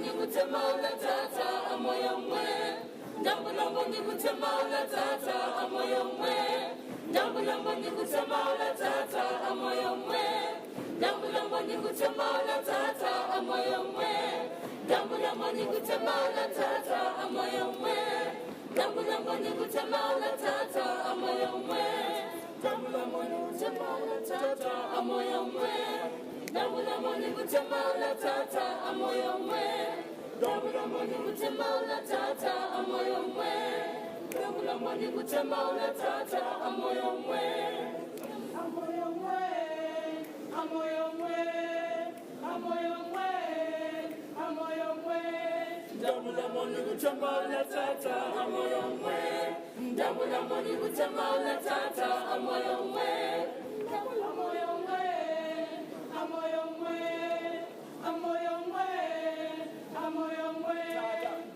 moni kutemala tata amoyo mwe. Ndambula moni kutemala tata amoyo mwe. Ndambula moni kutemala tata amoyo mwe. Ndambula moni kutemala tata amoyo mwe. Ndambula moni kutemala tata amoyo mwe. Ndambula moni kutemala tata amoyo mwe. Ndambula moni kutemala tata amoyo mwe. Ndambula moni kutemala tata amoyo mwe. Ndambula moni kutemala tata amoyo mwe. Ndambula moni kutemala tata amoyo mwe. Amoyo mwe, amoyo mwe, amoyo mwe, amoyo mwe. Ndambula moni kutemala tata amoyo mwe. Ndambula moni kutemala tata amoyo mwe. Ndambula moyo mwe, amoyo mwe, amoyo mwe, amoyo mwe.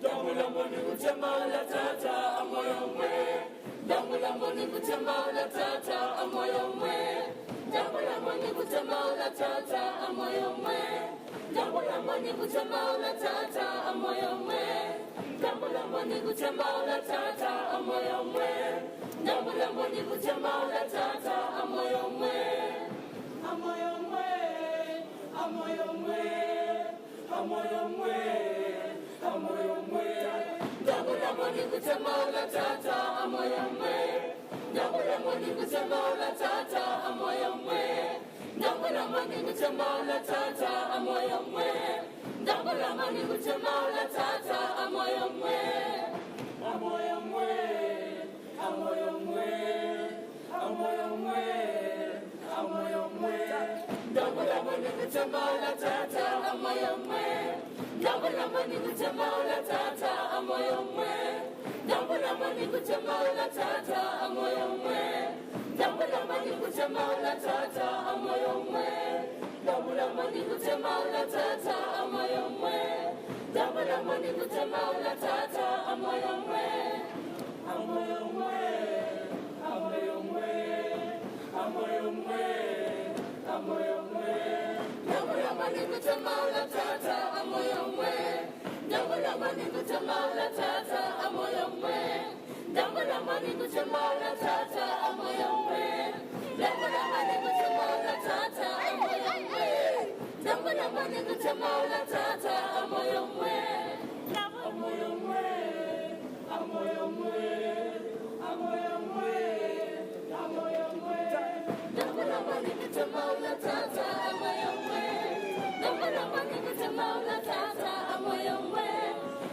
Ndambula moni kutemala tata amoyo mwe. Ndambula moni kutemala tata amoyo mwe. Ndambula moni kutemala tata amoyo mwe. Ndambula moni kutemala tata amoyo mwe. Ndambula moni kutemala tata amoyo mwe. Ndambula moni kutemala tata amoyo mwe. Amoyo mwe, amoyo mwe, amoyo mwe, amoyo mwe. Ndambula moni kutemala tata amoyo mwe. Ndambula moni kutemala tata amoyo mwe. Ndambula moni kutemala tata amoyo mwe. Ndambula moni kutemala tata amoyo mwe. Amoyo mwe, amoyo mwe, amoyo mwe, amoyo mwe. Ndambula moni kutemala tata amoyo mwe. Ndambula moni kutemala tata amoyo mwe. Ndambula moni kutemala tata amoyo mwe. Ndambula moni kutemala tata amoyo mwe. Ndambula moni kutemala tata amoyo mwe. Ndambula moni kutemala tata amoyo mwe. Amoyo mwe, amoyo mwe, amoyo mwe, amoyo mwe. Ndambula moni kutemala tata amoyo mwe. Ndambula moni kutemala tata amoyo mwe. Ndambula moni kutemala tata amoyo mwe. Ndambula moni kutemala tata amoyo mwe. Ndambula moni kutemala tata amoyo mwe. Amoyo mwe, amoyo mwe, amoyo mwe, amoyo mwe. Ndambula moni kutemala tata amoyo mwe. Ndambula moni kutemala tata amoyo mwe.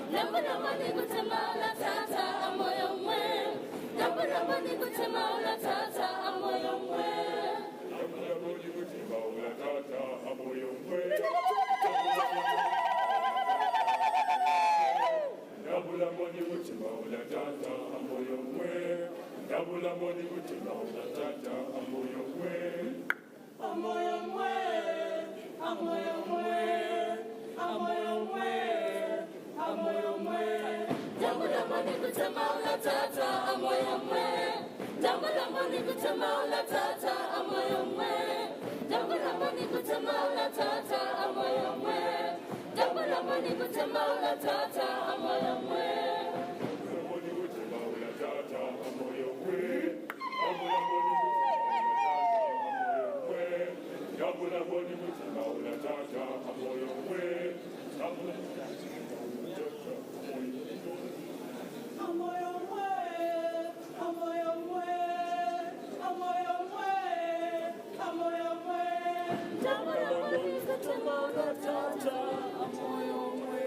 Ndambula moni kutemala tata amoyo mwe. Ndambula moni kutemala tata amoyo mwe. Ndambula moni kutemala tata amoyo mwe. Ndambula moni kutemala tata amoyo mwe. Ndambula moni kutemala tata amoyo mwe. Amoyo mwe, amoyo mwe, amoyo mwe, amoyo mwe. Ndambula moni kutemala tata amoyo mwe. Ndambula moni kutemala tata amoyo mwe. Ndambula moni kutemala tata amoyo mwe. Ndambula moni kutemala tata amoyo mwe. Moni kutemala tata amoyo mwe. Ndambula moni Ndambula moni kutemala tata amoyo mwe. Ndambula amoyo mwe, amoyo mwe, amoyo mwe, amoyo mwe. Ndambula moni kutemala tata amoyo mwe.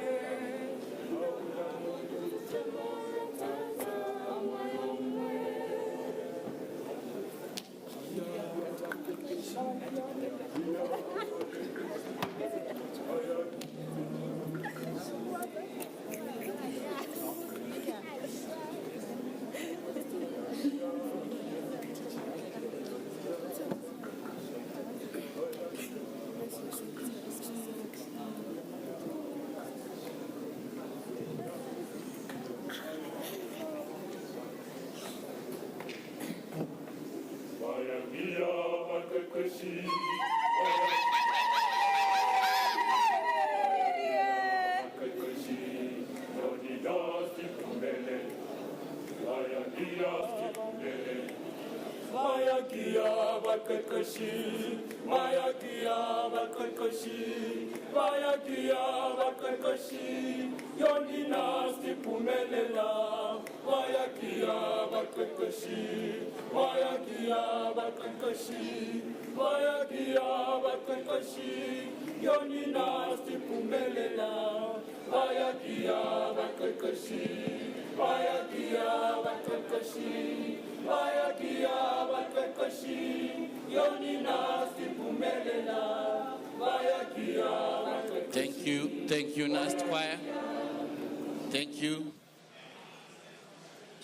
abaqeqeshi, bayagiya abaqeqeshi, bayagiya abaqeqeshi, yonina siphumelela, bayagiya abaqeqeshi, bayagiya abaqeqeshi, bayagiya abaqeqeshi, yonina siphumelela, bayagiya abaqeqeshi, bayagiya abaqeqeshi, bayagiya abaqeqeshi, yonina siphumelela, bayagiya abaqeqeshi. Thank you, Nast Choir. Thank you.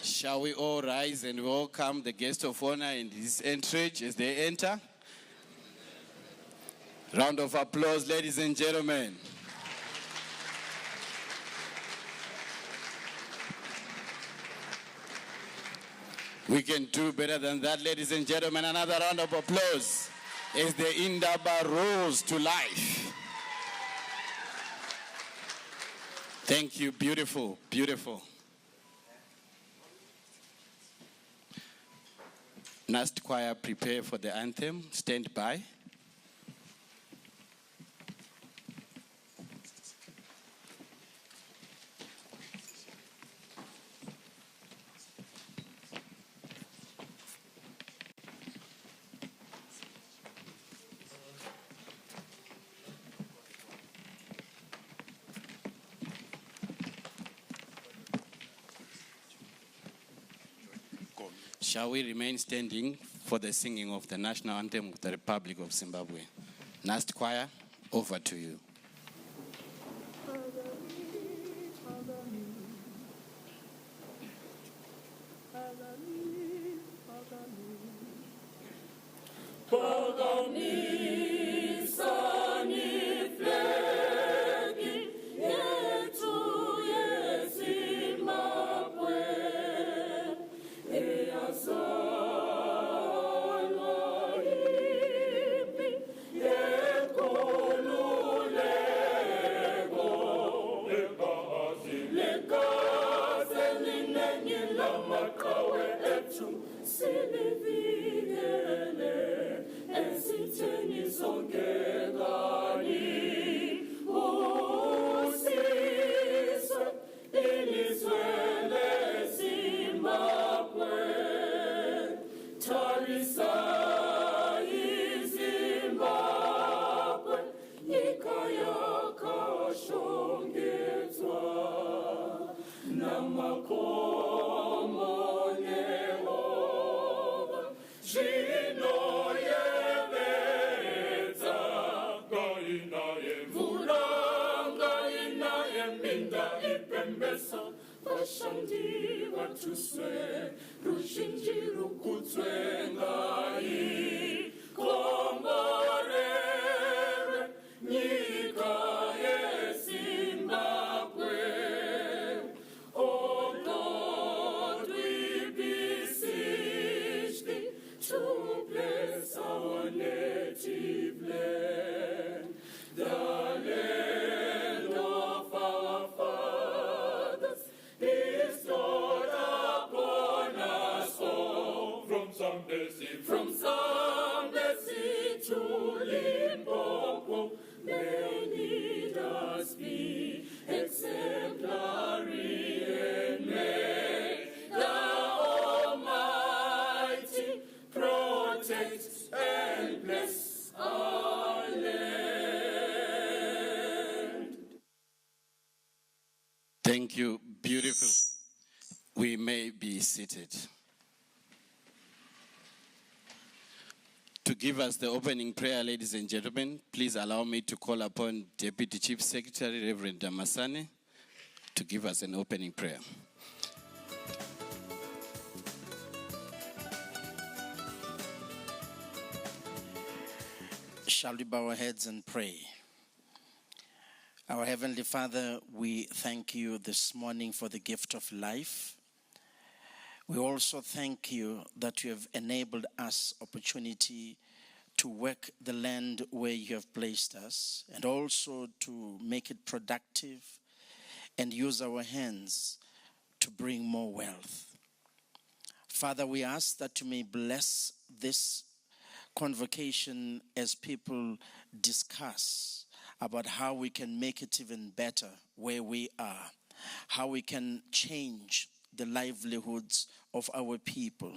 Shall we all rise and welcome the guest of honor in this entrance as they enter? Round of applause, ladies and gentlemen. We can do better than that, ladies and gentlemen. Another round of applause as the Indaba rose to life. Thank you, beautiful, beautiful. Nast Choir, prepare for the anthem. Stand by. Shall we remain standing for the singing of the national anthem of the Republic of Zimbabwe? Nast Choir, over to you. Thank you. Beautiful. We may be seated. To give us the opening prayer, ladies and gentlemen, please allow me to call upon Deputy Chief Secretary, Reverend Damasane, to give us an opening prayer. Shall we bow our heads and pray? Our Heavenly Father, we thank you this morning for the gift of life. We also thank you that you have enabled us opportunity to work the land where you have placed us, and also to make it productive and use our hands to bring more wealth. Father, we ask that you may bless this convocation as people discuss about how we can make it even better where we are, how we can change the livelihoods of our people.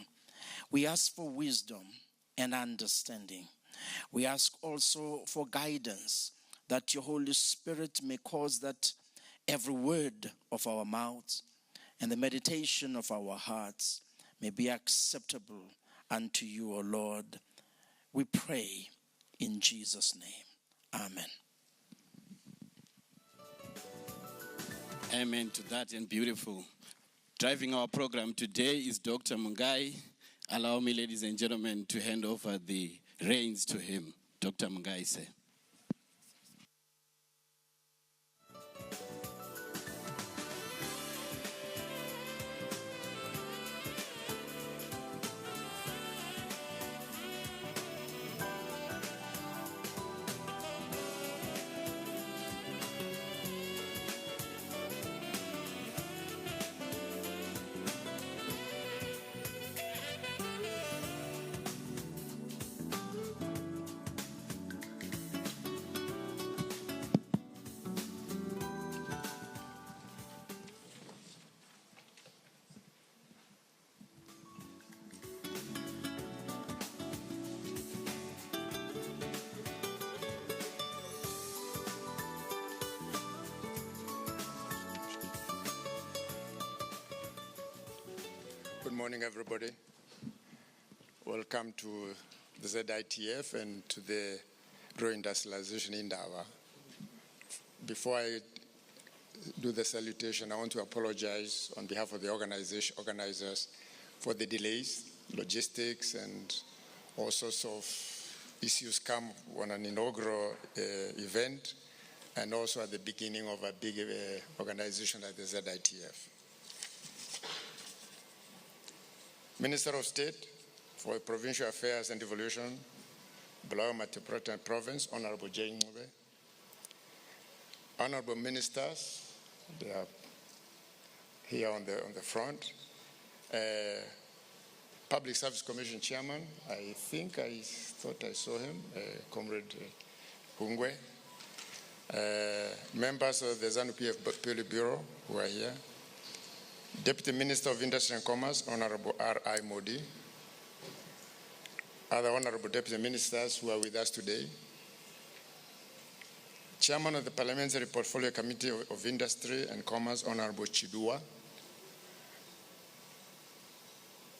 We ask for wisdom and understanding. We ask also for guidance, that your Holy Spirit may cause that every word of our mouths and the meditation of our hearts may be acceptable unto you, O Lord. We pray in Jesus' name. Amen. Amen to that, and beautiful. Driving our program today is Dr. Mungai. Allow me, ladies and gentlemen, to hand over the reins to him. Dr. Mungai, sir. Good morning, everybody. Welcome to the ZITF and to the Rural Industrialization Indaba. Before I do the salutation, I want to apologize on behalf of the organizers for the delays, logistics, and all sorts of issues come on an inaugural event, and also at the beginning of a big organization like the ZITF. Minister of State for Provincial Affairs and Devolution, Bulawayo Metropolitan Province, Honorable Jay Ngube. Honorable Ministers, they are here on the front. Public Service Commission Chairman, I thought I saw him, Comrade Hungwe. Members of the ZANU-PF Bureau who are here. Deputy Minister of Industry and Commerce, Honorable R.I. Modi. Other Honorable Deputy Ministers who are with us today. Chairman of the Parliamentary Portfolio Committee of Industry and Commerce, Honorable Chidua.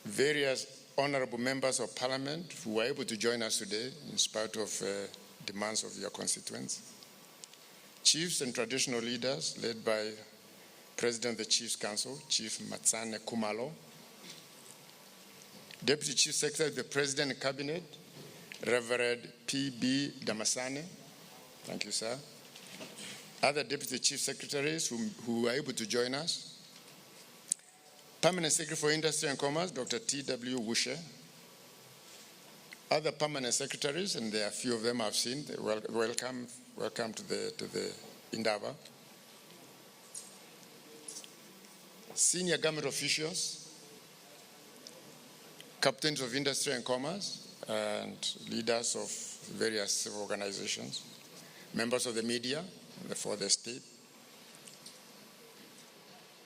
Various Honorable Members of Parliament who were able to join us today in spite of demands of your constituents. Chiefs and traditional leaders led by President of the Chiefs Council, Chief Matsane Kumalo. Deputy Chief Secretary of the President and Cabinet, Reverend P.B. Damasane. Thank you, sir. Other Deputy Chief Secretaries who were able to join us. Permanent Secretary for Industry and Commerce, Dr. T.W. Wushe. Other Permanent Secretaries, and there are a few of them I've seen. Welcome to the Indaba. Senior government officials, captains of industry and commerce, and leaders of various civil organizations, members of the media for the state,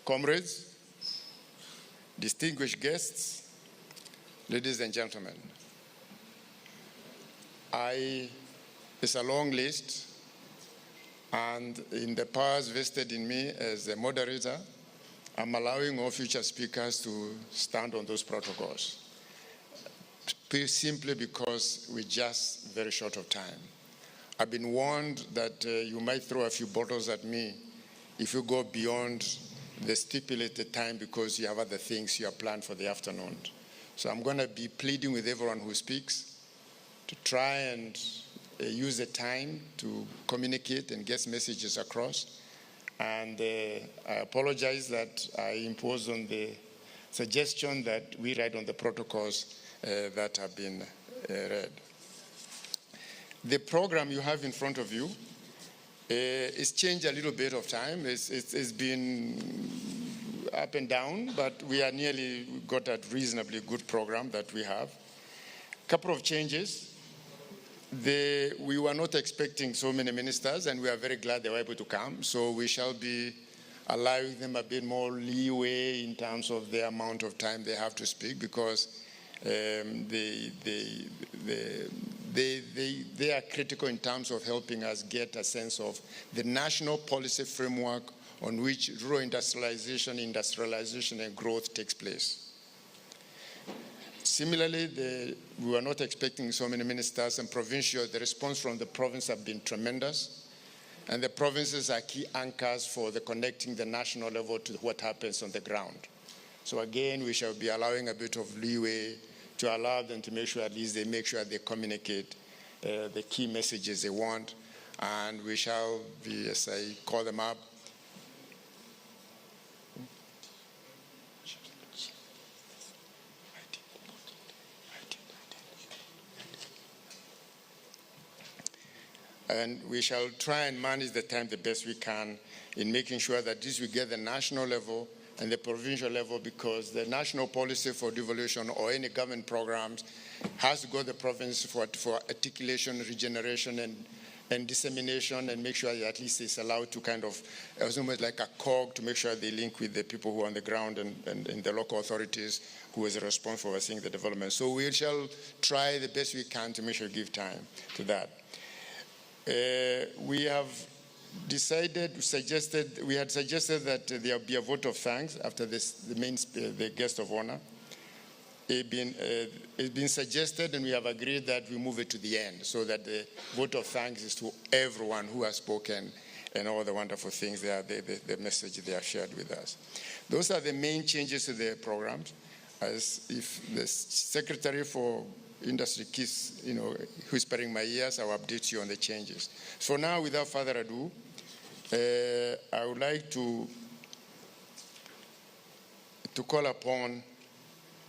comrades, distinguished guests, ladies and gentlemen. It's a long list, and in the powers vested in me as a moderator, I'm allowing all future speakers to stand on those protocols, simply because we're just very short of time. I've been warned that you might throw a few bottles at me if you go beyond the stipulated time because you have other things you have planned for the afternoon. So I'm going to be pleading with everyone who speaks to try and use the time to communicate and get messages across. And I apologize that I imposed on the suggestion that we write on the protocols that have been read. The program you have in front of you is changed a little bit of time. It's been up and down, but we are nearly got a reasonably good program that we have. A couple of changes. We were not expecting so many ministers, and we are very glad they were able to come. So we shall be allowing them a bit more leeway in terms of the amount of time they have to speak, because they are critical in terms of helping us get a sense of the national policy framework on which rural industrialization, and growth takes place. Similarly, we were not expecting so many ministers, and provincial, the response from the province have been tremendous. And the provinces are key anchors for connecting the national level to what happens on the ground. So again, we shall be allowing a bit of leeway to allow them to make sure at least they communicate the key messages they want. And we shall be, as I call them up, and we shall try and manage the time the best we can in making sure that this we get the national level and the provincial level, because the national policy for devolution or any government programs has to go to the province for articulation, regeneration, and dissemination, and make sure that at least it's allowed to kind of, it's almost like a cog to make sure they link with the people who are on the ground and the local authorities who is responsible for overseeing the development. So we shall try the best we can to make sure we give time to that. We have suggested that there be a vote of thanks after the guest of honor. It's been suggested, and we have agreed that we move it to the end, so that the vote of thanks is to everyone who has spoken and all the wonderful things the message they have shared with us. Those are the main changes to the programs. As if the Secretary for Industry keeps, whispering my ears, I'll update you on the changes. So now, without further ado, I would like to call upon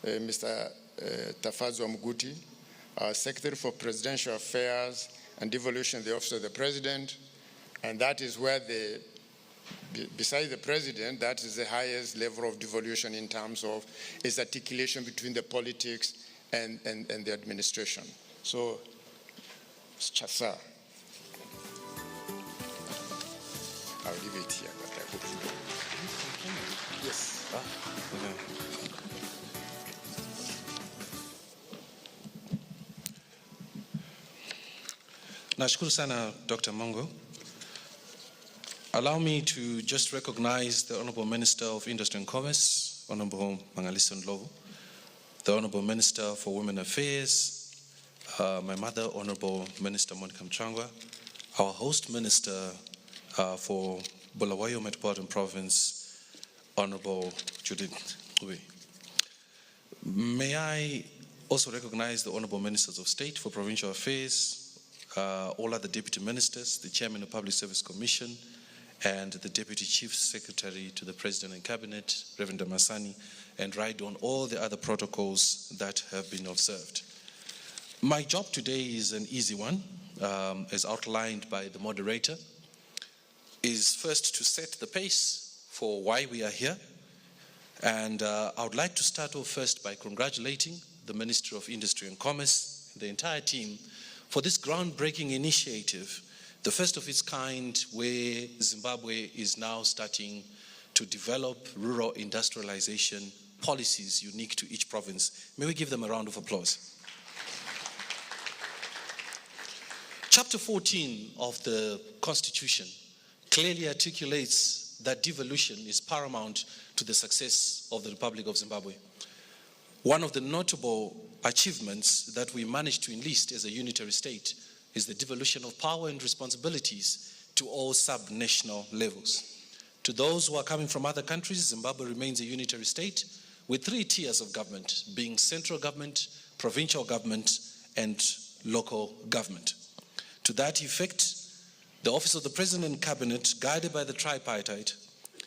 Mr. Tafazo Muguti, our Secretary for Presidential Affairs and Devolution, the Office of the President, and that is where besides the President, that is the highest level of devolution in terms of its articulation between the politics and the administration. So, Chasa, I'll leave it here, but I hope you know. Yes. Nashukuru sana, Dr. Mongo. Allow me to just recognize the Honorable Minister of Industry and Commerce, Honorable Mangalisa Ndlovu, the Honorable Minister for Women Affairs, my mother, Honorable Minister Monica Mchangwa, our host minister for Bulawayo Metropolitan Province, Honorable Judith Ube. May I also recognize the Honorable Ministers of State for Provincial Affairs, all other Deputy Ministers, the Chairman of Public Service Commission, and the Deputy Chief Secretary to the President and Cabinet, Reverend Damasani, and write on all the other protocols that have been observed. My job today is an easy one, as outlined by the moderator, is first to set the pace for why we are here. And I would like to start off first by congratulating the Ministry of Industry and Commerce, the entire team, for this groundbreaking initiative, the first of its kind, where Zimbabwe is now starting to develop rural industrialization policies unique to each province. May we give them a round of applause. Chapter 14 of the Constitution clearly articulates that devolution is paramount to the success of the Republic of Zimbabwe. One of the notable achievements that we managed to enlist as a unitary state is the devolution of power and responsibilities to all sub-national levels. To those who are coming from other countries, Zimbabwe remains a unitary state with 3 tiers of government, being central government, provincial government, and local government. To that effect, the Office of the President and Cabinet, guided by the tripartite,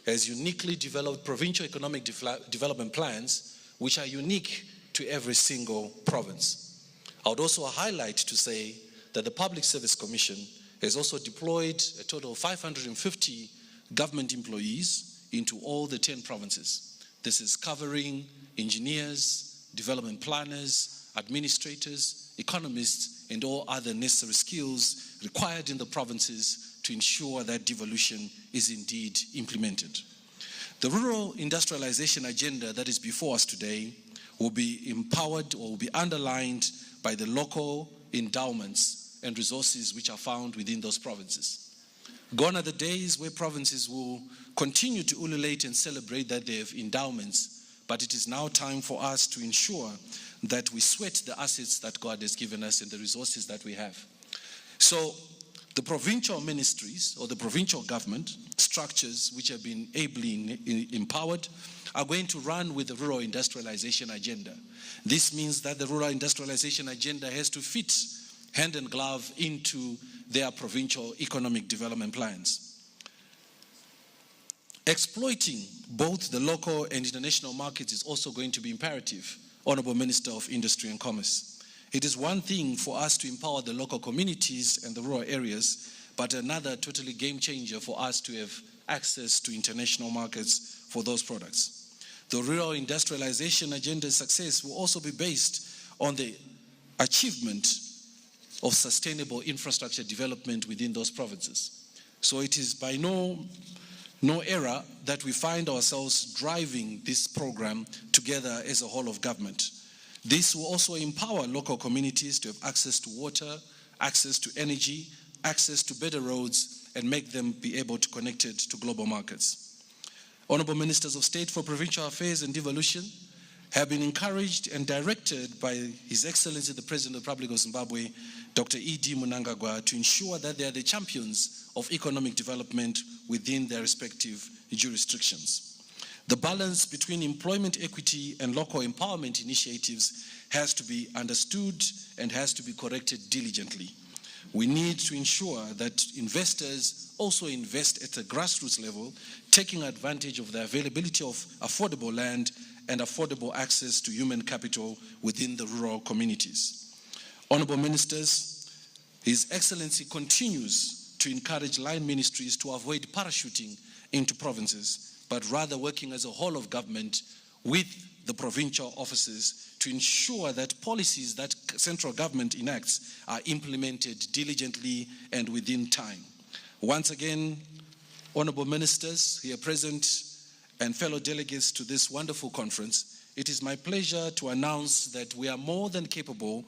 has uniquely developed provincial economic development plans, which are unique to every single province. I would also highlight to say that the Public Service Commission has also deployed a total of 550 government employees into all the 10 provinces. This is covering engineers, development planners, administrators, economists, and all other necessary skills required in the provinces to ensure that devolution is indeed implemented. The rural industrialization agenda that is before us today will be empowered or will be underlined by the local endowments and resources which are found within those provinces. Gone are the days where provinces will continue to ululate and celebrate that they have endowments, but it is now time for us to ensure that we sweat the assets that God has given us and the resources that we have. So the provincial ministries or the provincial government structures which have been ably empowered are going to run with the rural industrialization agenda. This means that the rural industrialization agenda has to fit hand and glove into their provincial economic development plans. Exploiting both the local and international markets is also going to be imperative, Honorable Minister of Industry and Commerce. It is one thing for us to empower the local communities and the rural areas, but another totally game changer for us to have access to international markets for those products. The rural industrialization agenda's success will also be based on the achievement of sustainable infrastructure development within those provinces. So it is by no error that we find ourselves driving this program together as a whole of government. This will also empower local communities to have access to water, access to energy, access to better roads, and make them be able to connect it to global markets. Honorable Ministers of State for Provincial Affairs and Devolution have been encouraged and directed by His Excellency the President of the Republic of Zimbabwe, Dr. E.D. Mnangagwa, to ensure that they are the champions of economic development within their respective jurisdictions. The balance between employment equity and local empowerment initiatives has to be understood and has to be corrected diligently. We need to ensure that investors also invest at the grassroots level, taking advantage of the availability of affordable land and affordable access to human capital within the rural communities. Honorable Ministers, His Excellency continues to encourage line ministries to avoid parachuting into provinces, but rather working as a whole of government with the provincial offices to ensure that policies that central government enacts are implemented diligently and within time. Once again, Honorable Ministers here present and fellow delegates to this wonderful conference, it is my pleasure to announce that we are more than capable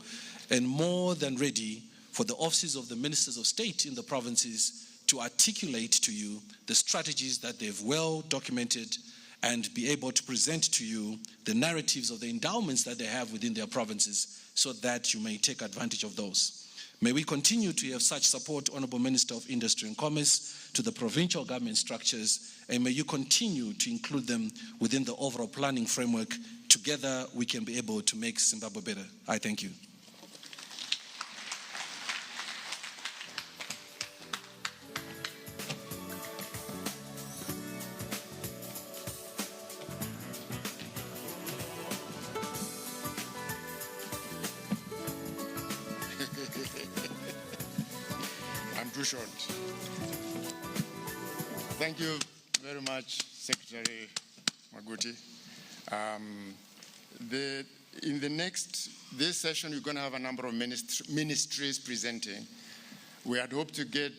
and more than ready for the offices of the Ministers of State in the provinces to articulate to you the strategies that they've well documented and be able to present to you the narratives of the endowments that they have within their provinces so that you may take advantage of those. May we continue to have such support, Honorable Minister of Industry and Commerce, to the provincial government structures, and may you continue to include them within the overall planning framework. Together, we can be able to make Zimbabwe better. I thank you. I'm too short. Thank you very much, Secretary Maguti. In this session, we're going to have a number of ministries presenting. We had hoped to get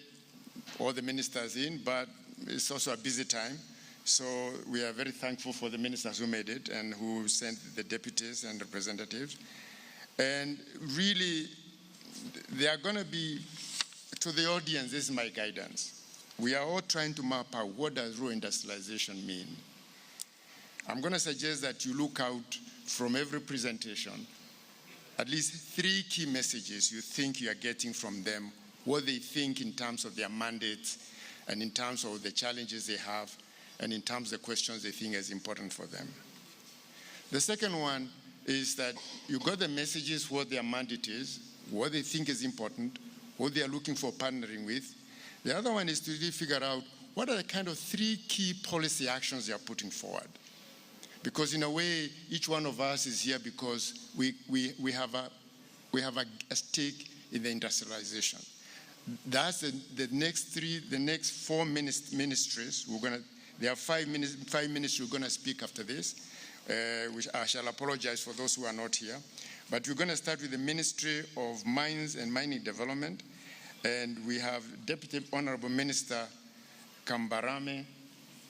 all the ministers in, but it's also a busy time. So we are very thankful for the ministers who made it and who sent the deputies and representatives. And really, they are going to be, to the audience, this is my guidance. We are all trying to map out what does rural industrialization mean. I'm going to suggest that you look out from every presentation, at least 3 key messages you think you are getting from them, what they think in terms of their mandates and in terms of the challenges they have and in terms of the questions they think is important for them. The second one is that you got the messages, what their mandate is, what they think is important, what they are looking for partnering with. The other one is to really figure out what are the kind of 3 key policy actions they are putting forward. Because in a way, each one of us is here because we have a stake in the industrialization. That's the next 4 ministries. There are 5 ministries who are going to speak after this, which I shall apologize for those who are not here. But we're going to start with the Ministry of Mines and Mining Development. And we have Deputy Honorable Minister Kambarame,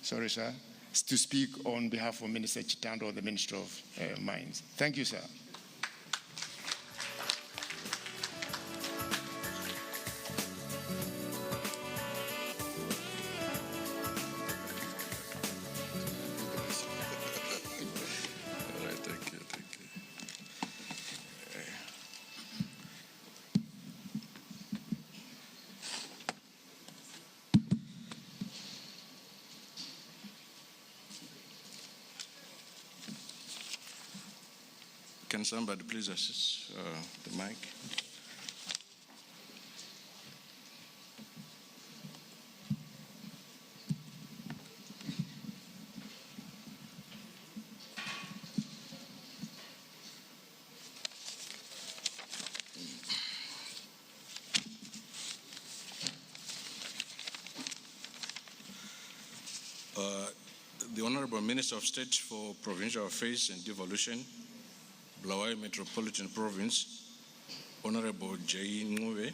sorry, sir, to speak on behalf of Minister Chitando, the Minister of Mines. Thank you, sir. Can somebody please assist the mic? The Honorable Minister of State for Provincial Affairs and Devolution, Bulawayo Metropolitan Province, Honorable J. Ngube,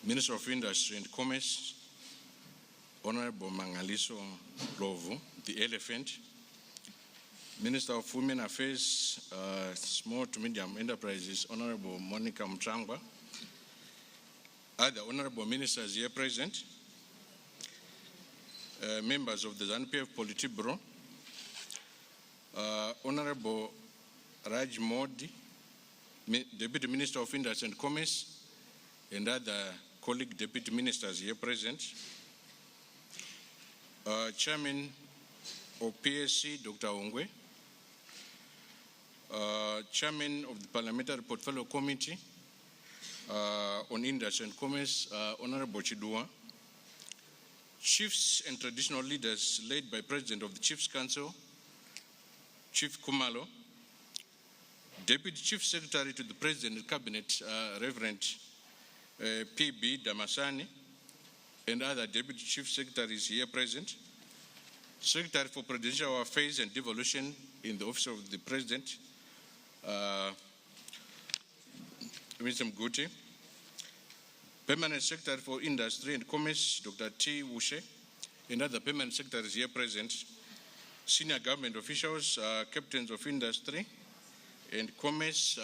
Minister of Industry and Commerce, Honorable Mangaliso Ndlovu, the Elephant, Minister of Women Affairs, Small to Medium Enterprises, Honorable Monica Mchangwa, other Honorable Ministers here present, members of the ZANU-PF Politburo, Honorable Raj Modi, Deputy Minister of Industry and Commerce, and other colleague deputy ministers here present, Chairman of PSC, Dr. Ongwe, Chairman of the Parliamentary Portfolio Committee on Industry and Commerce, Honorable Chidua, Chiefs and traditional leaders led by President of the Chiefs Council, Chief Kumalo, Deputy Chief Secretary to the President and Cabinet, Reverend P.B. Damasani, and other Deputy Chief Secretaries here present, Secretary for Presidential Affairs and Devolution in the Office of the President, Mr. Mguti, Permanent Secretary for Industry and Commerce, Dr. T. Wushe, and other permanent secretaries here present, senior government officials, captains of industry and commerce,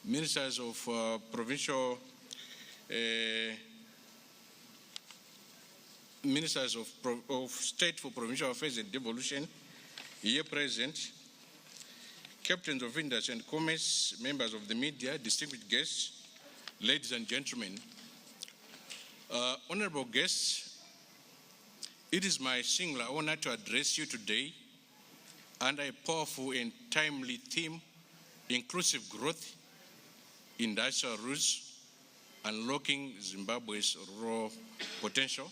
ministers of provincial, ministers of state for provincial affairs and devolution here present, captains of industry and commerce, members of the media, distinguished guests, ladies and gentlemen, honorable guests, it is my singular honor to address you today under a powerful and timely theme, inclusive growth, industrial roots, unlocking Zimbabwe's raw potential.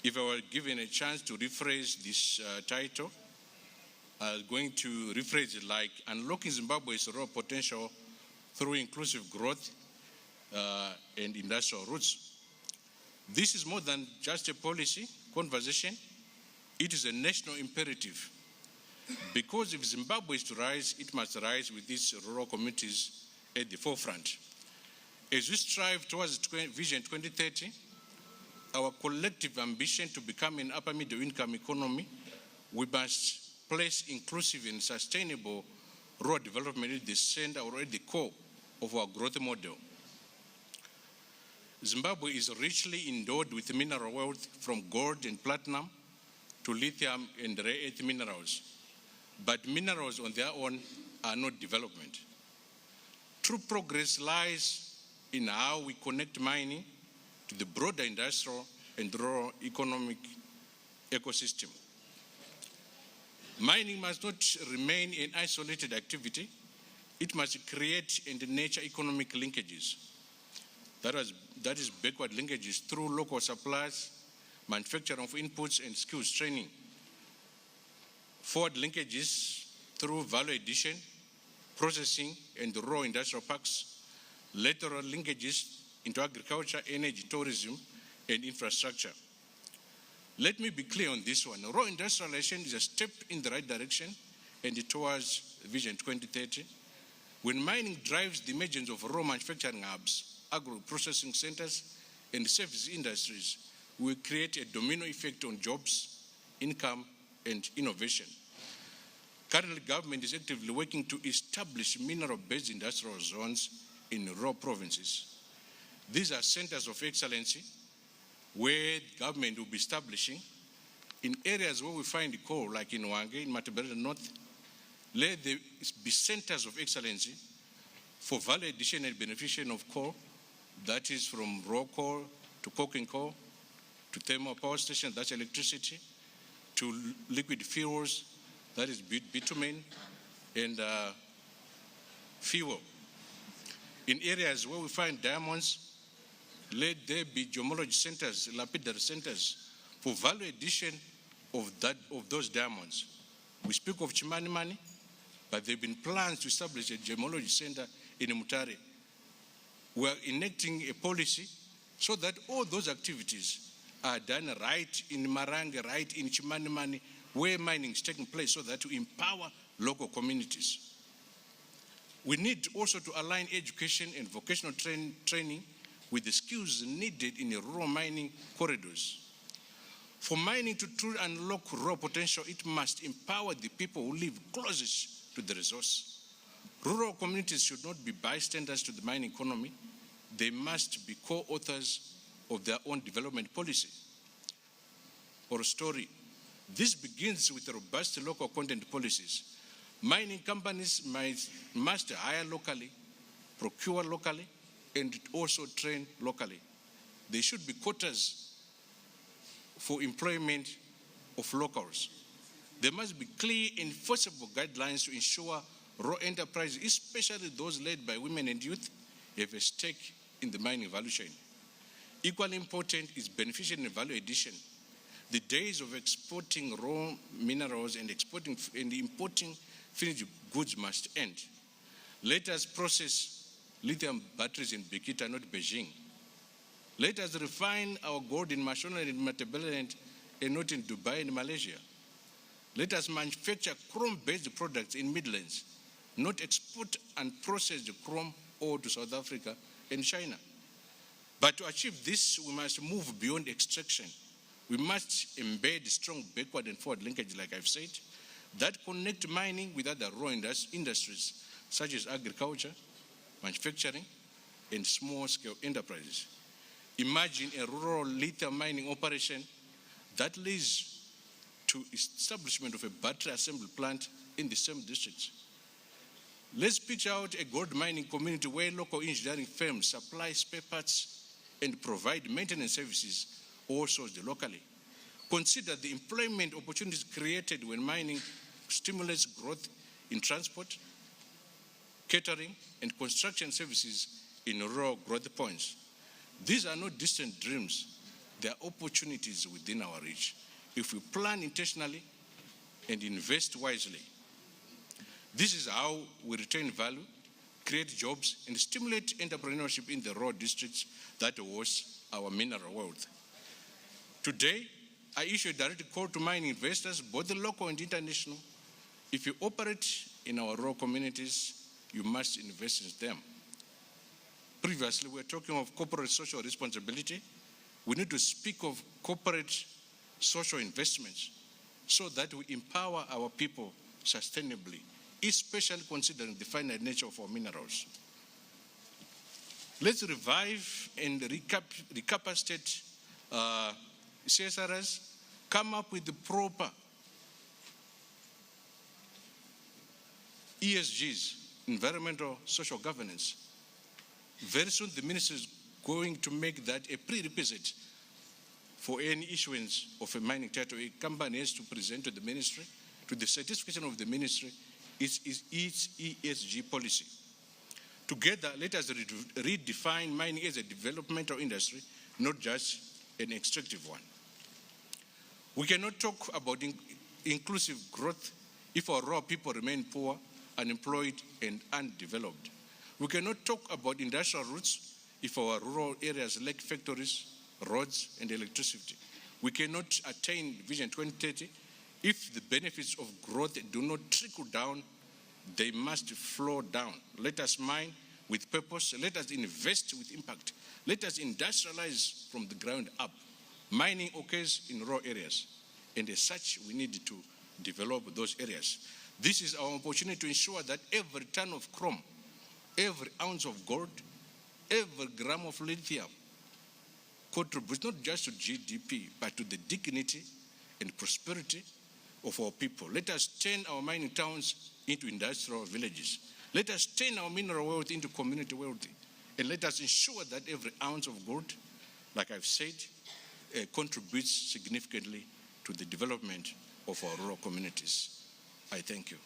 If I were given a chance to rephrase this title, I was going to rephrase it like unlocking Zimbabwe's raw potential through inclusive growth and industrial roots. This is more than just a policy conversation. It is a national imperative. Because if Zimbabwe is to rise, it must rise with its rural communities at the forefront. As we strive towards Vision 2030, our collective ambition to become an upper middle income economy, we must place inclusive and sustainable rural development at the center or at the core of our growth model. Zimbabwe is richly endowed with mineral wealth from gold and platinum to lithium and rare earth minerals. But minerals on their own are not development. True progress lies in how we connect mining to the broader industrial and rural economic ecosystem. Mining must not remain an isolated activity. It must create and nurture economic linkages. That is backward linkages through local supplies, manufacturing of inputs and skills training. Forward linkages through value addition, processing and raw industrial parks. Lateral linkages into agriculture, energy, tourism and infrastructure. Let me be clear on this one. Raw industrialization is a step in the right direction and towards Vision 2030, When mining drives the emergence of raw manufacturing hubs, agro-processing centers, and service industries, we will create a domino effect on jobs, income, and innovation. Currently, government is actively working to establish mineral-based industrial zones in rural provinces. These are centers of excellency where government will be establishing in areas where we find coal, like in Wange, in Matabele North. Let there be centers of excellency for value addition and beneficiation of coal, that is from raw coal to coking coal, to thermal power stations, that's electricity, to liquid fuels, that is bitumen, and fuel. In areas where we find diamonds, let there be gemology centers, lapidary centers for value addition of those diamonds. We speak of Chimanimani, but there have been plans to establish a gemology center in Mutare. We are enacting a policy so that all those activities are done right in Marange, right in Chimanimani, where mining is taking place, so that to empower local communities. We need also to align education and vocational training with the skills needed in the rural mining corridors. For mining to truly unlock raw potential, it must empower the people who live closest to the resource. Rural communities should not be bystanders to the mining economy. They must be co-authors of their own development policy. For a story, this begins with robust local content policies. Mining companies must hire locally, procure locally, and also train locally. There should be quotas for employment of locals. There must be clear, enforceable guidelines to ensure raw enterprises, especially those led by women and youth, have a stake in the mining value chain. Equally important is beneficiation and value addition. The days of exporting raw minerals and importing finished goods must end. Let us process lithium batteries in Bikita, not Beijing. Let us refine our gold in Mashonaland and Matabeleland and not in Dubai and Malaysia. Let us manufacture chrome-based products in Midlands, not export and process the chrome ore to South Africa and China. But to achieve this, we must move beyond extraction. We must embed strong backward and forward linkage, like I've said, that connect mining with other raw industries, such as agriculture, manufacturing, and small-scale enterprises. Imagine a rural lithium mining operation that leads to establishment of a battery assembly plant in the same district. Let's picture out a gold mining community where local engineering firms supply spare parts and provide maintenance services also locally. Consider the employment opportunities created when mining stimulates growth in transport, catering, and construction services in rural growth points. These are not distant dreams. They are opportunities within our reach if we plan intentionally and invest wisely. This is how we retain value, create jobs, and stimulate entrepreneurship in the rural districts that host our mineral wealth. Today, I issue a direct call to mining investors, both local and international. If you operate in our rural communities, you must invest in them. Previously, we were talking of corporate social responsibility. We need to speak of corporate social investments so that we empower our people sustainably, especially considering the finite nature of our minerals. Let's revive and recapacitate CSRs, come up with the proper ESGs, environmental social governance. Very soon the ministry is going to make that a prerequisite for any issuance of a mining title. A company has to present to the ministry, to the certification of the ministry, its ESG policy. Together, let us redefine mining as a developmental industry, not just an extractive one. We cannot talk about inclusive growth if our raw people remain poor, unemployed, and undeveloped. We cannot talk about industrial roots if our rural areas lack factories, roads, and electricity. We cannot attain Vision 2030 if the benefits of growth do not trickle down They must flow down. Let us mine with purpose. Let us invest with impact. Let us industrialize from the ground up. Mining occurs in raw areas, and as such, we need to develop those areas. This is our opportunity to ensure that every ton of chrome, every ounce of gold, every gram of lithium contributes not just to GDP, but to the dignity and prosperity of our people. Let us turn our mining towns into industrial villages. Let us turn our mineral wealth into community wealth. And let us ensure that every ounce of gold, like I've said, contributes significantly to the development of our rural communities. I thank you.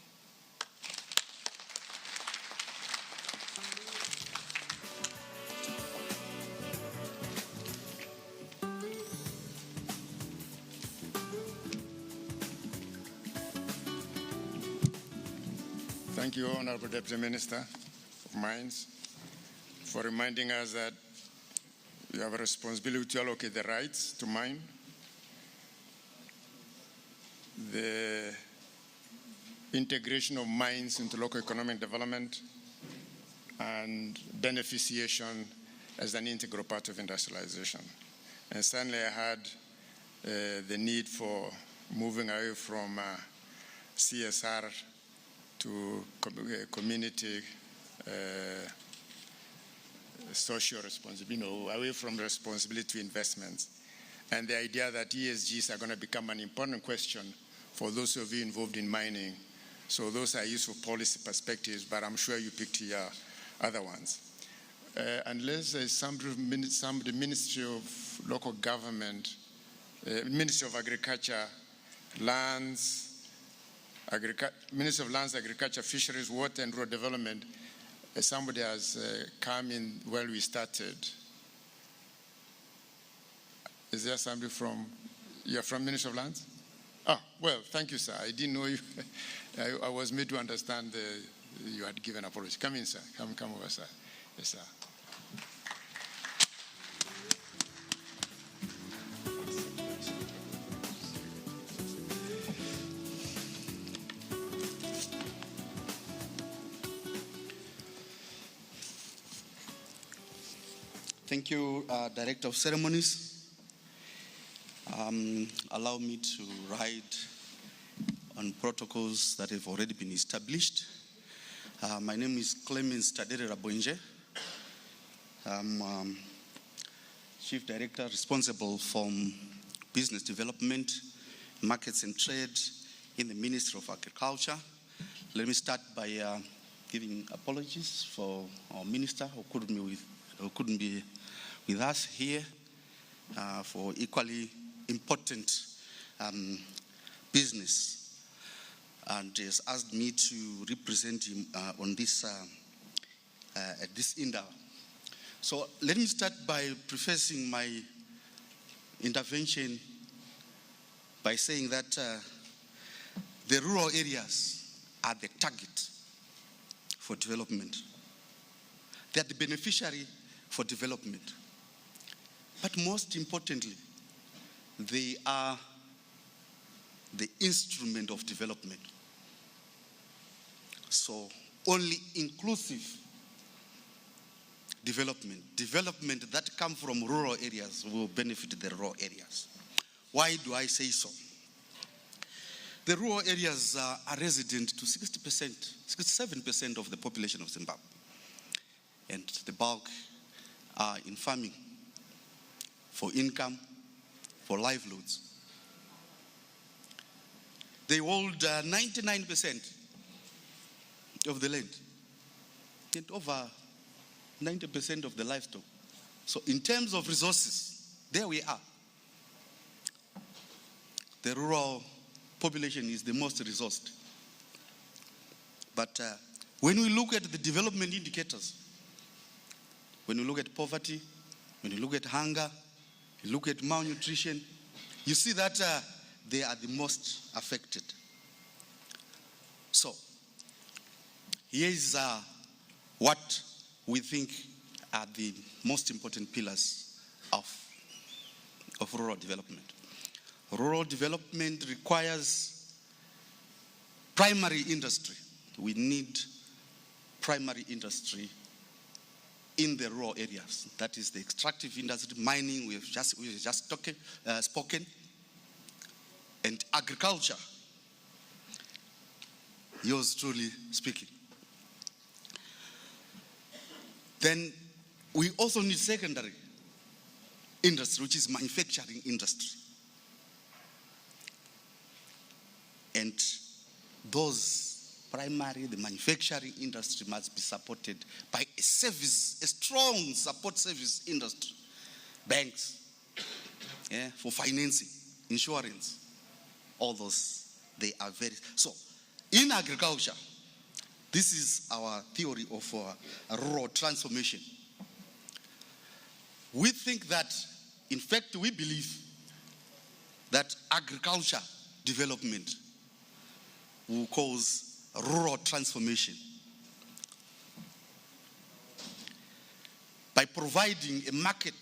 Thank you, Honorable Deputy Minister of Mines, for reminding us that you have a responsibility to allocate the rights to mine, the integration of mines into local economic development, and beneficiation as an integral part of industrialization. And certainly I had the need for moving away from CSR to community social responsibility, away from responsibility to investments. And the idea that ESGs are going to become an important question for those of you involved in mining. So those are useful policy perspectives, but I'm sure you picked here other ones. Unless the Ministry of Local Government, Ministry of Agriculture, Lands, Minister of Lands, Agriculture, Fisheries, Water and Rural Development, somebody has come in while we started. Is there somebody from, you're from Minister of Lands? Ah, well, thank you, sir. I didn't know you. I was made to understand you had given apology. Come in, sir. Come over, sir. Yes, sir. Thank you, Director of Ceremonies. Allow me to ride on protocols that have already been established. My name is Clemens Tadere Rabonje. I'm Chief Director responsible for business development, markets and trade in the Ministry of Agriculture. Let me start by giving apologies for our minister who couldn't be with us here for equally important business, and has asked me to represent him on this at this Indaba. So let me start by prefacing my intervention by saying that the rural areas are the target for development. They are the beneficiary for development. But most importantly, they are the instrument of development. So only inclusive development that come from rural areas will benefit the rural areas. Why do I say so? The rural areas are resident to 60%, 67% of the population of Zimbabwe. And the bulk are in farming, for income, for livelihoods. They hold 99% of the land and over 90% of the livestock. So in terms of resources, there we are. The rural population is the most resourced. But when we look at the development indicators, when you look at poverty, when you look at hunger, you look at malnutrition, you see that they are the most affected. So, here is what we think are the most important pillars of rural development. Rural development requires primary industry, we need primary industry in the rural areas. That is the extractive industry, mining, we've just spoken, and agriculture, yours truly speaking. Then we also need secondary industry, which is manufacturing industry. And those primary, the manufacturing industry must be supported by a strong support service industry. Banks, for financing, insurance, all those, they are very, so in agriculture, this is our theory of rural transformation. We think that, in fact, we believe that agriculture development will cause rural transformation by providing a market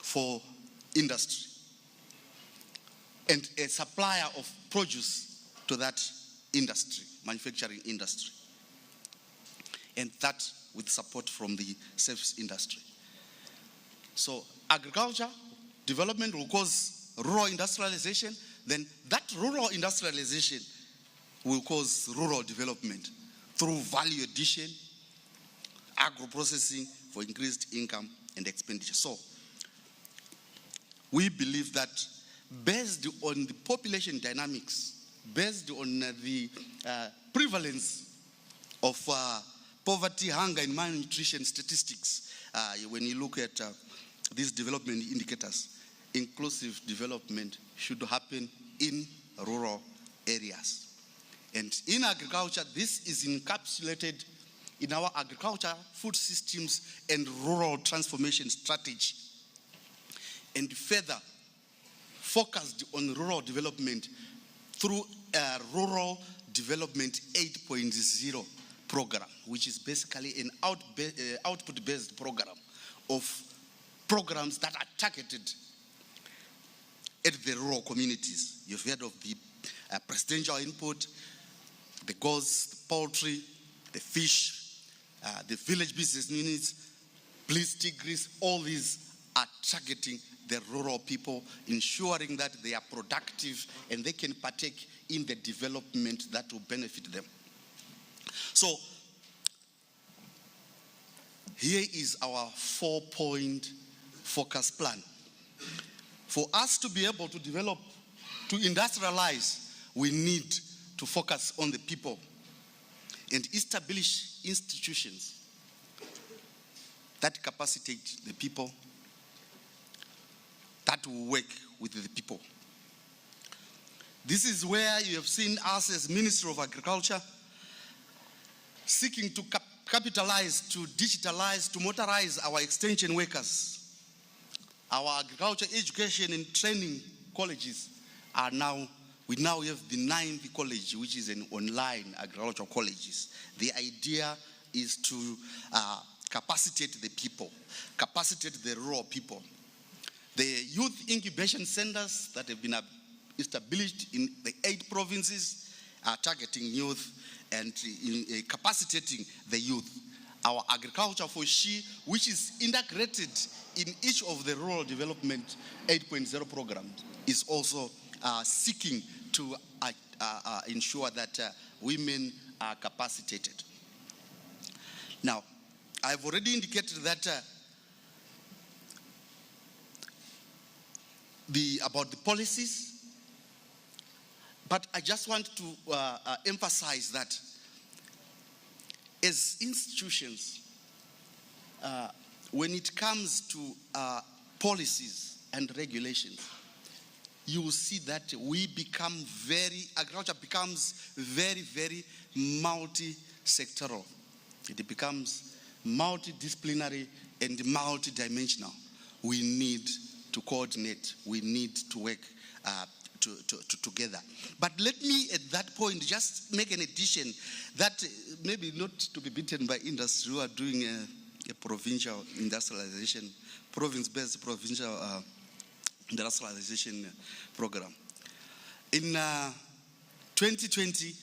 for industry and a supplier of produce to that industry, manufacturing industry, and that with support from the service industry. So agriculture development will cause rural industrialization, then that rural industrialization will cause rural development through value addition, agro-processing for increased income and expenditure. So we believe that based on the population dynamics, based on the prevalence of poverty, hunger, and malnutrition statistics, when you look at these development indicators, inclusive development should happen in rural areas. And in agriculture, this is encapsulated in our agriculture, food systems, and rural transformation strategy. And further focused on rural development through a Rural Development 8.0 program, which is basically an output-based program of programs that are targeted at the rural communities. You've heard of the presidential input, the goats, the poultry, the fish, the village business units, police tigris, all these are targeting the rural people, ensuring that they are productive and they can partake in the development that will benefit them. So here is our 4-point focus plan. For us to be able to develop, to industrialize, we need to focus on the people and establish institutions that capacitate the people, that will work with the people. This is where you have seen us as Ministry of Agriculture seeking to capitalize, to digitalize, to motorize our extension workers. Our agriculture education and training colleges are now, we now have the 9th college, which is an online agricultural colleges. The idea is to capacitate the people, capacitate the rural people. The youth incubation centers that have been established in the 8 provinces are targeting youth and capacitating the youth. Our agriculture for she, which is integrated in each of the rural development 8.0 programs, is also seeking to ensure that women are capacitated. Now, I've already indicated that about the policies, but I just want to emphasize that as institutions, when it comes to policies and regulations, you will see that agriculture becomes very, very multi-sectoral. It becomes multidisciplinary and multidimensional. We need to coordinate. We need to work together. But let me at that point just make an addition that maybe not to be beaten by industry who are doing a provincial industrialization, province-based provincial industrialization program. In 2020,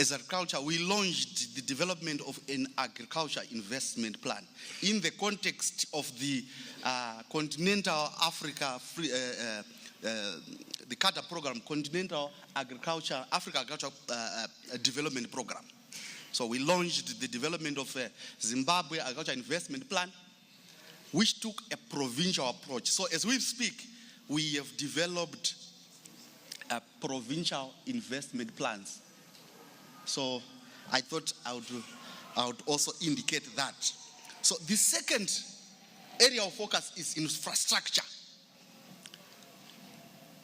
as agriculture, we launched the development of an agriculture investment plan in the context of the Continental Africa the CADA program, Continental Africa Agriculture Development Program. So we launched the development of a Zimbabwe Agriculture Investment Plan, which took a provincial approach. So as we speak, we have developed provincial investment plans. So I thought I would also indicate that. So the second area of focus is infrastructure.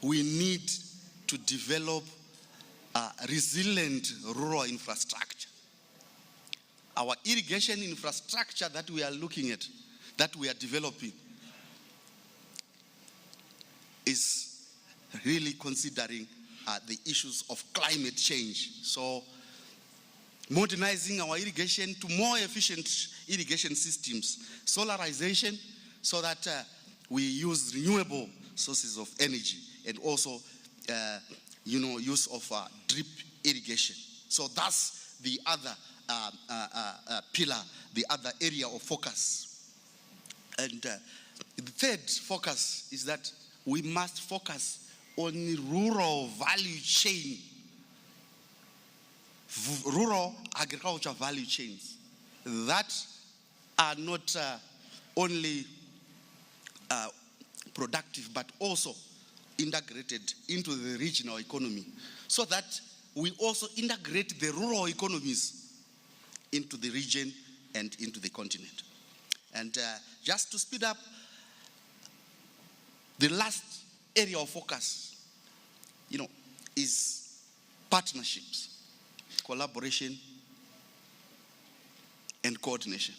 We need to develop resilient rural infrastructure. Our irrigation infrastructure that we are looking at, that we are developing, is really considering the issues of climate change. So modernizing our irrigation to more efficient irrigation systems, solarization, so that we use renewable sources of energy, and also use of drip irrigation. So that's the other pillar, the other area of focus. And the third focus is that we must focus on rural value chain, rural agriculture value chains that are not only productive but also integrated into the regional economy, so that we also integrate the rural economies into the region and into the continent. And just to speed up, the last area of focus, is partnerships, collaboration, and coordination.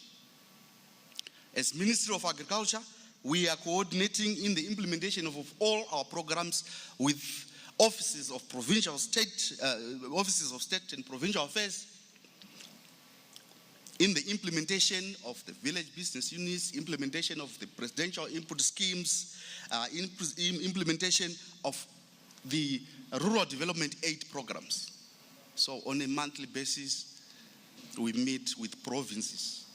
As Ministry of Agriculture, we are coordinating in the implementation of all our programs with offices of state and provincial affairs, in the implementation of the village business units, implementation of the presidential input schemes, implementation of the rural development aid programs. So on a monthly basis, we meet with provinces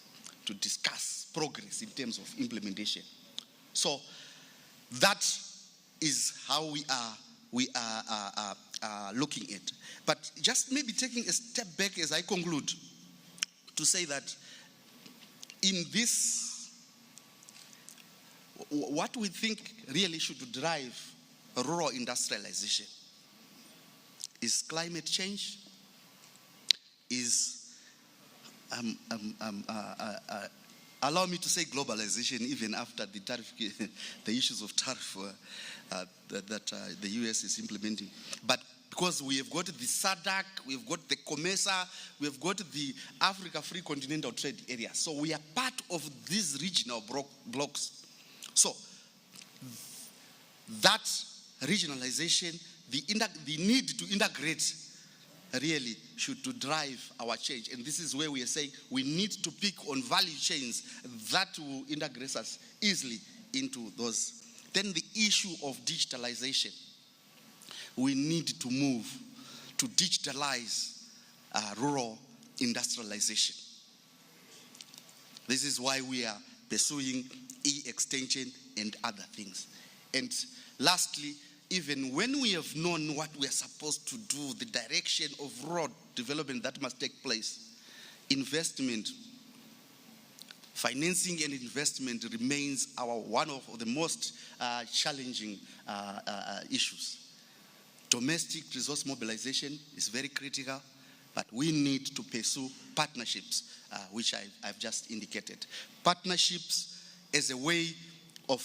to discuss progress in terms of implementation. So that is how we are looking at. But just maybe taking a step back as I conclude, to say that in this, what we think really should drive rural industrialization is climate change, is allow me to say globalization, even after the tariff, the issues of tariff that the US is implementing. But because we have got the SADC, we've got the COMESA, we've got the Africa Free Continental Trade Area. So we are part of these regional blocks. So that regionalization, the need to integrate really should to drive our change. And this is where we are saying we need to pick on value chains that will integrate us easily into those. Then the issue of digitalization. We need to move to digitalize rural industrialization. This is why we are pursuing e-extension and other things. And lastly, even when we have known what we are supposed to do, the direction of rural development that must take place, investment, financing and investment remains one of the most challenging issues. Domestic resource mobilization is very critical, but we need to pursue partnerships, which I've just indicated. Partnerships as a way of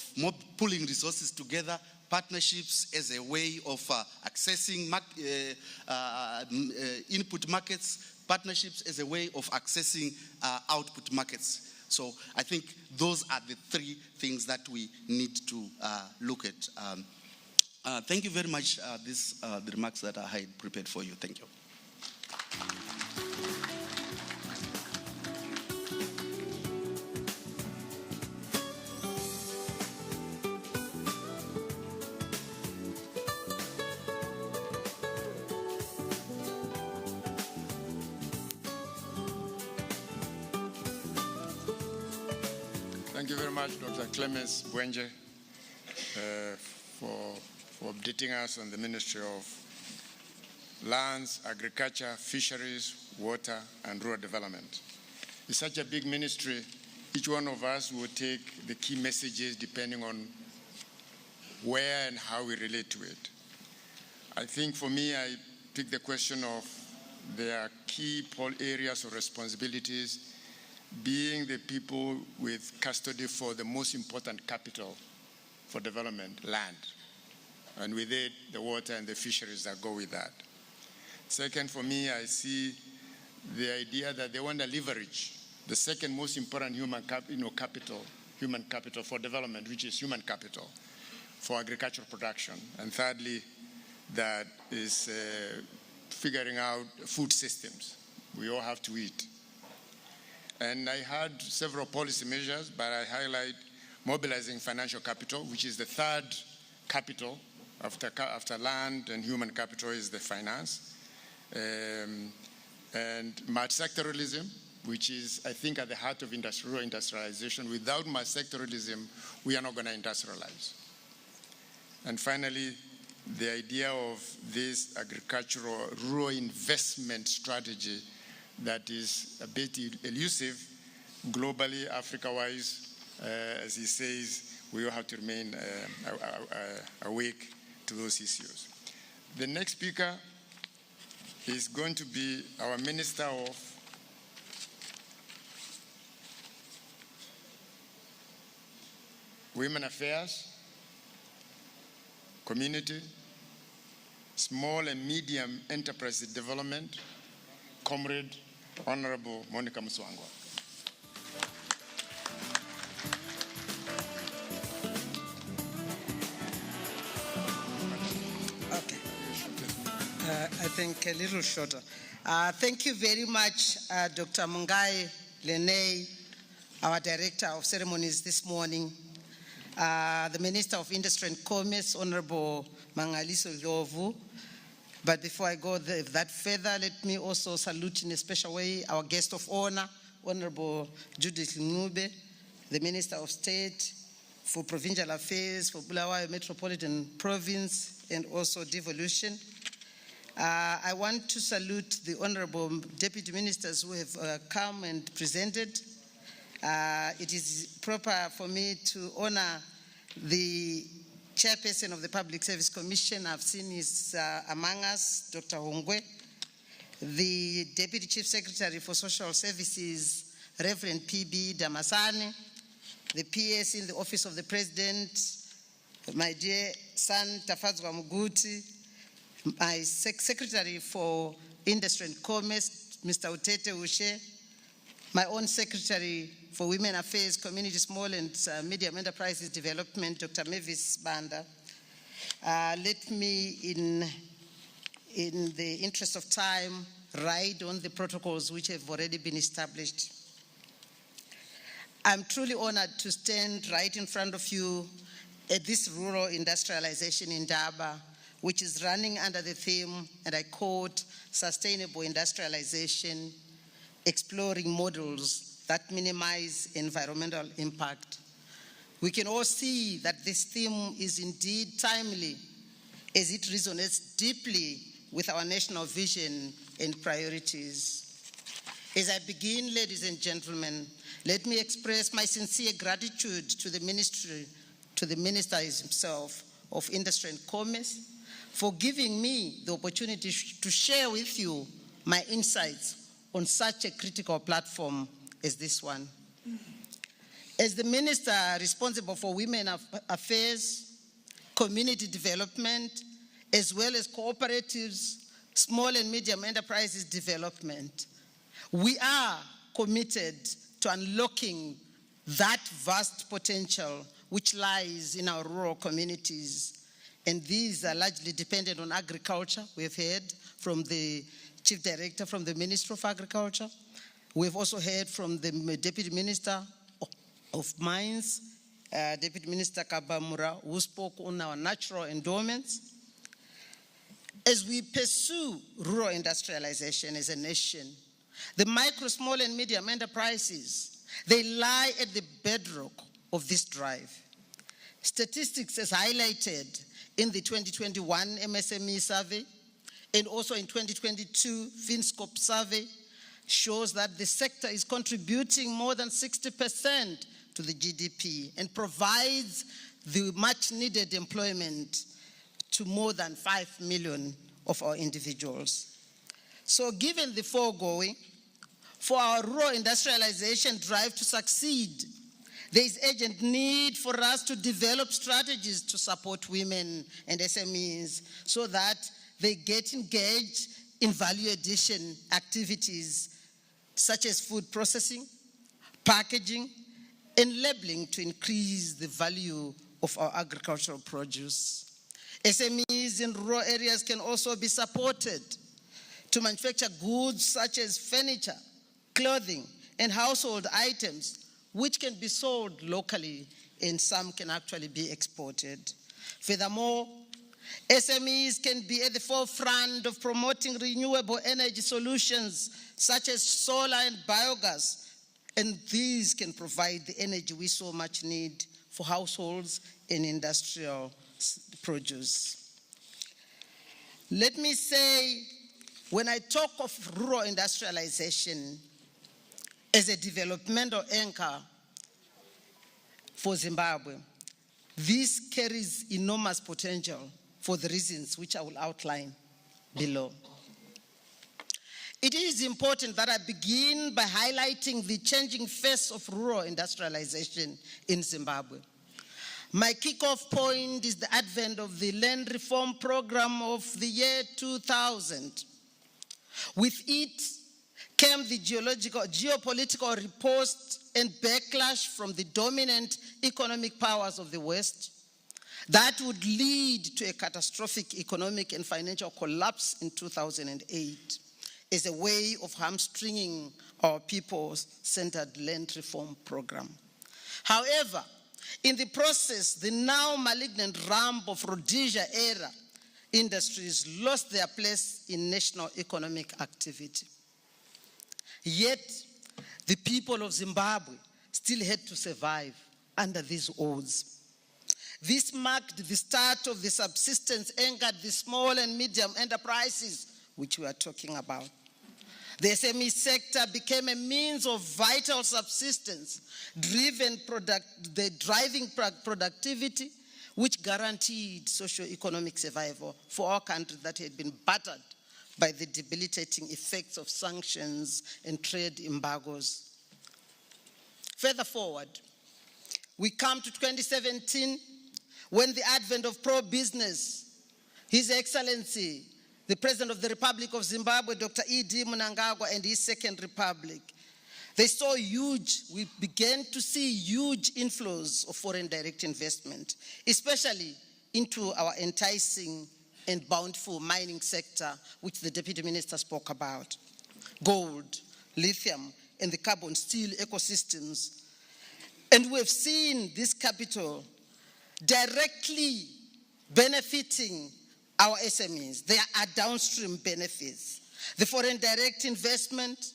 pulling resources together, partnerships as a way of accessing input markets, partnerships as a way of accessing output markets. So I think those are the three things that we need to look at. Thank you very much. These are the remarks that I had prepared for you. Thank you. Thank you very much, Dr. Clemens Bwenje, for updating us on the Ministry of Lands, Agriculture, Fisheries, Water, and Rural Development. It's such a big ministry. Each one of us will take the key messages depending on where and how we relate to it. I think for me, I picked the question of their key areas of responsibilities being the people with custody for the most important capital for development, land. And with it, the water and the fisheries that go with that. Second, for me, I see the idea that they want to leverage the second most important human capital for development, which is human capital for agricultural production. And thirdly, that is figuring out food systems. We all have to eat. And I had several policy measures, but I highlight mobilizing financial capital, which is the third capital after land and human capital is the finance. And multi-sectoralism, which is, I think, at the heart of rural industrialization. Without multi-sectoralism, we are not going to industrialize. And finally, the idea of this agricultural rural investment strategy that is a bit elusive globally, Africa-wise. As he says, we will have to remain awake to those issues. The next speaker is going to be our Minister of Women Affairs, Community, Small and Medium Enterprise Development, Comrade Honorable Monica Muswangwa. Okay. I think a little shorter. Thank you very much, Dr. Mungai Lenei, our Director of Ceremonies this morning, the Minister of Industry and Commerce, Honorable Mangaliso Ndlovu. But before I go that further, let me also salute in a special way our guest of honor, Honorable Judith Ngube, the Minister of State for Provincial Affairs for Bulawayo Metropolitan Province and also Devolution. I want to salute the Honorable Deputy Ministers who have come and presented. It is proper for me to honor the Chairperson of the Public Service Commission. I've seen he's among us, Dr. Hongwe. The Deputy Chief Secretary for Social Services, Reverend P.B. Damasani. The PS in the Office of the President, my dear son, Tafadzwa Muguti. My Secretary for Industry and Commerce, Mr. Utete Ushe. My own Secretary for Women Affairs, Community, Small and Medium Enterprises Development, Dr. Mavis Banda. Let me, in the interest of time, ride on the protocols which have already been established. I'm truly honored to stand right in front of you at this rural industrialization in Indaba, which is running under the theme, and I quote, sustainable industrialization, exploring models that minimize environmental impact. We can all see that this theme is indeed timely as it resonates deeply with our national vision and priorities. As I begin, ladies and gentlemen, let me express my sincere gratitude to the Ministry, to the Minister himself of Industry and Commerce for giving me the opportunity to share with you my insights on such a critical platform as this one. As the Minister responsible for Women Affairs, Community Development, as well as cooperatives, small and medium enterprises development, we are committed to unlocking that vast potential which lies in our rural communities. And these are largely dependent on agriculture. We've heard from the Chief Director from the Ministry of Agriculture. We've also heard from the Deputy Minister of Mines, Deputy Minister Kabamura, who spoke on our natural endowments. As we pursue rural industrialization as a nation, the micro, small, and medium enterprises, they lie at the bedrock of this drive. Statistics as highlighted in the 2021 MSME survey and also in 2022 FinScope survey shows that the sector is contributing more than 60% to the GDP and provides the much needed employment to more than 5 million of our individuals. So given the foregoing, for our rural industrialization drive to succeed, there is urgent need for us to develop strategies to support women and SMEs so that they get engaged in value addition activities such as food processing, packaging, and labeling to increase the value of our agricultural produce. SMEs in rural areas can also be supported to manufacture goods such as furniture, clothing, and household items, which can be sold locally and some can actually be exported. Furthermore, SMEs can be at the forefront of promoting renewable energy solutions such as solar and biogas, and these can provide the energy we so much need for households and industrial produce. Let me say, when I talk of rural industrialization as a developmental anchor for Zimbabwe, this carries enormous potential for the reasons which I will outline below. It is important that I begin by highlighting the changing face of rural industrialization in Zimbabwe. My kickoff point is the advent of the land reform program of the year 2000. With it came the geopolitical riposte and backlash from the dominant economic powers of the West that would lead to a catastrophic economic and financial collapse in 2008 as a way of hamstringing our people-centered land reform program. However, in the process, the now malignant ramp of Rhodesia-era industries lost their place in national economic activity. Yet, the people of Zimbabwe still had to survive under these odds. This marked the start of the subsistence anchored the small and medium enterprises which we are talking about. The SME sector became a means of vital subsistence, driving productivity, which guaranteed socio-economic survival for our country that had been battered by the debilitating effects of sanctions and trade embargoes. Further forward, we come to 2017, when the advent of pro-business, His Excellency, the President of the Republic of Zimbabwe, Dr. E.D. Mnangagwa, and his Second Republic, we began to see huge inflows of foreign direct investment, especially into our enticing and bountiful mining sector, which the Deputy Minister spoke about. Gold, lithium, and the carbon steel ecosystems. And we've seen this capital directly benefiting our SMEs. There are downstream benefits. The foreign direct investment,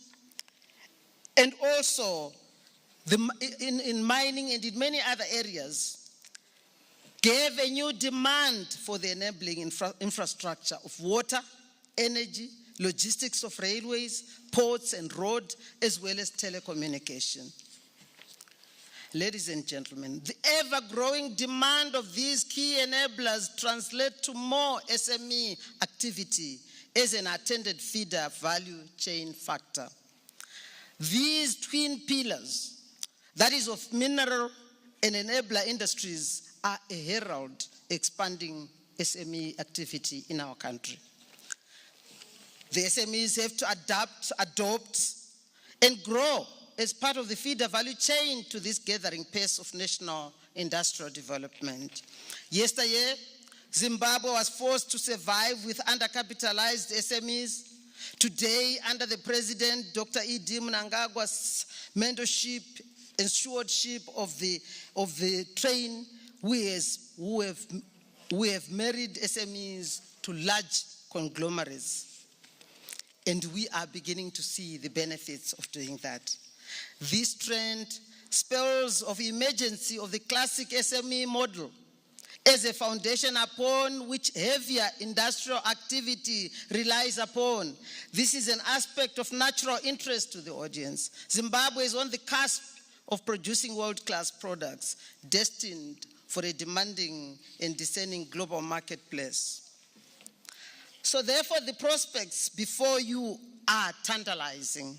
and also in mining and in many other areas, gave a new demand for the enabling infrastructure of water, energy, logistics of railways, ports and road, as well as telecommunication. Ladies and gentlemen, the ever-growing demand of these key enablers translate to more SME activity as an attended feeder value chain factor. These twin pillars, that is of mineral and enabler industries, are a herald expanding SME activity in our country. The SMEs have to adopt, and grow as part of the feeder value chain to this gathering pace of national industrial development. Yesteryear, Zimbabwe was forced to survive with undercapitalized SMEs. Today, under the President, Dr. E.D. Mnangagwa's mentorship and stewardship of the train, we have married SMEs to large conglomerates. And we are beginning to see the benefits of doing that. This trend spells of emergency of the classic SME model as a foundation upon which heavier industrial activity relies upon. This is an aspect of natural interest to the audience. Zimbabwe is on the cusp of producing world-class products destined for a demanding and discerning global marketplace. So therefore, the prospects before you are tantalizing.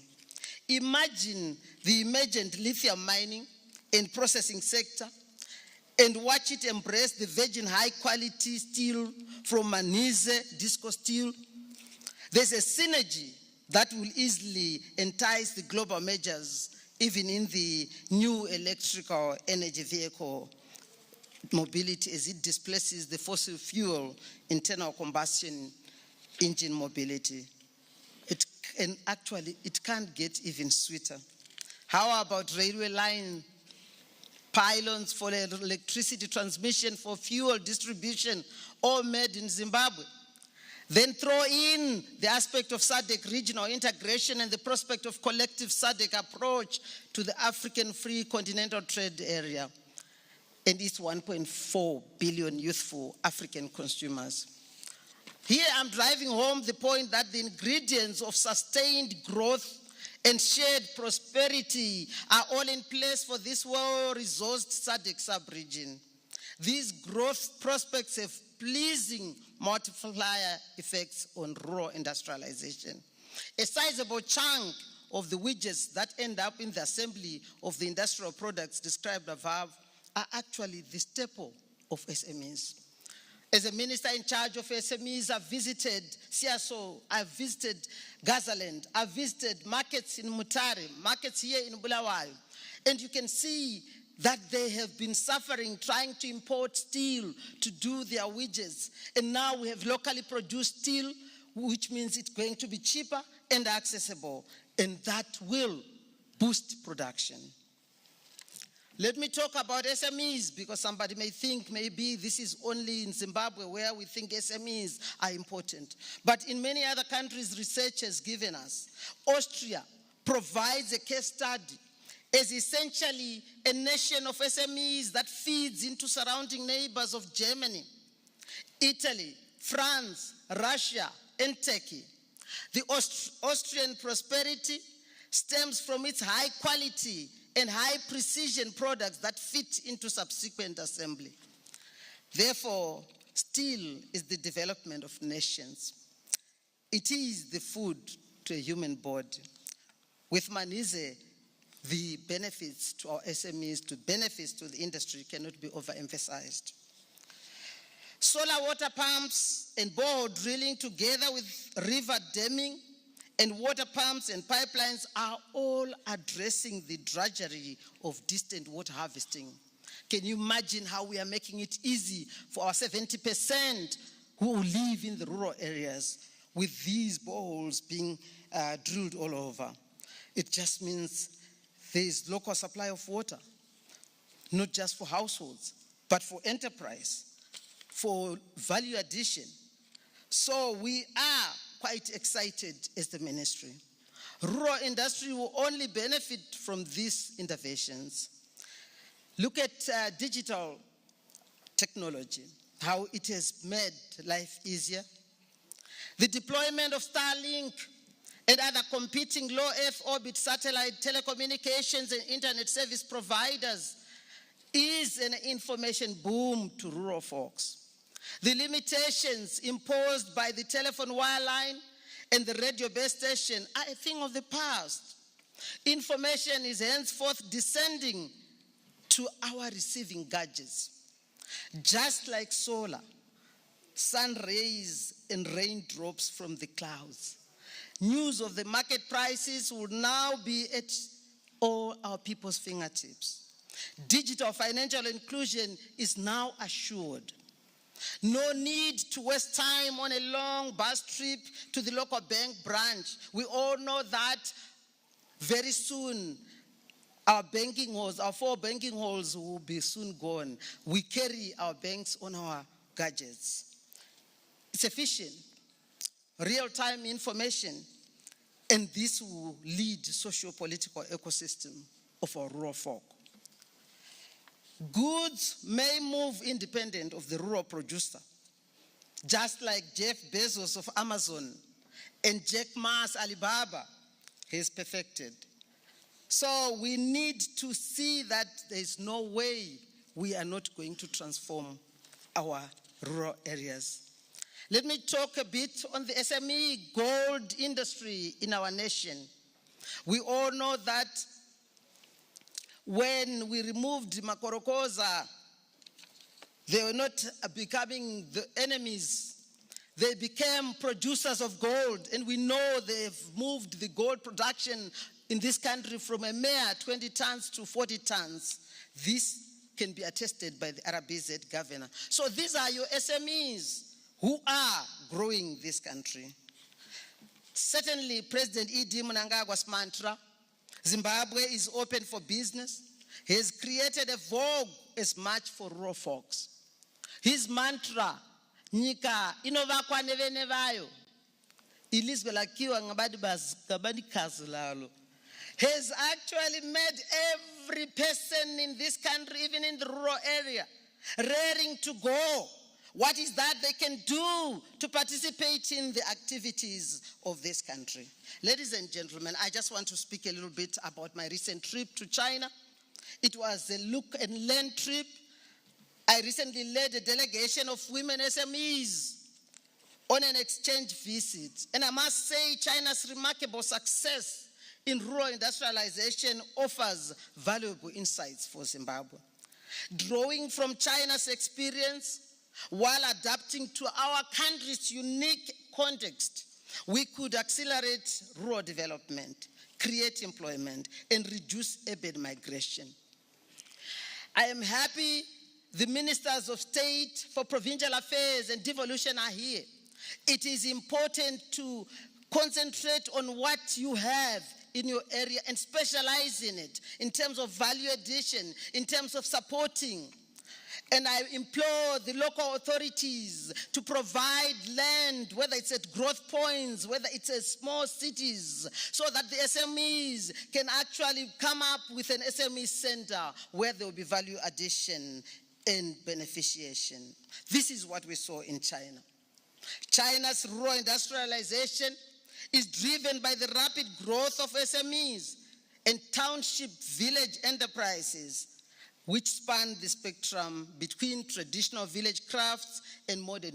Imagine the emergent lithium mining and processing sector and watch it embrace the virgin high-quality steel from Manise Disco Steel. There's a synergy that will easily entice the global majors, even in the new electrical energy vehicle mobility as it displaces the fossil fuel internal combustion engine mobility. It can't get even sweeter. How about railway line pylons for electricity transmission, for fuel distribution, all made in Zimbabwe? Then throw in the aspect of SADC regional integration and the prospect of collective SADC approach to the African Free Continental Trade Area and its 1.4 billion youthful African consumers. Here I'm driving home the point that the ingredients of sustained growth and shared prosperity are all in place for this well-resourced SADC sub-region. These growth prospects have pleasing multiplier effects on rural industrialization. A sizable chunk of the widgets that end up in the assembly of the industrial products described above are actually the staple of SMEs. As a minister in charge of SMEs, I've visited Siaso, I've visited Gazaland, I've visited markets in Mutare, markets here in Bulawayo, and you can see that they have been suffering trying to import steel to do their widgets. And now we have locally produced steel, which means it's going to be cheaper and accessible, and that will boost production. Let me talk about SMEs, because somebody may think maybe this is only in Zimbabwe where we think SMEs are important. But in many other countries, research has given us. Austria provides a case study as essentially a nation of SMEs that feeds into surrounding neighbors of Germany, Italy, France, Russia, and Turkey. The Austrian prosperity stems from its high quality and high precision products that fit into subsequent assembly. Therefore, steel is the development of nations. It is the food to a human body. With Manise, the benefits to our SMEs, to benefits to the industry cannot be overemphasized. Solar water pumps and borehole drilling together with river damming and water pumps and pipelines are all addressing the drudgery of distant water harvesting. Can you imagine how we are making it easy for our 70% who live in the rural areas with these boreholes being drilled all over? It just means there is local supply of water, not just for households, but for enterprise, for value addition. So we are quite excited as the ministry. Rural industry will only benefit from these interventions. Look at digital technology, how it has made life easier. The deployment of Starlink and other competing low Earth orbit satellite telecommunications and internet service providers is an information boom to rural folks. The limitations imposed by the telephone wireline and the radio base station are a thing of the past. Information is henceforth descending to our receiving gadgets. Just like solar, sun rays and raindrops from the clouds. News of the market prices will now be at all our people's fingertips. Digital financial inclusion is now assured. No need to waste time on a long bus trip to the local bank branch. We all know that very soon our banking halls, our 4 banking halls will be soon gone. We carry our banks on our gadgets. It's efficient, real-time information, and this will lead socio-political ecosystem of our rural folk. Goods may move independent of the rural producer, just like Jeff Bezos of Amazon and Jack Ma's Alibaba has perfected. So we need to see that there is no way we are not going to transform our rural areas. Let me talk a bit on the SME gold industry in our nation. We all know that when we removed Makorokoza, they were not becoming the enemies. They became producers of gold, and we know they've moved the gold production in this country from a mere 20 tons to 40 tons. This can be attested by the RBZ governor. So these are your SMEs who are growing this country. Certainly, President E.D. Mnangagwa's mantra, Zimbabwe is open for business, has created a vogue as much for rural folks. His mantra, Nika inovakwa nevene vayo, ilizwe lakiwa ngabadikazi lalo, has actually made every person in this country, even in the rural area, raring to go. What is that they can do to participate in the activities of this country? Ladies and gentlemen, I just want to speak a little bit about my recent trip to China. It was a look and learn trip. I recently led a delegation of women SMEs on an exchange visit. And I must say, China's remarkable success in rural industrialization offers valuable insights for Zimbabwe. Drawing from China's experience, while adapting to our country's unique context, we could accelerate rural development, create employment, and reduce urban migration. I am happy the ministers of state for provincial affairs and devolution are here. It is important to concentrate on what you have in your area and specialize in it in terms of value addition, in terms of supporting. And I implore the local authorities to provide land, whether it's at growth points, whether it's at small cities, so that the SMEs can actually come up with an SME center where there will be value addition and beneficiation. This is what we saw in China. China's rural industrialization is driven by the rapid growth of SMEs and township village enterprises, which span the spectrum between traditional village crafts and modern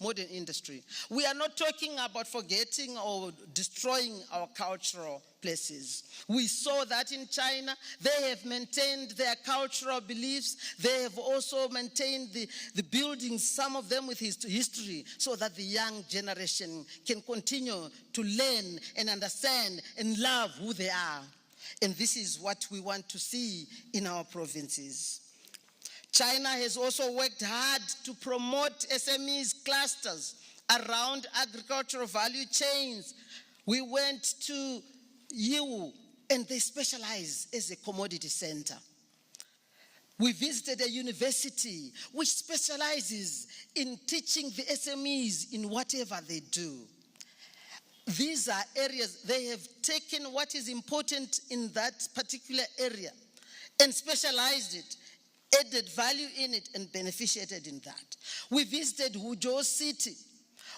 modern industry. We are not talking about forgetting or destroying our cultural places. We saw that in China. They have maintained their cultural beliefs. They have also maintained the buildings, some of them with history, so that the young generation can continue to learn and understand and love who they are. And this is what we want to see in our provinces. China has also worked hard to promote SMEs clusters around agricultural value chains. We went to Yiwu, and they specialize as a commodity center. We visited a university which specializes in teaching the SMEs in whatever they do. These are areas, they have taken what is important in that particular area and specialized it, added value in it, and beneficiated in that. We visited Huzhou City,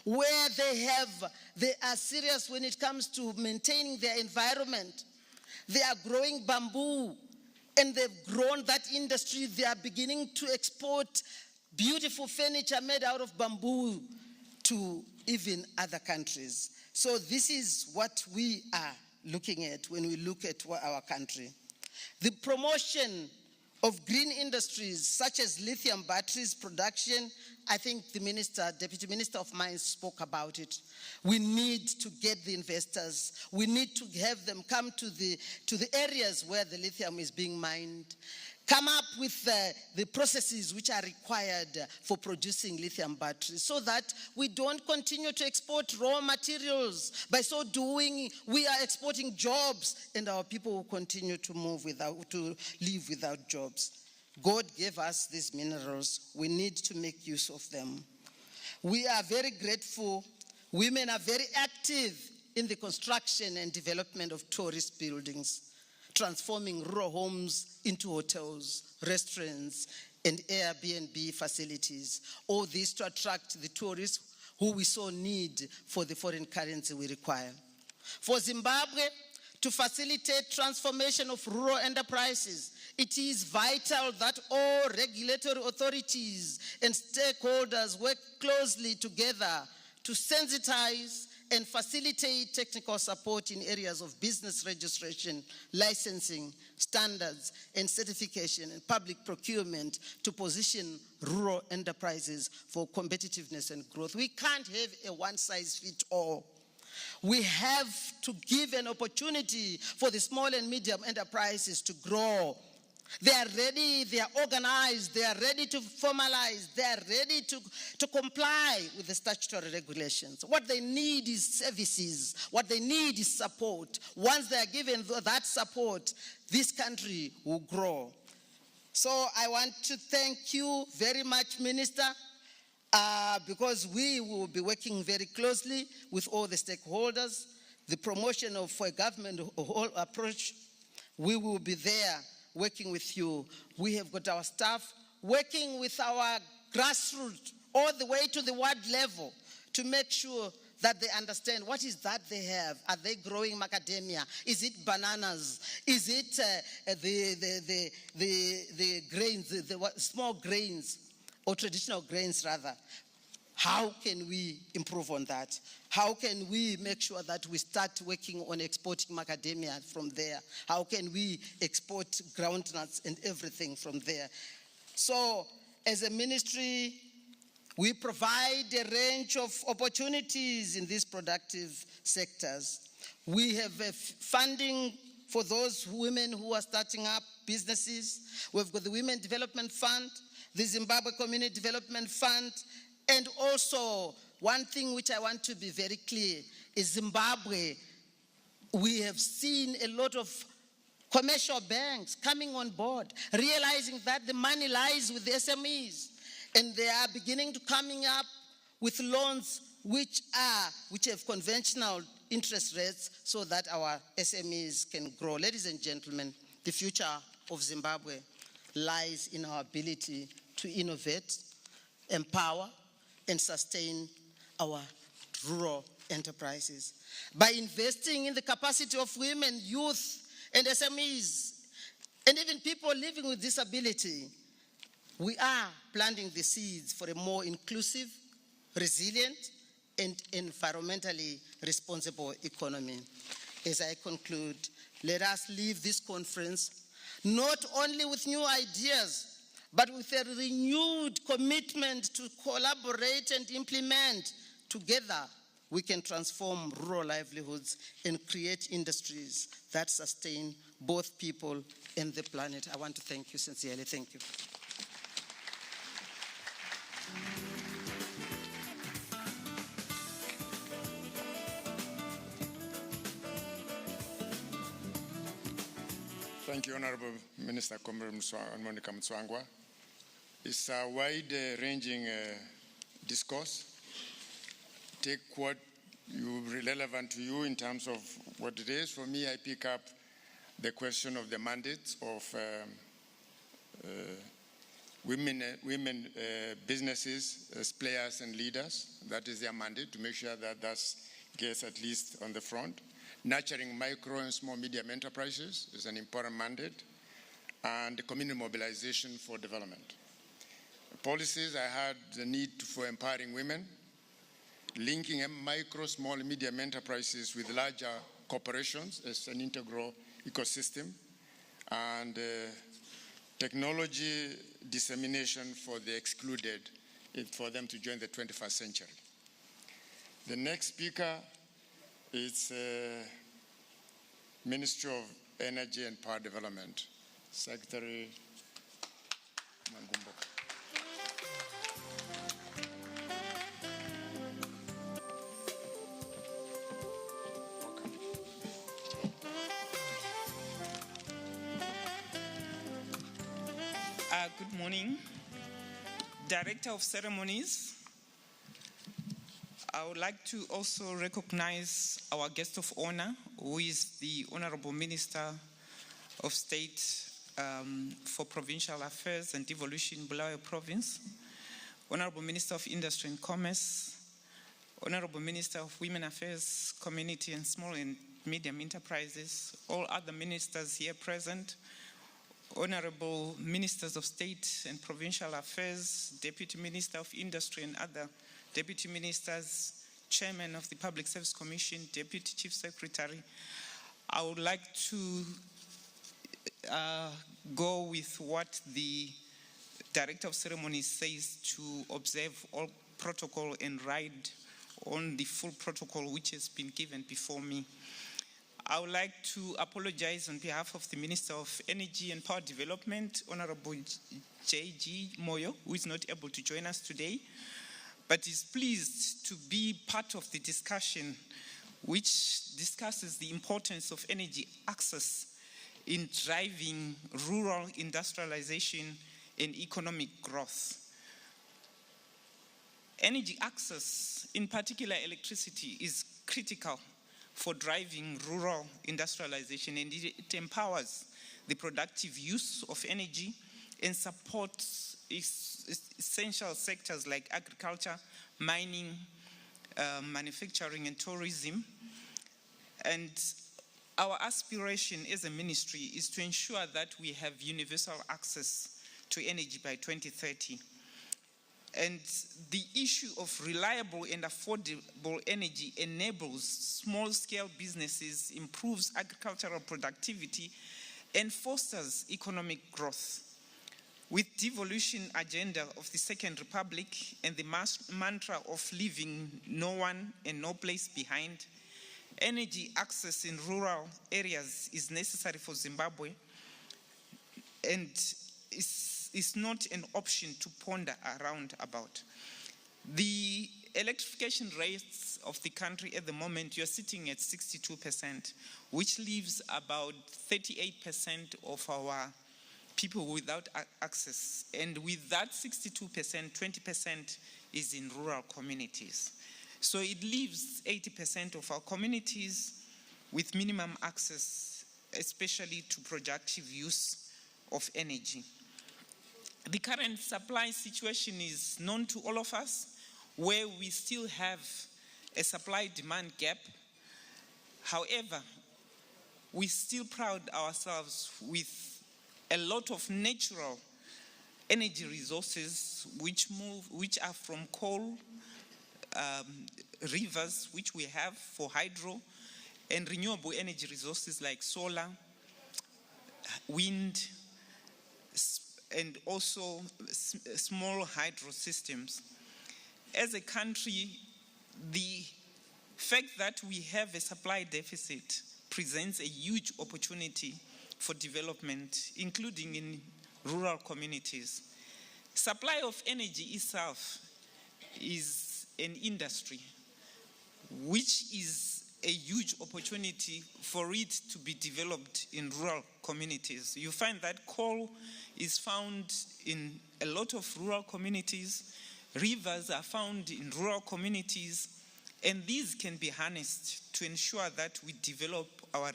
where they are serious when it comes to maintaining their environment. They are growing bamboo, and they've grown that industry. They are beginning to export beautiful furniture made out of bamboo to even other countries. So this is what we are looking at when we look at our country. The promotion of green industries such as lithium batteries production, I think the Deputy Minister of Mines spoke about it. We need to get the investors. We need to have them come to the areas where the lithium is being mined. Come up with the processes which are required for producing lithium batteries so that we don't continue to export raw materials. By so doing, we are exporting jobs, and our people will continue to live without jobs. God gave us these minerals. We need to make use of them. We are very grateful. Women are very active in the construction and development of tourist buildings. transforming rural homes into hotels, restaurants, and Airbnb facilities. All this to attract the tourists who we so need for the foreign currency we require. For Zimbabwe, to facilitate transformation of rural enterprises, it is vital that all regulatory authorities and stakeholders work closely together to sensitize and facilitate technical support in areas of business registration, licensing, standards, and certification, and public procurement to position rural enterprises for competitiveness and growth. We can't have a one-size-fits-all. We have to give an opportunity for the small and medium enterprises to grow. They are ready, they are organized, they are ready to formalize, they are ready to comply with the statutory regulations. What they need is services, what they need is support. Once they are given that support, this country will grow. So I want to thank you very much, Minister, because we will be working very closely with all the stakeholders. The promotion of a government whole approach, we will be there working with you. We have got our staff working with our grassroots all the way to the ward level to make sure that they understand what is that they have. Are they growing macadamia? Is it bananas? Is it the grains, the small grains, or traditional grains rather? How can we improve on that? How can we make sure that we start working on exporting macadamia from there? How can we export groundnuts and everything from there? So, as a ministry, we provide a range of opportunities in these productive sectors. We have funding for those women who are starting up businesses. We've got the Women Development Fund, the Zimbabwe Community Development Fund, and also one thing which I want to be very clear is Zimbabwe. We have seen a lot of commercial banks coming on board, realizing that the money lies with the SMEs, and they are beginning to coming up with loans which have conventional interest rates so that our SMEs can grow. Ladies and gentlemen, the future of Zimbabwe lies in our ability to innovate, empower, and sustain our rural enterprises. By investing in the capacity of women, youth, and SMEs, and even people living with disability, we are planting the seeds for a more inclusive, resilient, and environmentally responsible economy. As I conclude, let us leave this conference not only with new ideas, but with a renewed commitment to collaborate and implement. Together, we can transform rural livelihoods and create industries that sustain both people and the planet. I want to thank you sincerely. Thank you. Thank you, Honorable Minister Monica Mtswangwa. It's a wide-ranging discourse. Take what is relevant to you in terms of what it is. For me, I pick up the question of the mandates of women businesses as players and leaders. That is their mandate, to make sure that that gets at least on the front. Nurturing micro and small medium enterprises is an important mandate, and community mobilization for development. Policies, I had the need for empowering women, linking micro, small, and medium enterprises with larger corporations as an integral ecosystem, and technology dissemination for the excluded, for them to join the 21st century. The next speaker is Ministry of Energy and Power Development, Secretary Mangumbo. Good morning. Director of Ceremonies, I would like to also recognize our guest of honor, who is the Honorable Minister of State for Provincial Affairs and Devolution, Bulawayo Province, Honorable Minister of Industry and Commerce, Honorable Minister of Women Affairs, Community and Small and Medium Enterprises, all other ministers here present, Honorable Ministers of State and Provincial Affairs, Deputy Minister of Industry and other Deputy Ministers, Chairman of the Public Service Commission, Deputy Chief Secretary. I would like to go with what the Director of Ceremonies says, to observe all protocol and ride on the full protocol which has been given before me. I would like to apologize on behalf of the Minister of Energy and Power Development, Honorable J.G. Moyo, who is not able to join us today, but is pleased to be part of the discussion which discusses the importance of energy access in driving rural industrialization and economic growth. Energy access, in particular electricity, is critical for driving rural industrialization, and it empowers the productive use of energy and supports essential sectors like agriculture, mining, manufacturing and tourism. And our aspiration as a ministry is to ensure that we have universal access to energy by 2030. And the issue of reliable and affordable energy enables small-scale businesses, improves agricultural productivity, and fosters economic growth. With devolution agenda of the Second Republic and the mantra of leaving no one and no place behind, energy access in rural areas is necessary for Zimbabwe and is not an option to ponder around about. The electrification rates of the country at the moment, you're sitting at 62%, which leaves about 38% of our people without access. And with that 62%, 20% is in rural communities. So it leaves 80% of our communities with minimum access, especially to productive use of energy. The current supply situation is known to all of us, where we still have a supply-demand gap. However, we still pride ourselves with a lot of natural energy resources which are from coal, rivers which we have for hydro, and renewable energy resources like solar, wind, and also small hydro systems. As a country, the fact that we have a supply deficit presents a huge opportunity for development, including in rural communities. Supply of energy itself is an industry which is a huge opportunity for it to be developed in rural communities. You find that coal is found in a lot of rural communities, rivers are found in rural communities, and these can be harnessed to ensure that we develop our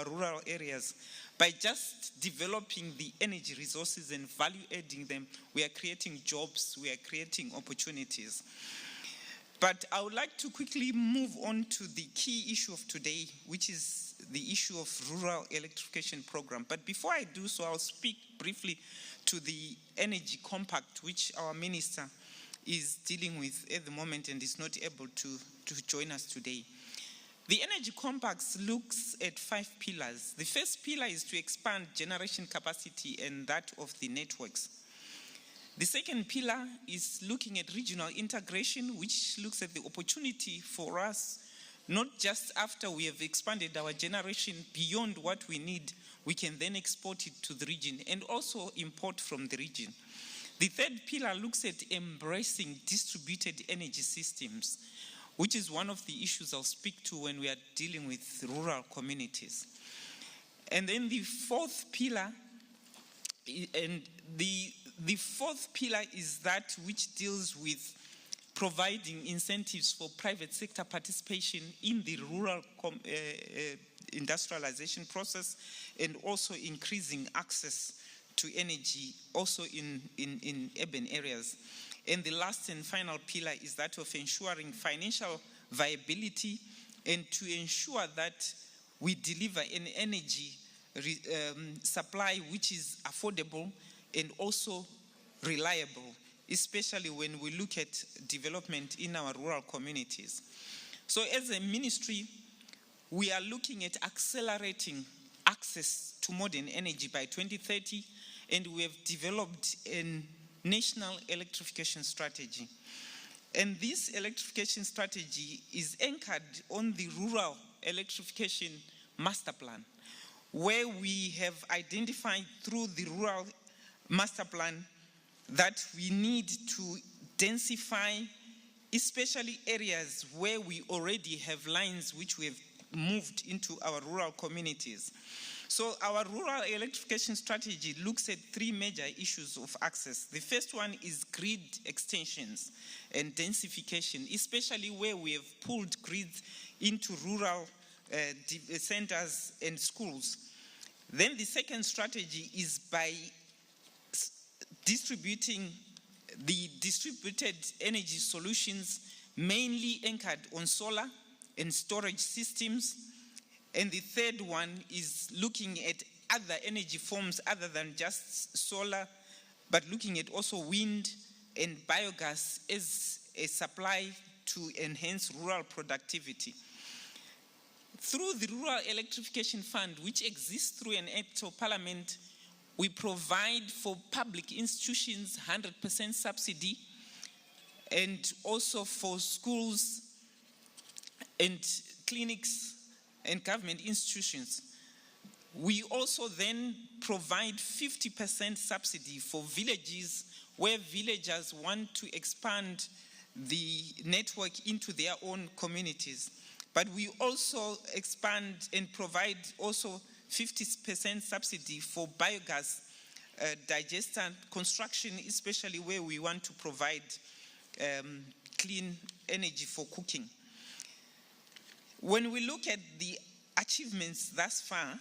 rural areas. By just developing the energy resources and value adding them, we are creating jobs, we are creating opportunities. But I would like to quickly move on to the key issue of today, which is the issue of rural electrification program. But before I do so, I'll speak briefly to the energy compact, which our minister is dealing with at the moment and is not able to join us today. The energy compact looks at 5 pillars. The first pillar is to expand generation capacity and that of the networks. The second pillar is looking at regional integration, which looks at the opportunity for us, not just after we have expanded our generation beyond what we need, we can then export it to the region and also import from the region. The third pillar looks at embracing distributed energy systems, which is one of the issues I'll speak to when we are dealing with rural communities. And then the fourth pillar, and the fourth pillar is that which deals with providing incentives for private sector participation in the rural industrialization process, and also increasing access to energy also in urban areas. And the last and final pillar is that of ensuring financial viability and to ensure that we deliver an energy supply which is affordable and also reliable, especially when we look at development in our rural communities. So as a ministry, we are looking at accelerating access to modern energy by 2030, and we have developed a national electrification strategy. And this electrification strategy is anchored on the rural electrification master plan, where we have identified through the rural master plan that we need to densify, especially areas where we already have lines which we have moved into our rural communities. So our rural electrification strategy looks at three major issues of access. The first one is grid extensions and densification, especially where we have pulled grids into rural centers and schools. Then the second strategy is by distributing the distributed energy solutions, mainly anchored on solar and storage systems. And the third one is looking at other energy forms other than just solar, but looking at also wind and biogas as a supply to enhance rural productivity. Through the Rural Electrification Fund, which exists through an act of parliament, we provide for public institutions 100% subsidy, and also for schools and clinics and government institutions. We also then provide 50% subsidy for villages where villagers want to expand the network into their own communities. But we also expand and provide also 50% subsidy for biogas digester construction, especially where we want to provide clean energy for cooking. When we look at the achievements thus far,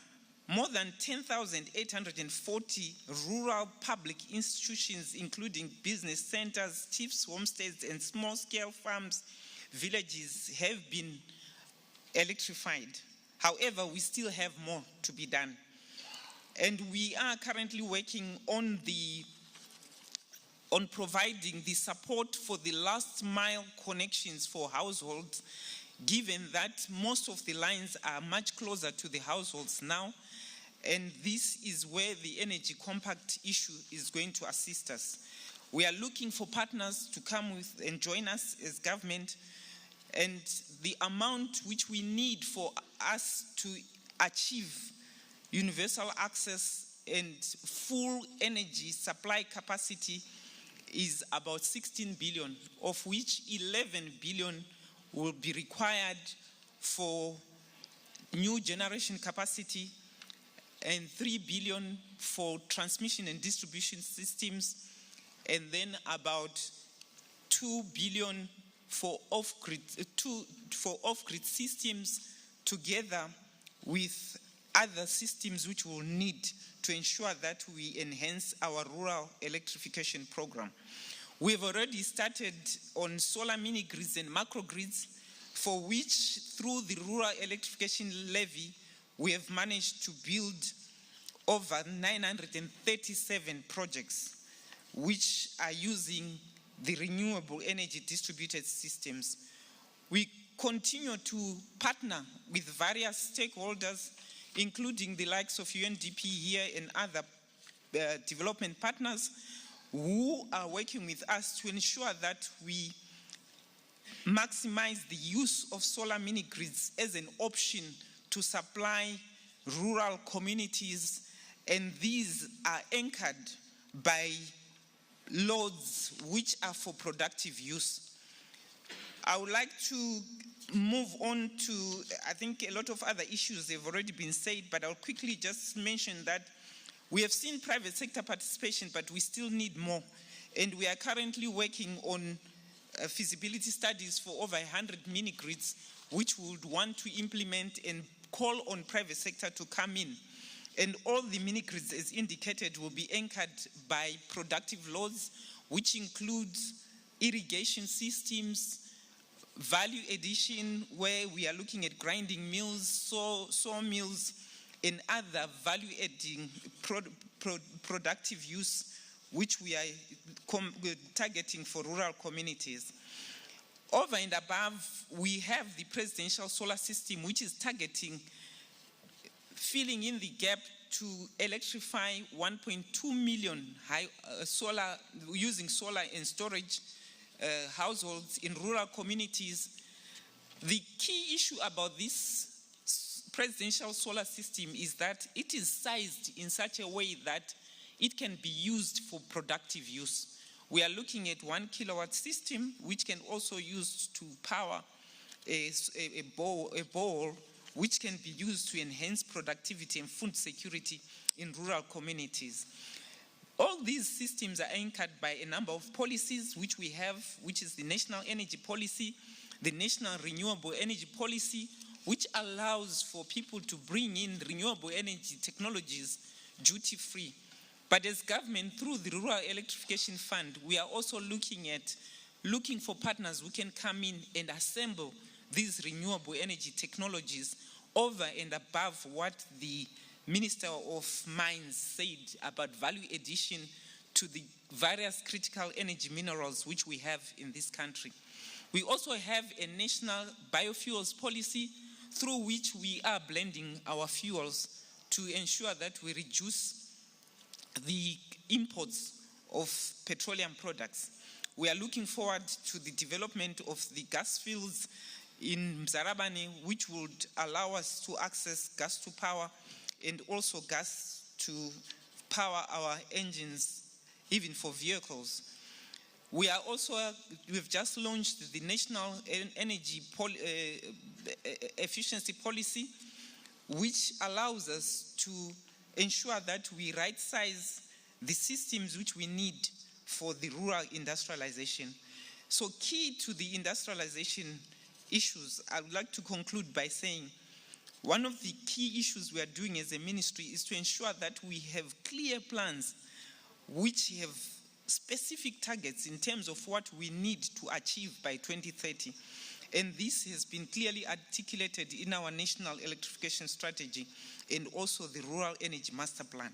more than 10,840 rural public institutions, including business centers, chiefs, homesteads, and small-scale farms, villages have been electrified. However, we still have more to be done. And we are currently working on providing the support for the last mile connections for households, given that most of the lines are much closer to the households now. And this is where the energy compact issue is going to assist us. We are looking for partners to come with and join us as government. And the amount which we need for us to achieve universal access and full energy supply capacity is about 16 billion, of which 11 billion will be required for new generation capacity and 3 billion for transmission and distribution systems, and then about 2 billion for off-grid systems, together with other systems which we'll need to ensure that we enhance our rural electrification program. We've already started on solar mini-grids and macro-grids, for which through the rural electrification levy, we have managed to build over 937 projects which are using the renewable energy distributed systems. We continue to partner with various stakeholders, including the likes of UNDP here and other development partners who are working with us to ensure that we maximize the use of solar mini-grids as an option to supply rural communities, and these are anchored by loads which are for productive use. I would like to move on to, I think a lot of other issues have already been said, but I'll quickly just mention that we have seen private sector participation, but we still need more. And we are currently working on feasibility studies for over 100 mini grids, which would want to implement and call on private sector to come in. And all the mini grids, as indicated, will be anchored by productive loads, which includes irrigation systems, value addition, where we are looking at grinding mills, sawmills, and other value-adding productive use, which we are targeting for rural communities. Over and above, we have the presidential solar system, which is targeting filling in the gap to electrify 1.2 million using solar and storage households in rural communities. The key issue about this presidential solar system is that it is sized in such a way that it can be used for productive use. We are looking at 1 kilowatt system, which can also use to power a bowl, which can be used to enhance productivity and food security in rural communities. All these systems are anchored by a number of policies which we have, which is the National Energy Policy, the National Renewable Energy Policy, which allows for people to bring in renewable energy technologies duty-free. But as government, through the Rural Electrification Fund, we are also looking for partners who can come in and assemble these renewable energy technologies over and above what the Minister of Mines said about value addition to the various critical energy minerals which we have in this country. We also have a national biofuels policy through which we are blending our fuels to ensure that we reduce the imports of petroleum products. We are looking forward to the development of the gas fields in Mzarabane, which would allow us to access gas to power and also gas to power our engines, even for vehicles. We've just launched the National Energy Efficiency Policy, which allows us to ensure that we right-size the systems which we need for the rural industrialization. So key to the industrialization issues, I would like to conclude by saying one of the key issues we are doing as a ministry is to ensure that we have clear plans which have specific targets in terms of what we need to achieve by 2030. And this has been clearly articulated in our national electrification strategy and also the rural energy master plan.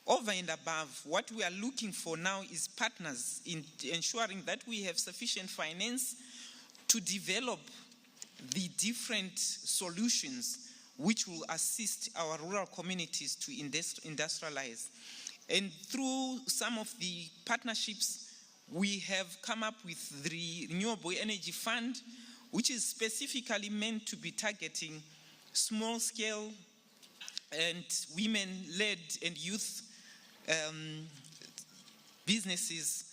Over and above, what we are looking for now is partners in ensuring that we have sufficient finance to develop the different solutions which will assist our rural communities to industrialize. And through some of the partnerships, we have come up with the Renewable Energy Fund, which is specifically meant to be targeting small-scale and women-led and youth businesses.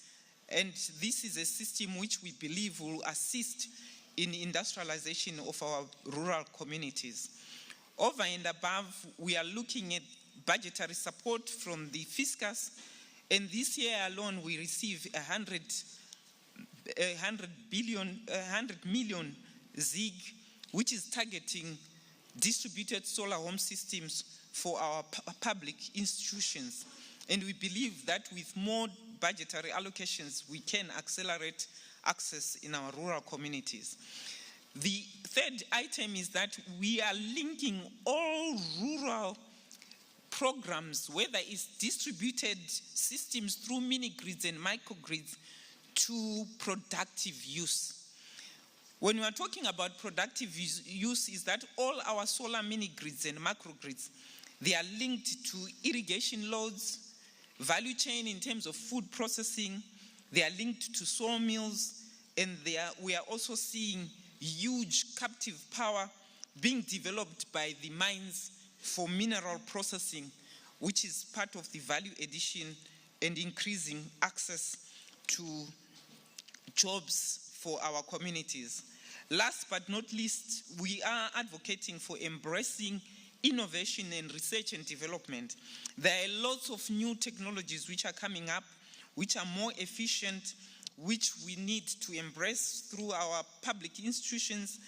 And this is a system which we believe will assist in industrialization of our rural communities. Over and above, we are looking at budgetary support from the fiscus, and this year alone we receive 100 million ZIG, which is targeting distributed solar home systems for our public institutions. And we believe that with more budgetary allocations, we can accelerate access in our rural communities. The third item is that we are linking all rural programs, whether it's distributed systems through mini-grids and microgrids, to productive use. When we are talking about productive use, is that all our solar mini-grids and macrogrids, they are linked to irrigation loads, value chain in terms of food processing, they are linked to sawmills, and we are also seeing huge captive power being developed by the mines for mineral processing, which is part of the value addition and increasing access to jobs for our communities. Last but not least, we are advocating for embracing innovation and research and development. There are lots of new technologies which are coming up, which are more efficient, which we need to embrace through our public institutions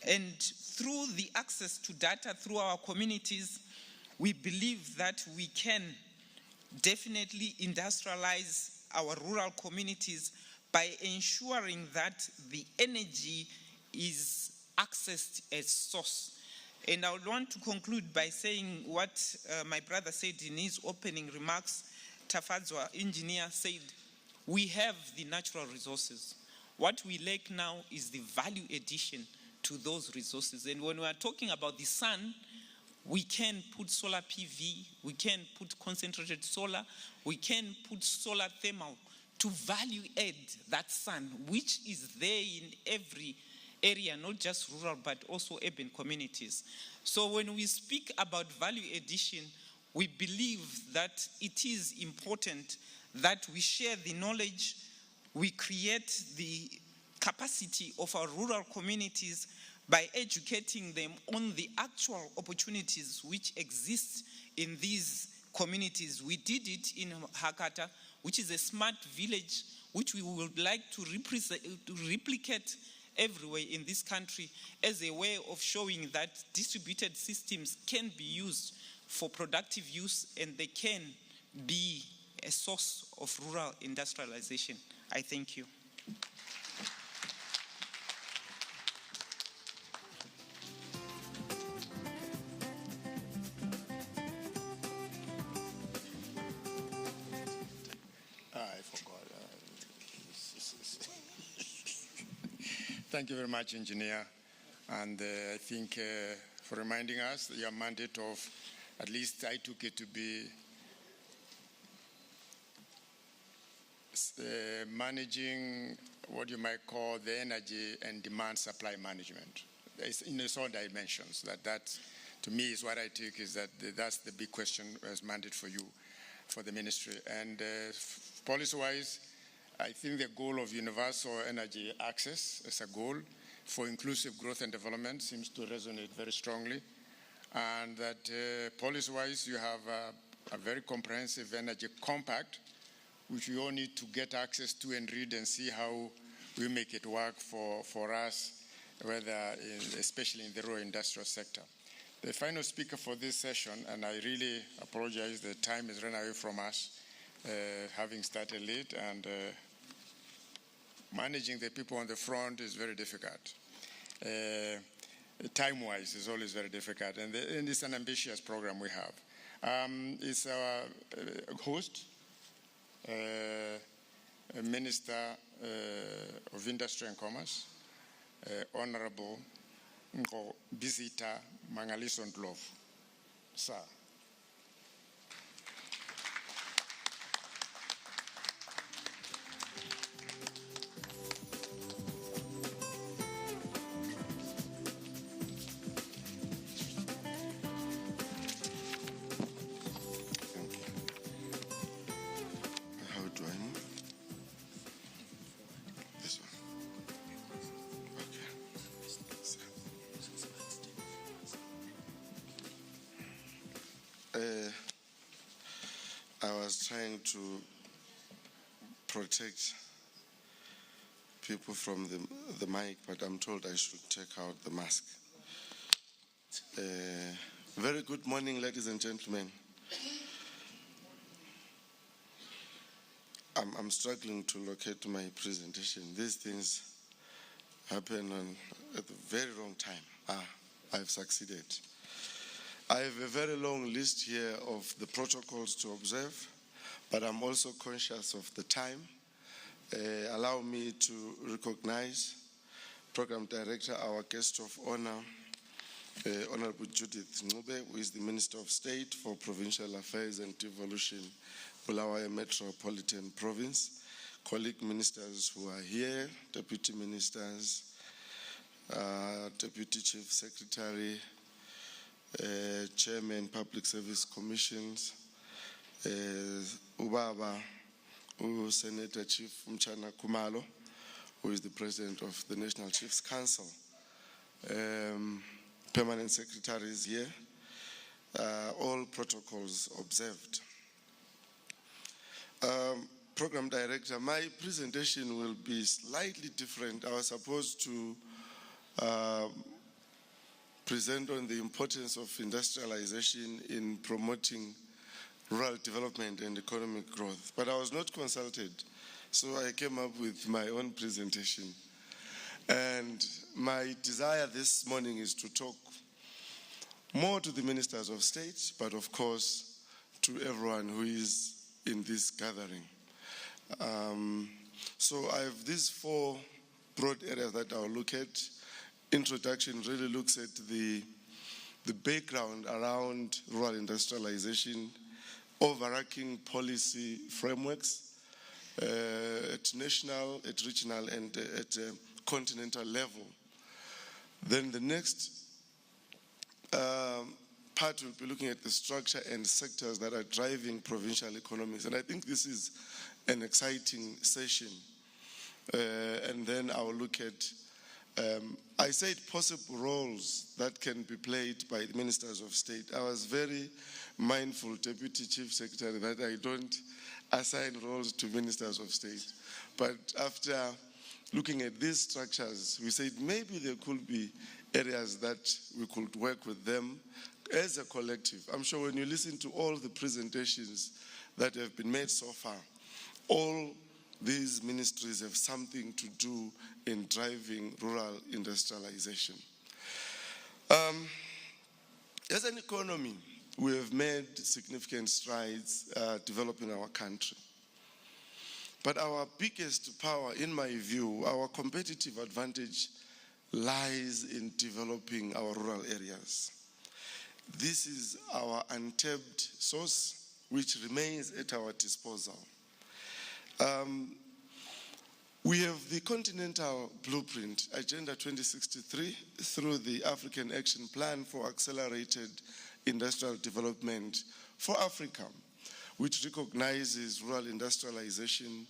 and through the access to data through our communities, we believe that we can definitely industrialize our rural communities by ensuring that the energy is accessed as source. And I would want to conclude by saying what my brother said in his opening remarks. Tafadzwa, engineer, said, we have the natural resources. What we lack now is the value addition to those resources. And when we are talking about the sun, we can put solar PV, we can put concentrated solar, we can put solar thermal to value add that sun, which is there in every area, not just rural, but also urban communities. So when we speak about value addition, we believe that it is important that we share the knowledge, we create the capacity of our rural communities by educating them on the actual opportunities which exist in these communities. We did it in Hakata, which is a smart village, which we would like to replicate everywhere in this country as a way of showing that distributed systems can be used for productive use and they can be a source of rural industrialization. I thank you. I forgot. Thank you very much, engineer. And I think for reminding us your mandate of, at least I took it to be managing what you might call the energy and demand supply management. It's in its own dimensions. That to me is what I take is that that's the big question as mandate for you, for the ministry. And policy-wise, I think the goal of universal energy access as a goal for inclusive growth and development seems to resonate very strongly. And that policy-wise, you have a very comprehensive energy compact, which we all need to get access to and read and see how we make it work for us, especially in the rural industrial sector. The final speaker for this session, and I really apologize, the time has run away from us, having started late, and managing the people on the front is very difficult. Time-wise is always very difficult, and it's an ambitious program we have. It's our host, Minister of Industry and Commerce, Honorable Bizita Mangaliso Ndlovu. Sir. I was trying to protect people from the mic, but I'm told I should take out the mask. Very good morning, ladies and gentlemen. I'm struggling to locate my presentation. These things happen at the very wrong time. I've succeeded. I have a very long list here of the protocols to observe, but I'm also conscious of the time. Allow me to recognize Program Director, our guest of honor, Honorable Judith Ncube, who is the Minister of State for Provincial Affairs and Devolution, Bulawayo Metropolitan Province, colleague ministers who are here, deputy ministers, Deputy Chief Secretary, Chairman, Public Service Commissions, Ubaba, Senator Chief Mchana Kumalo, who is the President of the National Chiefs Council, Permanent Secretaries here, all protocols observed. Program Director, my presentation will be slightly different. I was supposed to present on the importance of industrialization in promoting rural development and economic growth, but I was not consulted, so I came up with my own presentation. And my desire this morning is to talk more to the ministers of state, but of course to everyone who is in this gathering. So I have these 4 broad areas that I'll look at. Introduction really looks at the background around rural industrialization, overarching policy frameworks at national, at regional, and at a continental level. Then the next part will be looking at the structure and sectors that are driving provincial economies. And I think this is an exciting session. And then I will look at, I said possible roles that can be played by the ministers of state. I was very mindful, Deputy Chief Secretary, that I don't assign roles to ministers of state. But after looking at these structures, we said maybe there could be areas that we could work with them as a collective. I'm sure when you listen to all the presentations that have been made so far, all these ministries have something to do in driving rural industrialization. As an economy, we have made significant strides developing our country. But our biggest power, in my view, our competitive advantage lies in developing our rural areas. This is our untapped source, which remains at our disposal. We have the Continental Blueprint, Agenda 2063, through the African Action Plan for Accelerated Industrial Development for Africa, which recognizes rural industrialization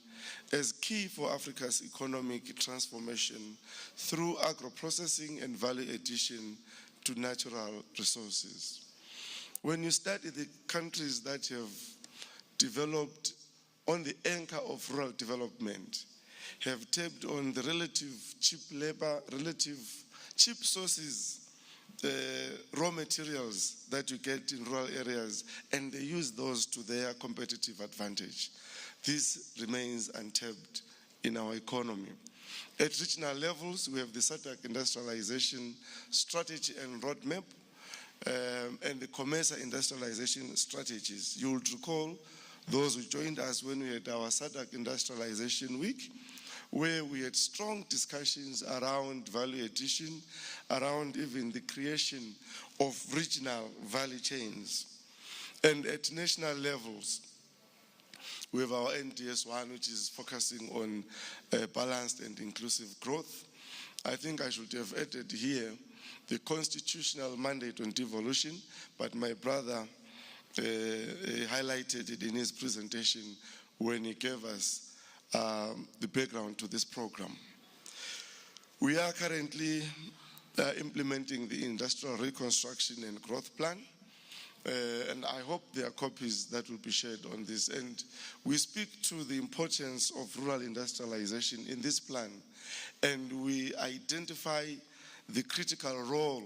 as key for Africa's economic transformation through agro-processing and value addition to natural resources. When you study the countries that have developed on the anchor of rural development, have tapped on the relative cheap labor, relative cheap sources, raw materials that you get in rural areas, and they use those to their competitive advantage. This remains untapped in our economy. At regional levels, we have the SADC industrialization strategy and roadmap, and the COMESA industrialization strategies. You will recall those who joined us when we had our SADC industrialization week, where we had strong discussions around value addition, around even the creation of regional value chains. And at national levels, we have our NDS1, which is focusing on balanced and inclusive growth. I think I should have added here the constitutional mandate on devolution, but my brother highlighted it in his presentation when he gave us the background to this program. We are currently implementing the Industrial Reconstruction and Growth Plan, and I hope there are copies that will be shared on this. And we speak to the importance of rural industrialization in this plan, and we identify the critical role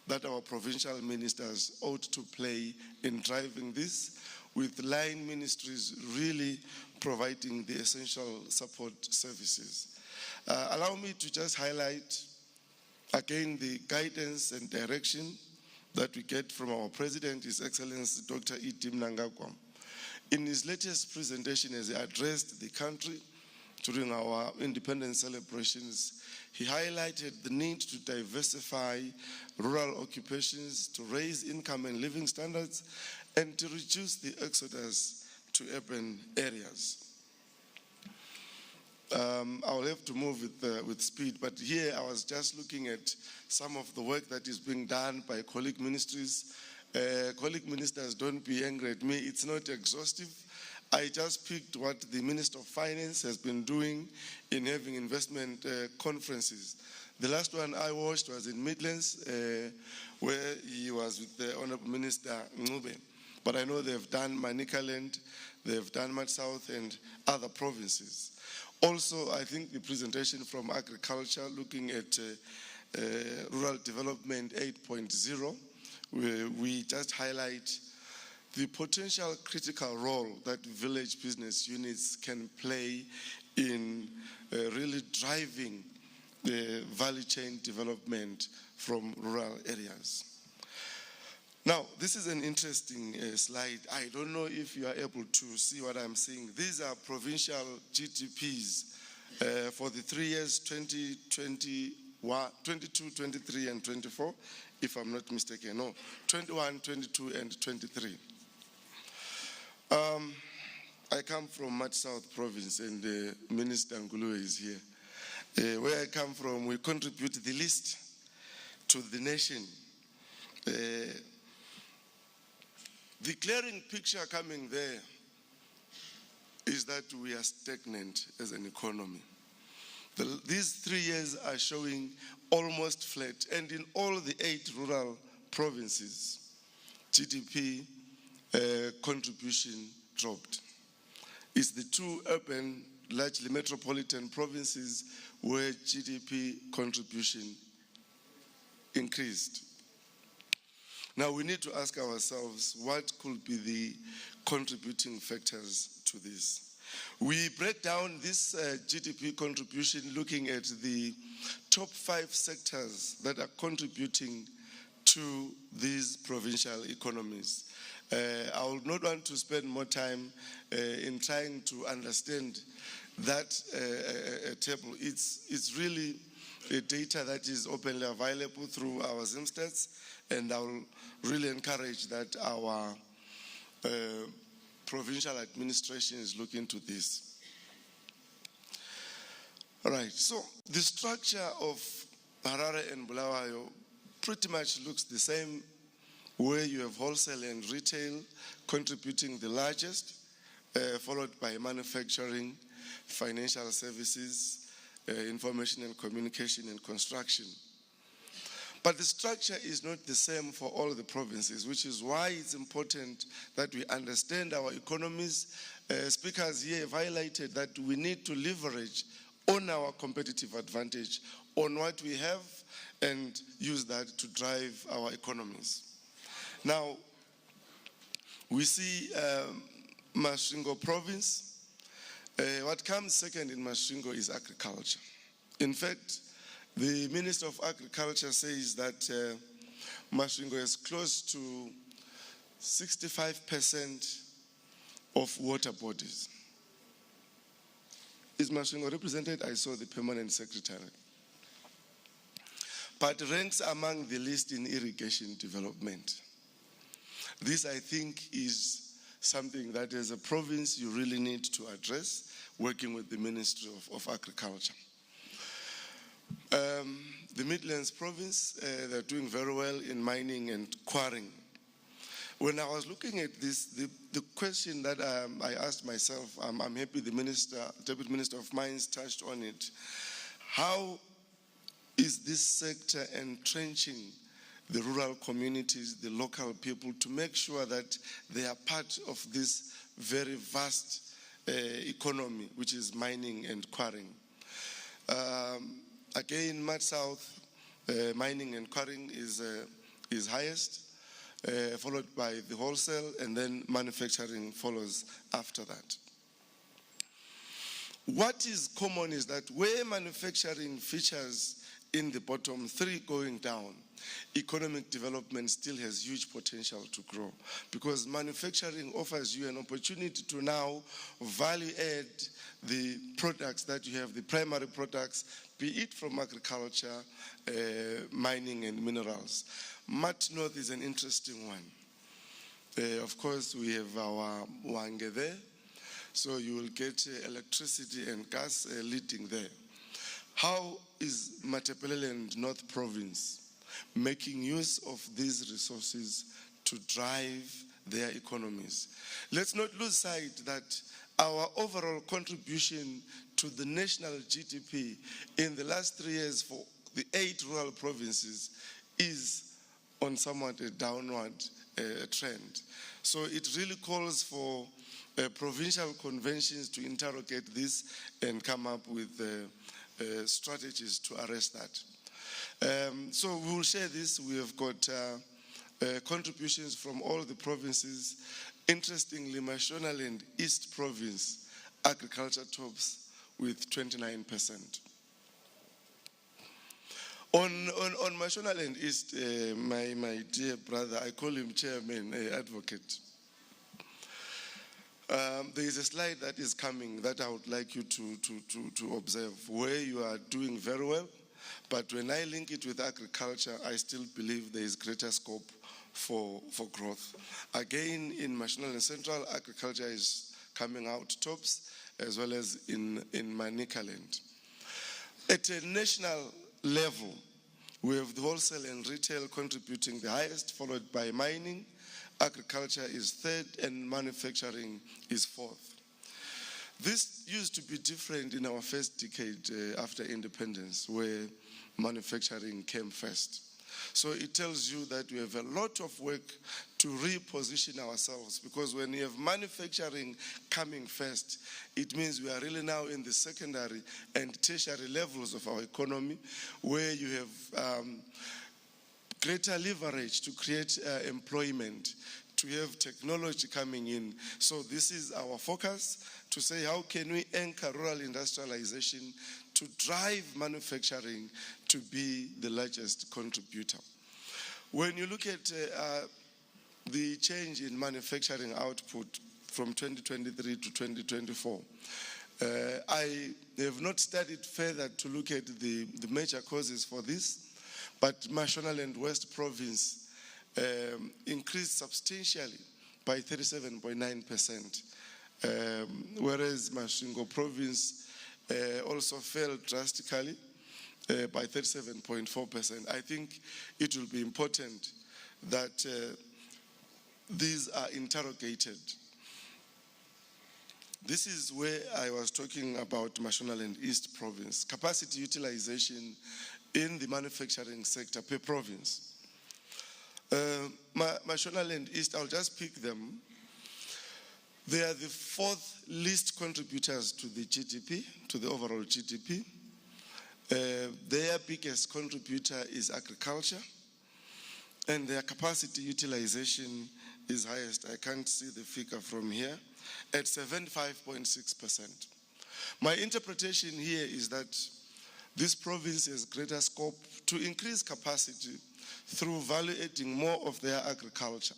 that our provincial ministers ought to play in driving this, with line ministries really providing the essential support services. Allow me to just highlight again the guidance and direction that we get from our President, His Excellency Dr. E.D. Mnangagwa. In his latest presentation, as he addressed the country during our independence celebrations, he highlighted the need to diversify rural occupations, to raise income and living standards, and to reduce the exodus to urban areas. I'll have to move with speed, but here I was just looking at some of the work that is being done by colleague ministries. Colleague ministers, don't be angry at me, it's not exhaustive. I just picked what the Minister of Finance has been doing in having investment conferences. The last one I watched was in Midlands, where he was with the Honorable Minister Ngube. but I know they've done Manicaland, they've done Mad South and other provinces. Also, I think the presentation from agriculture looking at rural development 8.0, we just highlight the potential critical role that village business units can play in really driving the value chain development from rural areas. Now, this is an interesting slide. I don't know if you are able to see what I'm saying. These are provincial GDPs for the 3 years, 2021, 22, 23, and 24, if I'm not mistaken. No, 21, 22, and 23. I come from Mad South Province, and Minister Ngulu is here. Where I come from, we contribute the least to the nation. The glaring picture coming there is that we are stagnant as an economy. These 3 years are showing almost flat, and in all the 8 rural provinces, GDP contribution dropped. It's the 2 urban, largely metropolitan provinces where GDP contribution increased. Now we need to ask ourselves, what could be the contributing factors to this? We break down this GDP contribution looking at the top 5 sectors that are contributing to these provincial economies. I would not want to spend more time in trying to understand that table. It's really a data that is openly available through our ZimStats, and I will really encourage that our provincial administration is looking into this. All right, so the structure of Harare and Bulawayo pretty much looks the same, where you have wholesale and retail contributing the largest, followed by manufacturing, financial services, information and communication, and construction. But the structure is not the same for all the provinces, which is why it's important that we understand our economies. Speakers here have highlighted that we need to leverage on our competitive advantage, on what we have, and use that to drive our economies. Now, we see Masvingo province. What comes second in Masvingo is agriculture. In fact, the Minister of Agriculture says that Masvingo is close to 65% of water bodies. Is Masvingo represented? I saw the permanent secretary. But ranks among the least in irrigation development. This, I think, is something that as a province you really need to address, working with the Ministry of Agriculture. The Midlands province, they're doing very well in mining and quarrying. When I was looking at this, the question that I asked myself, I'm happy the Deputy Minister of Mines touched on it. How is this sector entrenching the rural communities, the local people, to make sure that they are part of this very vast economy, which is mining and quarrying? Again, Mad South, mining and quarrying is highest, followed by the wholesale, and then manufacturing follows after that. What is common is that where manufacturing features in the bottom 3 going down, economic development still has huge potential to grow, because manufacturing offers you an opportunity to now value add the products that you have, the primary products, be it from agriculture, mining, and minerals. Mat North is an interesting one. Of course, we have our Wange there, so you will get electricity and gas leading there. How is Matepelele North Province making use of these resources to drive their economies? Let's not lose sight that our overall contribution to the national GDP in the last 3 years for the 8 rural provinces is on somewhat a downward trend. So it really calls for provincial conventions to interrogate this and come up with strategies to arrest that. So we will share this. We have got contributions from all the provinces. Interestingly, Mashonaland East Province, agriculture tops with 29%. On Mashonaland East, my dear brother, I call him chairman, advocate. There is a slide that is coming that I would like you to observe, where you are doing very well, but when I link it with agriculture, I still believe there is greater scope for growth. Again, in Mashonaland Central, agriculture is coming out tops, as well as in Manikaland. At a national level, we have the wholesale and retail contributing the highest, followed by mining. Agriculture is third, and manufacturing is fourth. This used to be different in our first decade after independence, where manufacturing came first. So it tells you that we have a lot of work to reposition ourselves, because when you have manufacturing coming first, it means we are really now in the secondary and tertiary levels of our economy, where you have greater leverage to create employment, to have technology coming in. So this is our focus, to say how can we anchor rural industrialization to drive manufacturing to be the largest contributor. When you look at the change in manufacturing output from 2023 to 2024, I have not studied further to look at the major causes for this, but Mashonaland West Province increased substantially by 37.9%, whereas Masvingo Province also fell drastically by 37.4%. I think it will be important that these are interrogated. This is where I was talking about Mashonaland East Province, capacity utilization in the manufacturing sector per province. Mashonaland East, I'll just pick them. They are the fourth least contributors to the GDP, to the overall GDP. Their biggest contributor is agriculture, and their capacity utilization is highest. I can't see the figure from here, at 75.6%. My interpretation here is that this province has greater scope to increase capacity through value adding more of their agriculture.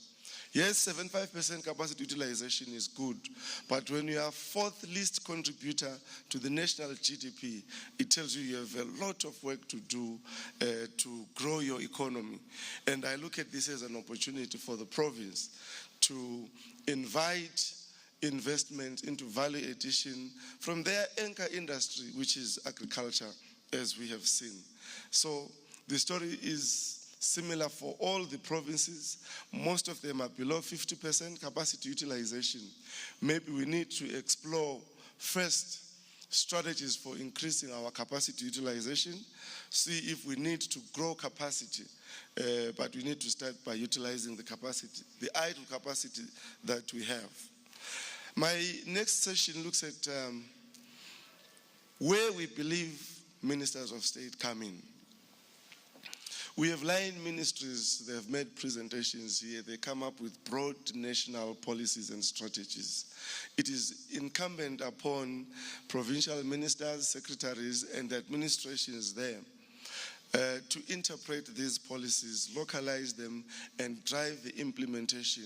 Yes, 75% capacity utilization is good, but when you are fourth least contributor to the national GDP, it tells you have a lot of work to do to grow your economy. And I look at this as an opportunity for the province to invite investment into value addition from their anchor industry, which is agriculture, as we have seen. So the story is similar for all the provinces. Most of them are below 50% capacity utilization. Maybe we need to explore first strategies for increasing our capacity utilization, see if we need to grow capacity, but we need to start by utilizing the capacity, the idle capacity that we have. My next session looks at where we believe ministers of state come in. We have line ministries, they have made presentations here, they come up with broad national policies and strategies. It is incumbent upon provincial ministers, secretaries, and administrations there to interpret these policies, localize them, and drive the implementation,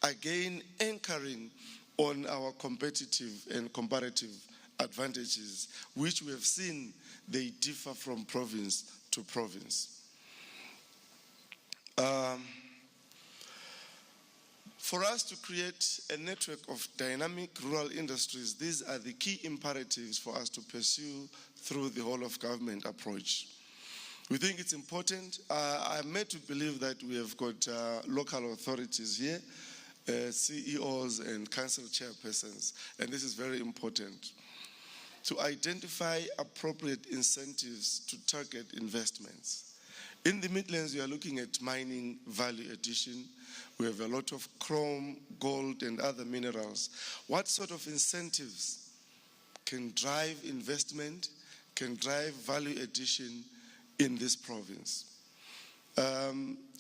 again anchoring on our competitive and comparative advantages, which we have seen they differ from province to province. For us to create a network of dynamic rural industries, these are the key imperatives for us to pursue through the whole of government approach. We think it's important. I'm made to believe that we have got local authorities here, CEOs and council chairpersons, and this is very important, to identify appropriate incentives to target investments. In the Midlands, we are looking at mining value addition. We have a lot of chrome, gold, and other minerals. What sort of incentives can drive investment, can drive value addition in this province?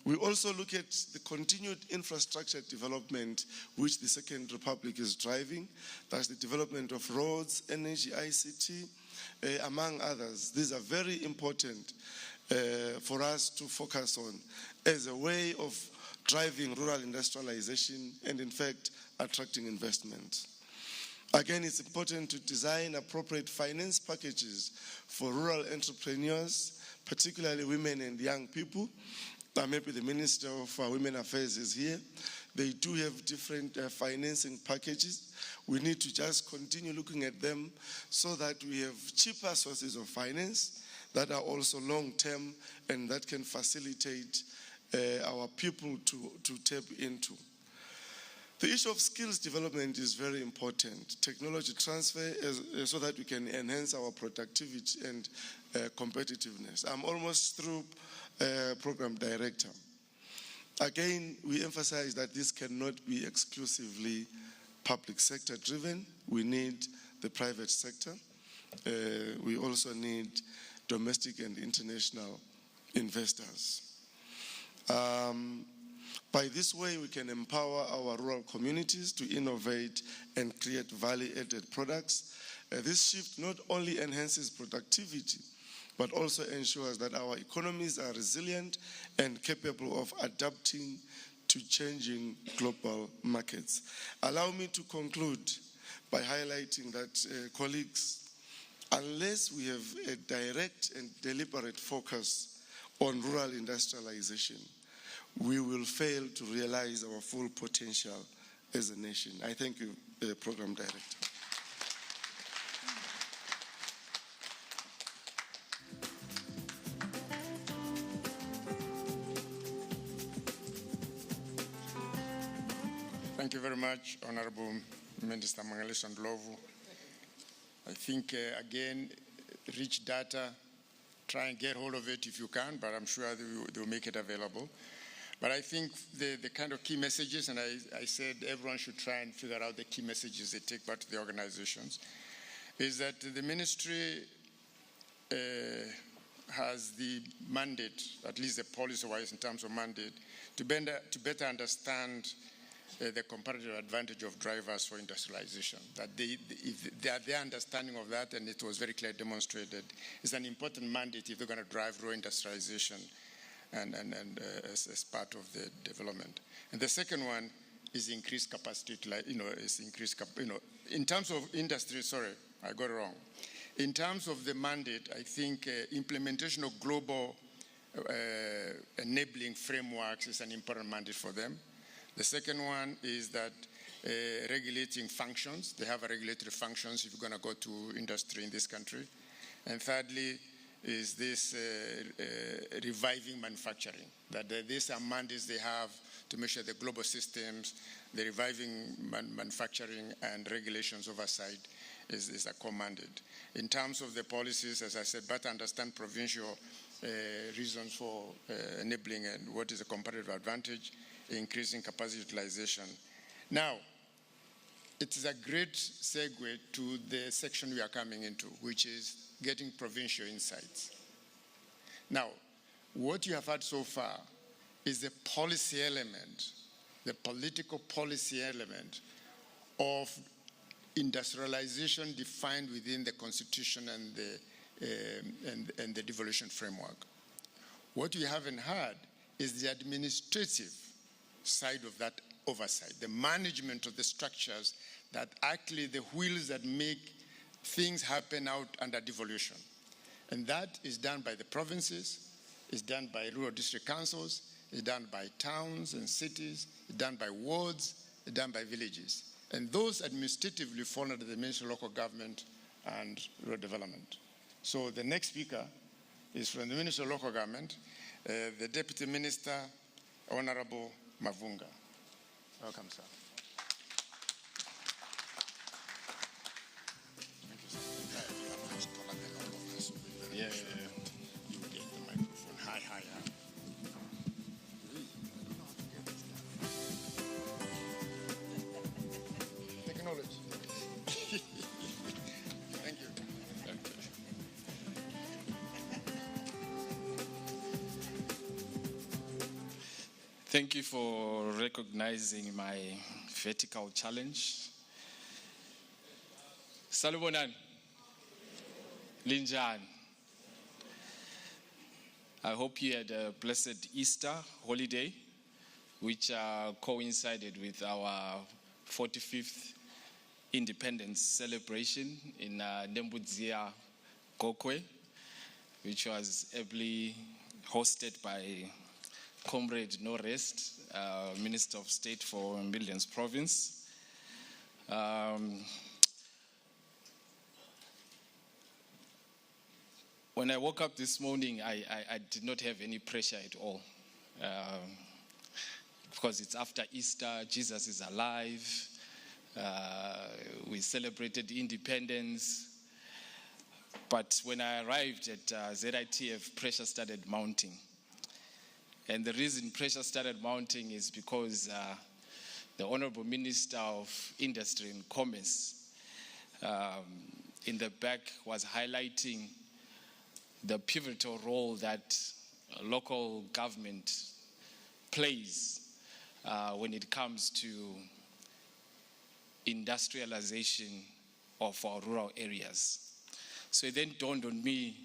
We also look at the continued infrastructure development which the Second Republic is driving. That's the development of roads, energy, ICT, among others. These are very important for us to focus on as a way of driving rural industrialization and, in fact, attracting investment. Again, it's important to design appropriate finance packages for rural entrepreneurs, particularly women and young people. Maybe the Minister of Women Affairs is here. They do have different financing packages. We need to just continue looking at them so that we have cheaper sources of finance that are also long-term and that can facilitate our people to tap into. The issue of skills development is very important. Technology transfer so that we can enhance our productivity and competitiveness. I'm almost through, Program Director. Again, we emphasize that this cannot be exclusively public sector driven. We need the private sector. We also need domestic and international investors. By this way, we can empower our rural communities to innovate and create value-added products. This shift not only enhances productivity, but also ensures that our economies are resilient and capable of adapting to changing global markets. Allow me to conclude by highlighting that, colleagues, unless we have a direct and deliberate focus on rural industrialization, we will fail to realize our full potential as a nation. I thank you, Program Director. Thank you very much, Honorable Minister Mangaliso Ndlovu. I think, again, rich data, try and get hold of it if you can, but I'm sure they'll make it available. But I think the kind of key messages, and I said everyone should try and figure out the key messages they take back to the organizations, is that the ministry has the mandate, at least the policy-wise in terms of mandate, to better understand the comparative advantage of drivers for industrialization. That their understanding of that, and it was very clearly demonstrated, is an important mandate if they're going to drive rural industrialization and as part of the development. And the second one is increased capacity, in terms of industry, sorry, I got it wrong. In terms of the mandate, I think implementation of global enabling frameworks is an important mandate for them. The second one is that regulating functions. They have a regulatory functions if you're going to go to industry in this country. And thirdly is this reviving manufacturing. That these are mandates they have to make sure the global systems, the reviving manufacturing and regulations oversight is a core mandate. In terms of the policies, as I said, better understand provincial reasons for enabling and what is a competitive advantage, increasing capacity utilization. Now, it is a great segue to the section we are coming into, which is getting provincial insights. Now, what you have had so far is the policy element, the political policy element of industrialization defined within the Constitution and the devolution framework. What we haven't had is the administrative side of that oversight, the management of the structures that actually the wheels that make things happen out under devolution. And that is done by the provinces, is done by rural district councils, is done by towns and cities, is done by wards, is done by villages. And those administratively fall under the Ministry of Local Government and Rural Development. So the next speaker is from the Ministry of Local Government, the Deputy Minister, Honorable Mavunga. Welcome, sir. Yeah. You get the microphone. Hi. Thank you for recognizing my vertical challenge. Salubonani. Linjan. I hope you had a blessed Easter holiday, which coincided with our 45th independence celebration in Nembudzia, Gokwe, which was ably hosted by Comrade No Rest, Minister of State for Midlands Province. When I woke up this morning, I did not have any pressure at all. Because it's after Easter, Jesus is alive. We celebrated independence. But when I arrived at ZITF, pressure started mounting. And the reason pressure started mounting is because the Honorable Minister of Industry and Commerce in the back was highlighting the pivotal role that local government plays when it comes to industrialization of our rural areas. So it then dawned on me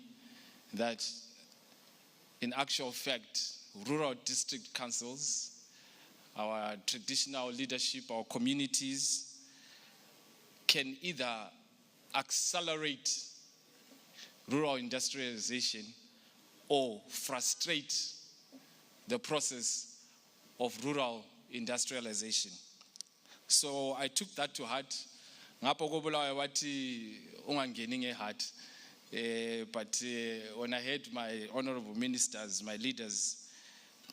that in actual fact, rural district councils, our traditional leadership, our communities can either accelerate rural industrialization or frustrate the process of rural industrialization. So I took that to heart. But when I heard my honorable ministers, my leaders,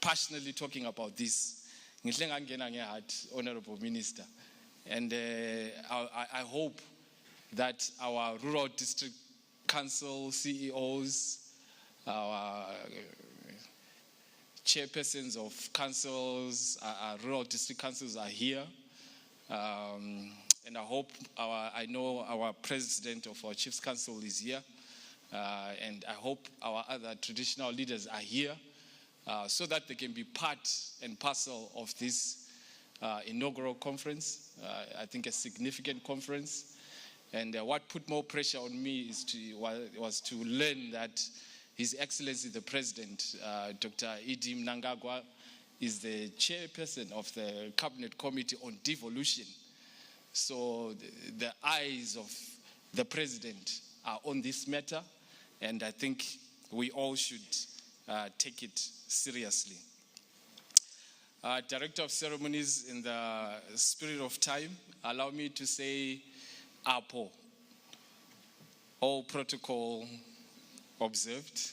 passionately talking about this, honorable minister, and I hope that our rural district council CEOs, our chairpersons of councils, our rural district councils are here. And I hope I know our president of our Chiefs Council is here. And I hope our other traditional leaders are here so that they can be part and parcel of this inaugural conference. I think a significant conference. And what put more pressure on me was to learn that His Excellency the President, Dr. Idim Nangagwa, is the chairperson of the Cabinet Committee on Devolution. So the eyes of the President are on this matter, and I think we all should take it seriously. Director of Ceremonies, in the spirit of time, allow me to say Apo. All protocol observed.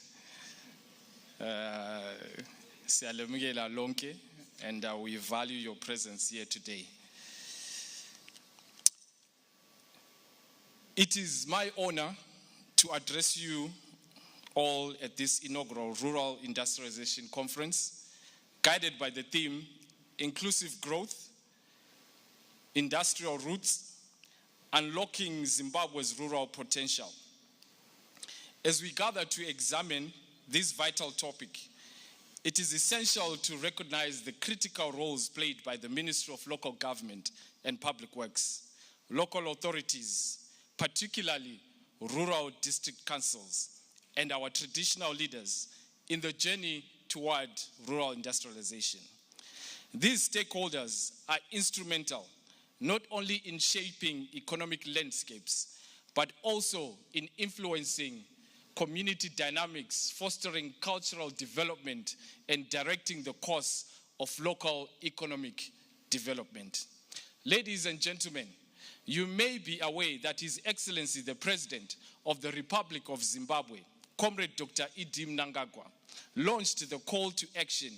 And we value your presence here today. It is my honor to address you all at this inaugural Rural Industrialization Conference, guided by the theme, Inclusive Growth, Industrial Roots, Unlocking Zimbabwe's Rural Potential. As we gather to examine this vital topic, it is essential to recognize the critical roles played by the Ministry of Local Government and Public Works, local authorities, particularly rural district councils, and our traditional leaders in the journey toward rural industrialization. These stakeholders are instrumental not only in shaping economic landscapes, but also in influencing community dynamics, fostering cultural development, and directing the course of local economic development. Ladies and gentlemen, you may be aware that His Excellency the President of the Republic of Zimbabwe, Comrade Dr. Idim Nangagwa, launched the call to action,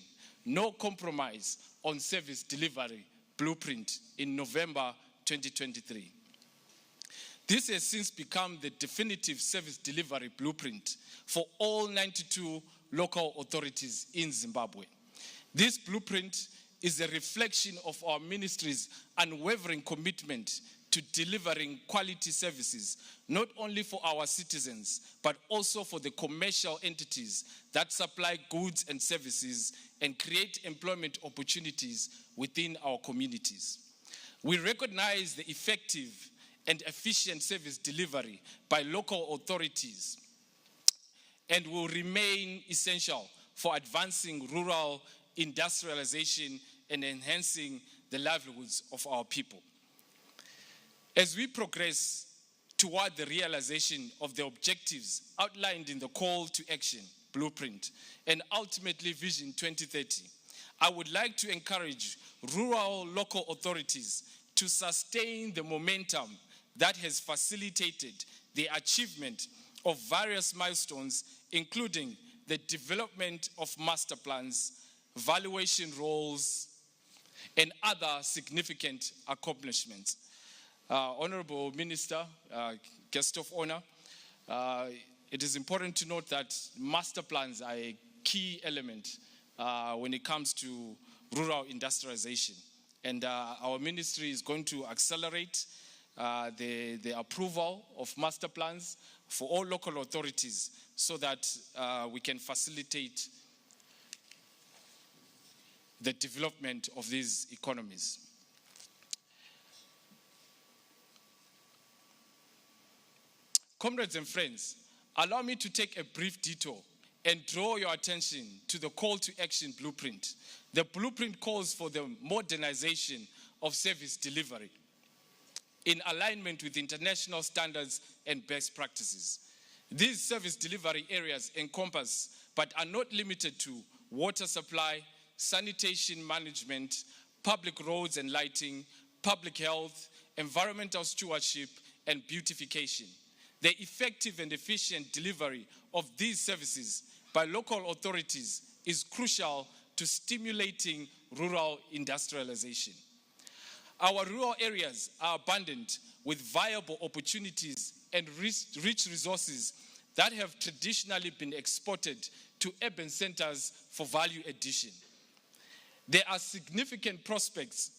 No Compromise on Service Delivery Blueprint in November 2023. This has since become the definitive service delivery blueprint for all 92 local authorities in Zimbabwe. This blueprint is a reflection of our ministry's unwavering commitment to delivering quality services, not only for our citizens, but also for the commercial entities that supply goods and services and create employment opportunities within our communities. We recognize the effective and efficient service delivery by local authorities and will remain essential for advancing rural industrialization and enhancing the livelihoods of our people. As we progress toward the realization of the objectives outlined in the Call to Action Blueprint and ultimately Vision 2030, I would like to encourage rural local authorities to sustain the momentum that has facilitated the achievement of various milestones, including the development of master plans, valuation roles, and other significant accomplishments. Honorable Minister, guest of honor, it is important to note that master plans are a key element when it comes to rural industrialization. And our ministry is going to accelerate the approval of master plans for all local authorities so that we can facilitate the development of these economies. Comrades and friends, allow me to take a brief detour and draw your attention to the Call to Action Blueprint. The blueprint calls for the modernization of service delivery in alignment with international standards and best practices. These service delivery areas encompass, but are not limited to, water supply, sanitation management, public roads and lighting, public health, environmental stewardship, and beautification. The effective and efficient delivery of these services by local authorities is crucial to stimulating rural industrialization. Our rural areas are abundant with viable opportunities and rich resources that have traditionally been exported to urban centers for value addition. There are significant prospects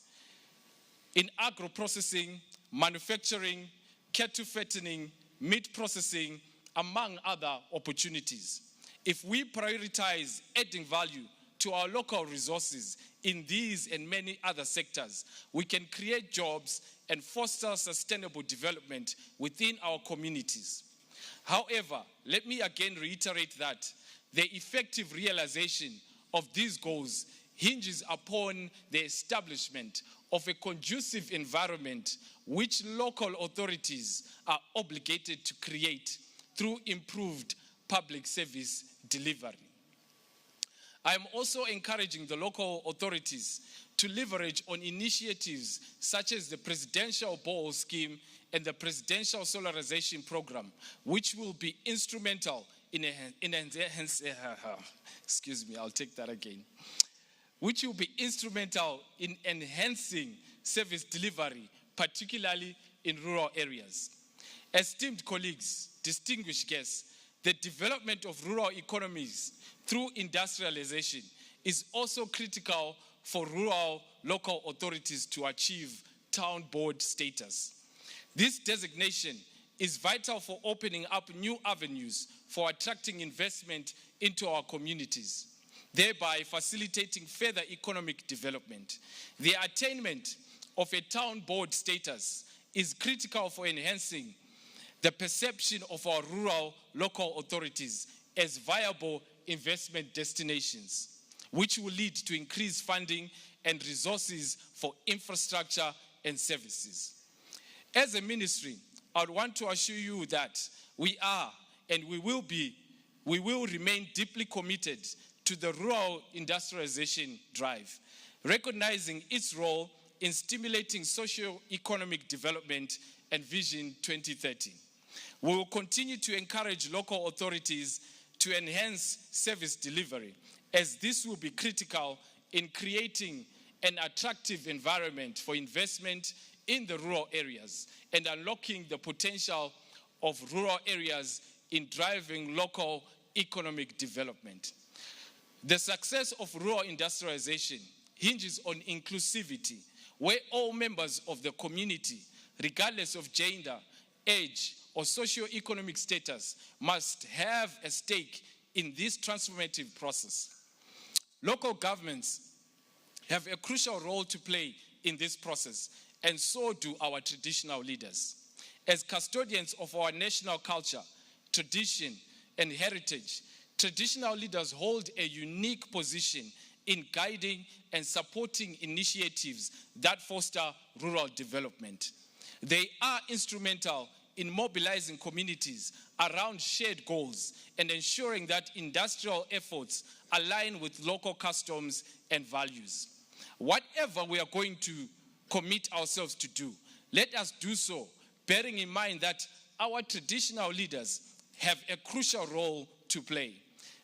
in agro-processing, manufacturing, cattle fattening, meat processing, among other opportunities. If we prioritize adding value to our local resources in these and many other sectors, we can create jobs and foster sustainable development within our communities. However, let me again reiterate that the effective realization of these goals hinges upon the establishment of a conducive environment which local authorities are obligated to create through improved public service delivery. I am also encouraging the local authorities to leverage on initiatives such as the Presidential Borehole Scheme and the Presidential Solarization Program, which will be instrumental in enhancing service delivery, particularly in rural areas. Esteemed colleagues, distinguished guests, the development of rural economies through industrialization is also critical for rural local authorities to achieve town board status. This designation is vital for opening up new avenues for attracting investment into our communities, thereby facilitating further economic development. The attainment of a town board status is critical for enhancing the perception of our rural local authorities as viable investment destinations, which will lead to increased funding and resources for infrastructure and services. As a ministry, I want to assure you that we are and we will remain deeply committed to the rural industrialization drive, recognizing its role in stimulating socio-economic development and Vision 2030. We will continue to encourage local authorities to enhance service delivery, as this will be critical in creating an attractive environment for investment in the rural areas and unlocking the potential of rural areas in driving local economic development. The success of rural industrialization hinges on inclusivity, where all members of the community regardless of gender, age, or socio-economic status, must have a stake in this transformative process. Local governments have a crucial role to play in this process, and so do our traditional leaders. As custodians of our national culture, tradition, and heritage, traditional leaders hold a unique position in guiding and supporting initiatives that foster rural development. They are instrumental in mobilizing communities around shared goals and ensuring that industrial efforts align with local customs and values. Whatever we are going to commit ourselves to do, let us do so bearing in mind that our traditional leaders have a crucial role to play.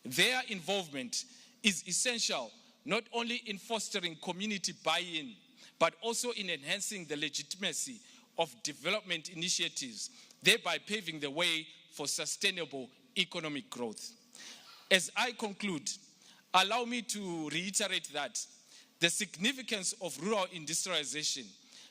Their involvement is essential not only in fostering community buy-in, but also in enhancing the legitimacy of development initiatives, thereby paving the way for sustainable economic growth. As I conclude, allow me to reiterate that the significance of rural industrialization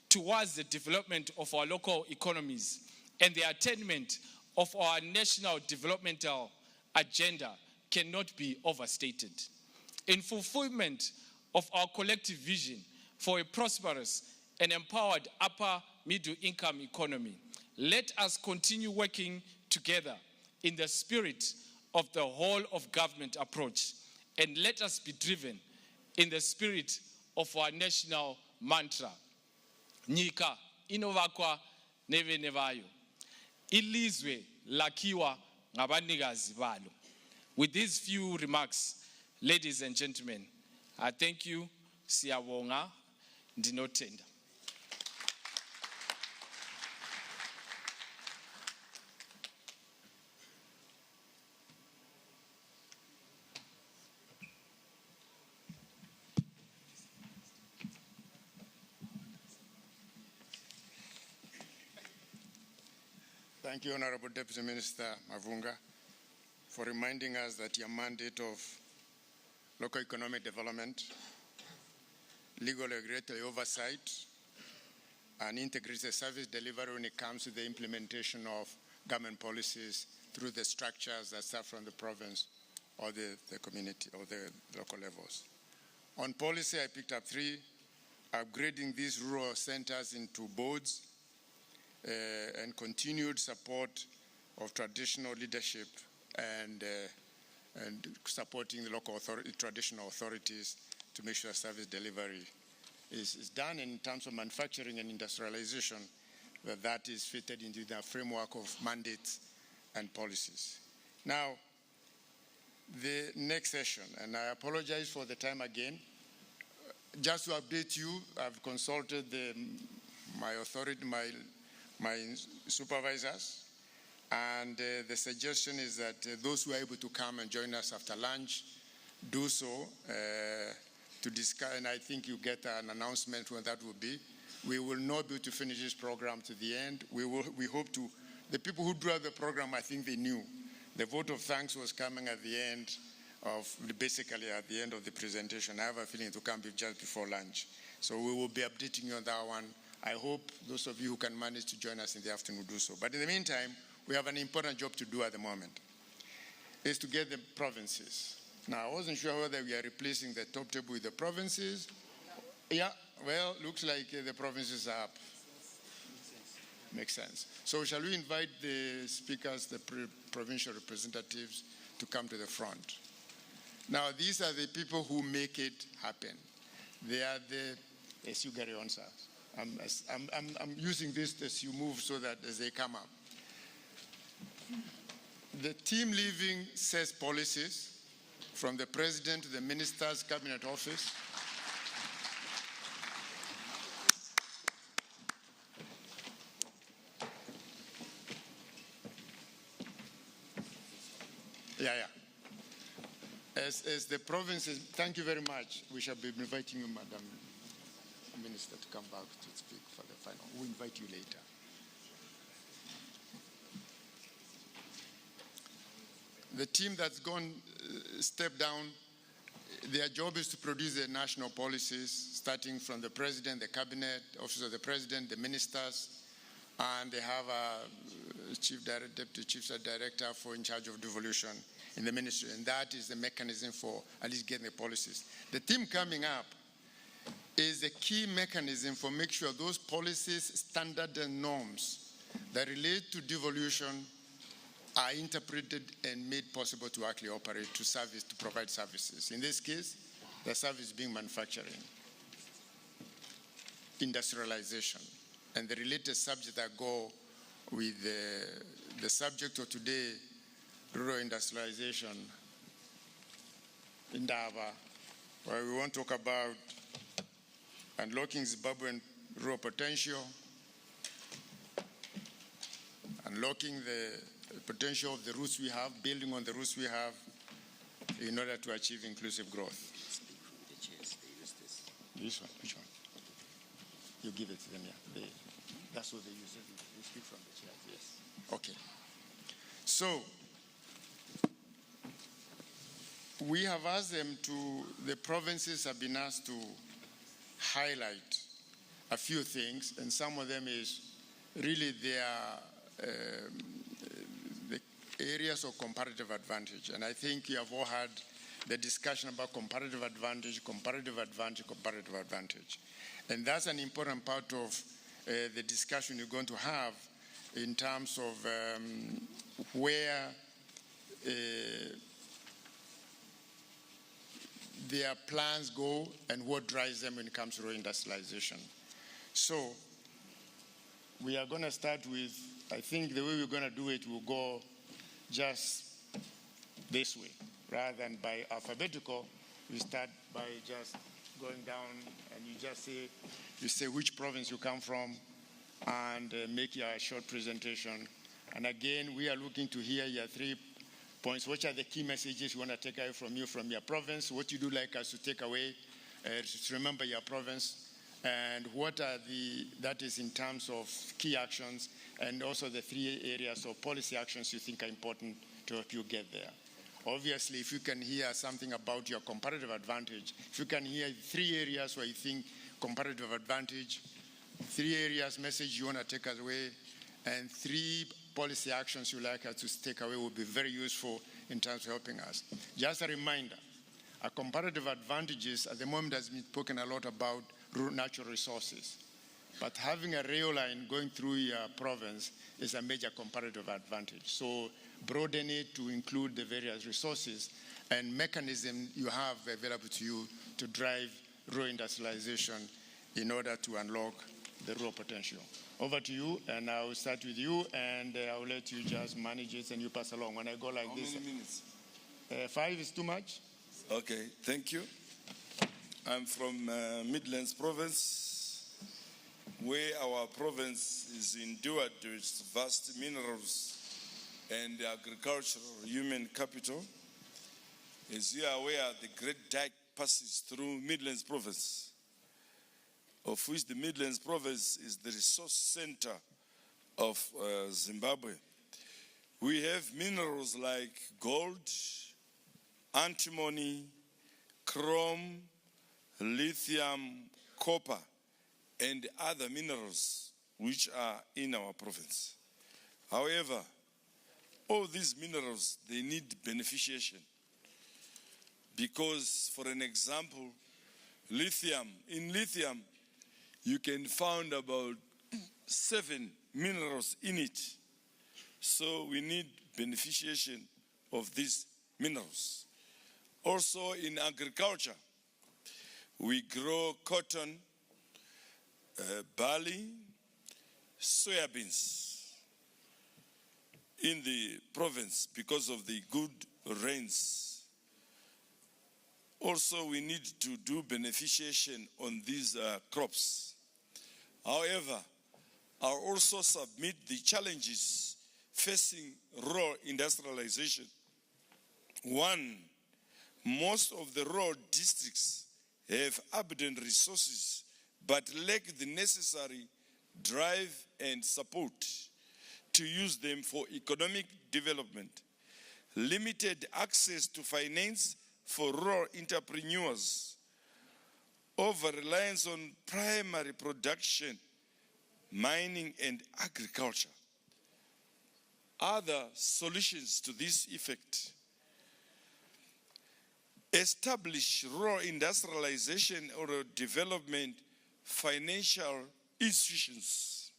towards the development of our local economies and the attainment of our national developmental agenda cannot be overstated. In fulfillment of our collective vision for a prosperous and empowered upper middle income economy, let us continue working together in the spirit of the whole of government approach, and let us be driven in the spirit of our national mantra. Nyika inovakwa neve nevayo. Ilizwe lakiwa ngabanikazi balo. With these few remarks, ladies and gentlemen, I thank you. Siyabonga ndinotenda. Thank you, Honorable Deputy Minister Mavunga, for reminding us that your mandate of local economic development, legal and regulatory oversight, and integrated service delivery when it comes to the implementation of government policies through the structures that start from the province or the community or the local levels. On policy, I picked up 3, upgrading these rural centers into boards, and continued support of traditional leadership and supporting the local traditional authorities to make sure service delivery is done. In terms of manufacturing and industrialization, that is fitted into the framework of mandates and policies. Now, the next session, and I apologize for the time again. Just to update you, I've consulted my supervisors, and the suggestion is that those who are able to come and join us after lunch do so to discuss, and I think you get an announcement when that will be. We will not be able to finish this program to the end. We hope to. The people who drew the program, I think they knew. The vote of thanks was coming at the end basically at the end of the presentation. I have a feeling it will come just before lunch. So we will be updating you on that one. I hope those of you who can manage to join us in the afternoon will do so. But in the meantime, we have an important job to do at the moment. It's to get the provinces. Now, I wasn't sure whether we are replacing the top table with the provinces. Yeah, well, looks like the provinces are up. Makes sense. So shall we invite the speakers, the provincial representatives, to come to the front? Now, these are the people who make it happen. They are the, as you carry on, sir. I'm using this as you move so that as they come up. The team leaving sets policies from the president to the minister's cabinet office. As the provinces, thank you very much. We shall be inviting you, Madam Minister, to come back to speak for the final. We'll invite you later. The team that's gone step down, their job is to produce the national policies, starting from the president, the cabinet, office of the president, the ministers, and they have a deputy chief director for in charge of devolution in the ministry, and that is the mechanism for at least getting the policies. The team coming up is a key mechanism for make sure those policies, standards, and norms that relate to devolution are interpreted and made possible to actually operate, to provide services. In this case, the service being manufacturing, industrialization, and the related subjects that go with the subject of today, rural industrialization, Indaba, where we want to talk about unlocking Zimbabwean rural potential, unlocking the potential of the roots we have, building on the roots we have in order to achieve inclusive growth. This one, which one? You give it to them, yeah. That's what they use. They speak from the chairs, yes. Okay. So, we have asked them the provinces have been asked to highlight a few things, and some of them is really the areas of comparative advantage. And I think you have all had the discussion about comparative advantage, comparative advantage, comparative advantage. And that's an important part of the discussion you're going to have in terms of where their plans go and what drives them when it comes to rural industrialization. So we are going to start with, I think the way we're going to do it will go just this way. Rather than by alphabetical, we start by just going down and you say which province you come from and make your short presentation. And again, we are looking to hear your 3 points. What are the key messages you want to take away from your province? What you do like us to take away to remember your province? And what are that is in terms of key actions and also the 3 areas of policy actions you think are important to help you get there. Obviously, if you can hear something about your comparative advantage, if you can hear 3 areas where you think comparative advantage, 3 areas message you want to take away, and 3 policy actions you like us to take away will be very useful in terms of helping us. Just a reminder, our comparative advantages at the moment has been spoken a lot about natural resources. But having a rail line going through your province is a major comparative advantage. So broaden it to include the various resources and mechanisms you have available to you to drive rural industrialization in order to unlock the rural potential. Over to you, and I will start with you, and I will let you just manage it and you pass along. When I go like this. How many minutes? 5 is too much? Okay, thank you. I'm from Midlands Province, where our province is endured to its vast minerals and agricultural human capital. As you are aware, the Great Dyke passes through Midlands Province, of which the Midlands Province is the resource center of Zimbabwe. We have minerals like gold, antimony, chrome, lithium, copper, and other minerals which are in our province. However, all these minerals, they need beneficiation. Because, for an example, lithium, in lithium, you can find about 7 minerals in it. So we need beneficiation of these minerals. Also in agriculture, we grow cotton, barley, soybeans in the province because of the good rains. Also, we need to do beneficiation on these crops. However, I'll also submit the challenges facing rural industrialization. 1, most of the rural districts have abundant resources but lack the necessary drive and support to use them for economic development. Limited access to finance for rural entrepreneurs, over-reliance on primary production mining and agriculture. Other solutions to this effect: establish rural industrialization or development financial institutions,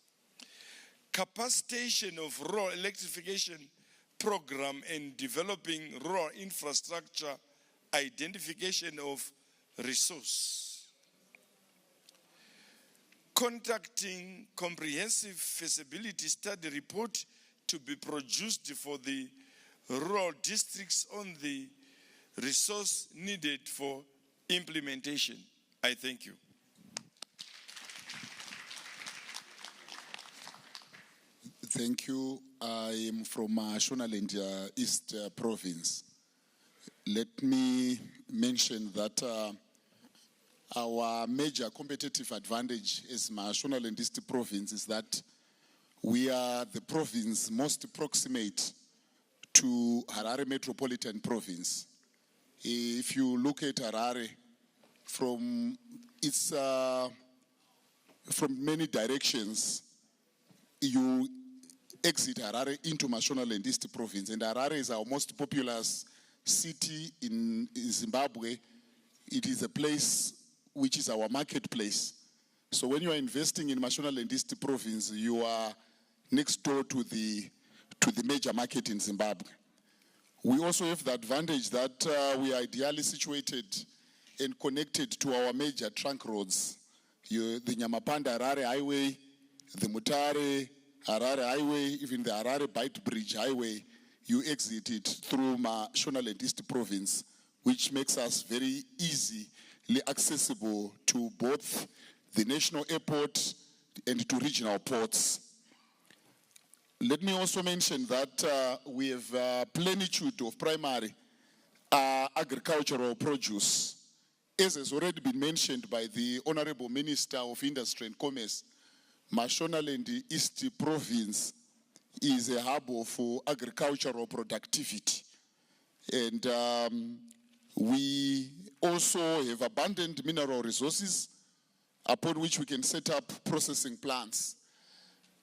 capacitation of rural electrification program and developing rural infrastructure, identification of resource, conducting comprehensive feasibility study report to be produced for the rural districts on the resource needed for implementation. I thank you. Thank you. I am from Shonaland East Province. Let me mention that our major competitive advantage as Shonaland East Province is that we are the province most proximate to Harare Metropolitan Province. If you look at Harare from many directions, you exit Harare into Mashonaland East Province, and Harare is our most populous city in Zimbabwe. It is a place which is our marketplace. So when you are investing in Mashonaland East Province, you are next door to the major market in Zimbabwe. We also have the advantage that we are ideally situated and connected to our major trunk roads. The Nyamapanda Harare Highway, the Mutare Harare Highway, even the Harare Bight Bridge Highway, you exit it through Mashonaland East Province, which makes us very easily accessible to both the national airport and to regional ports. Let me also mention that we have plenitude of primary agricultural produce. As has already been mentioned by the Honorable Minister of Industry and Commerce, Mashonaland East Province is a hub for agricultural productivity. And we also have abundant mineral resources upon which we can set up processing plants.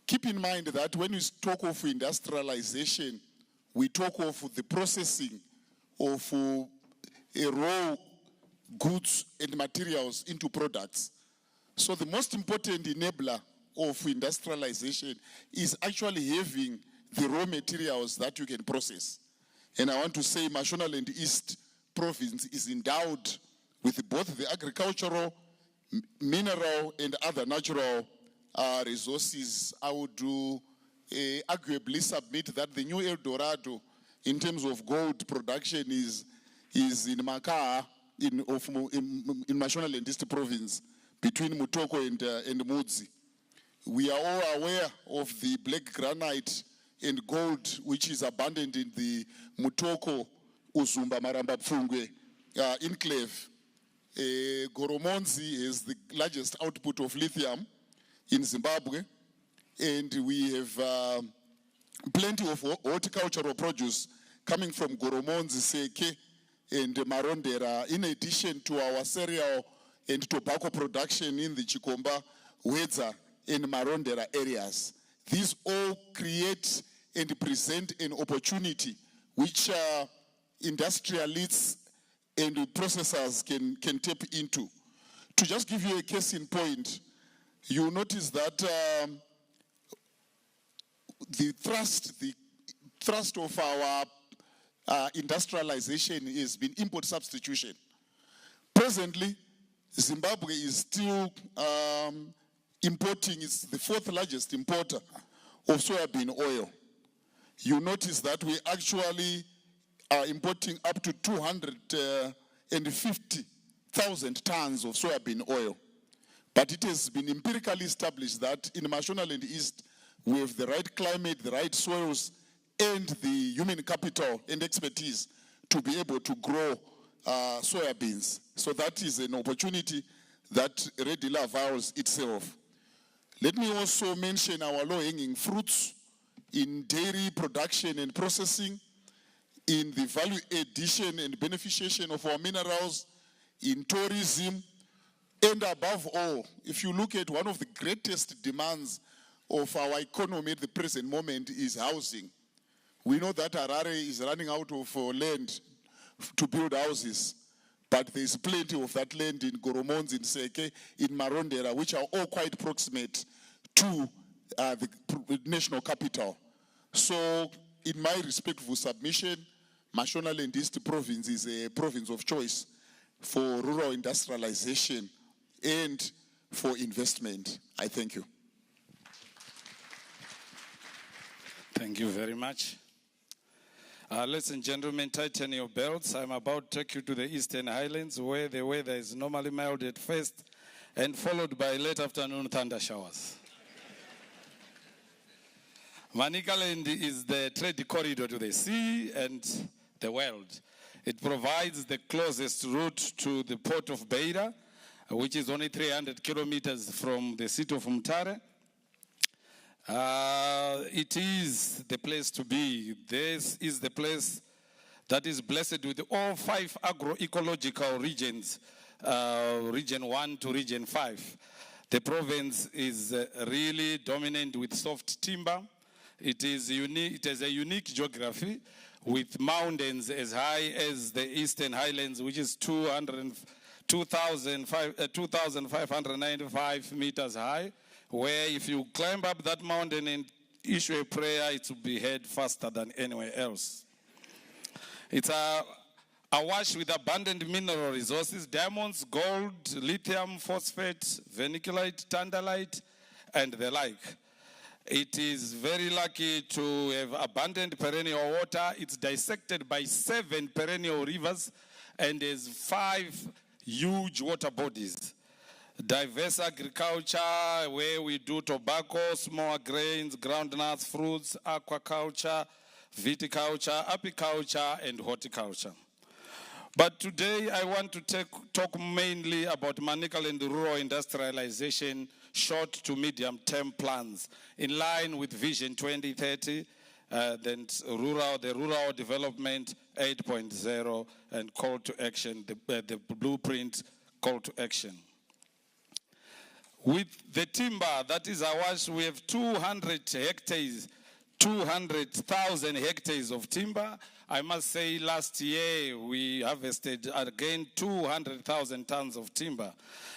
Keep in mind that when we talk of industrialization, we talk of the processing of raw goods and materials into products. So the most important enabler of industrialization is actually having the raw materials that you can process. And I want to say Mashonaland East Province is endowed with both the agricultural, mineral, and other natural resources. I would arguably submit that the new El Dorado in terms of gold production is in Makaha, in Mashonaland East Province, between Mutoko and Mudzi. We are all aware of the black granite and gold, which is abundant in the Mutoko, Uzumba, Maramba, Pfungwe enclave. Goromonzi is the largest output of lithium in Zimbabwe, and we have plenty of horticultural produce coming from Goromonzi, Seke, and Marondera, in addition to our cereal and tobacco production in the Chikomba, Wedza, and Marondera areas. These all create and present an opportunity which industrialists and processors can tap into. To just give you a case in point, you notice that the thrust of our industrialization has been import substitution. Presently, Zimbabwe is still importing, it's the fourth largest importer of soybean oil. You notice that we actually are importing up to 250,000 tons of soybean oil. But it has been empirically established that in Mashonaland East, we have the right climate, the right soils, and the human capital and expertise to be able to grow soybeans. So that is an opportunity that readily avails itself. Let me also mention our low-hanging fruits in dairy production and processing, in the value addition and beneficiation of our minerals, in tourism, and above all, if you look at one of the greatest demands of our economy at the present moment is housing. We know that Harare is running out of land to build houses, but there's plenty of that land in Goromons, in Seke, in Marondera, which are all quite proximate to the national capital. So, in my respectful submission, Mashonaland East Province is a province of choice for rural industrialization and for investment. I thank you. Thank you very much. Ladies and gentlemen, tighten your belts. I'm about to take you to the Eastern Highlands where the weather is normally mild at first and followed by late afternoon thunder showers. Manicaland is the trade corridor to the sea and the world. It provides the closest route to the port of Beira, which is only 300 kilometers from the city of Mutare. It is the place to be. This is the place that is blessed with all 5 agroecological regions, region 1 to region 5. The province is really dominant with soft timber. It is unique. It has a unique geography with mountains as high as the Eastern Highlands, which is 2,595 meters high, where if you climb up that mountain and issue a prayer, it will be heard faster than anywhere else. It's awash with abundant mineral resources: diamonds, gold, lithium, phosphate, vermiculite, tantalite, and the like. It is very lucky to have abundant perennial water. It's dissected by 7 perennial rivers and has 5 huge water bodies. Diverse agriculture, where we do tobacco, small grains, groundnuts, fruits, aquaculture, viticulture, apiculture, and horticulture. But today I want to talk mainly about Manicaland rural industrialization, short to medium term plans in line with Vision 2030, then the Rural Development 8.0 and call to action, the blueprint call to action. With the timber that is ours, we have 200,000 hectares of timber. I must say last year we harvested again 200,000 tons of timber.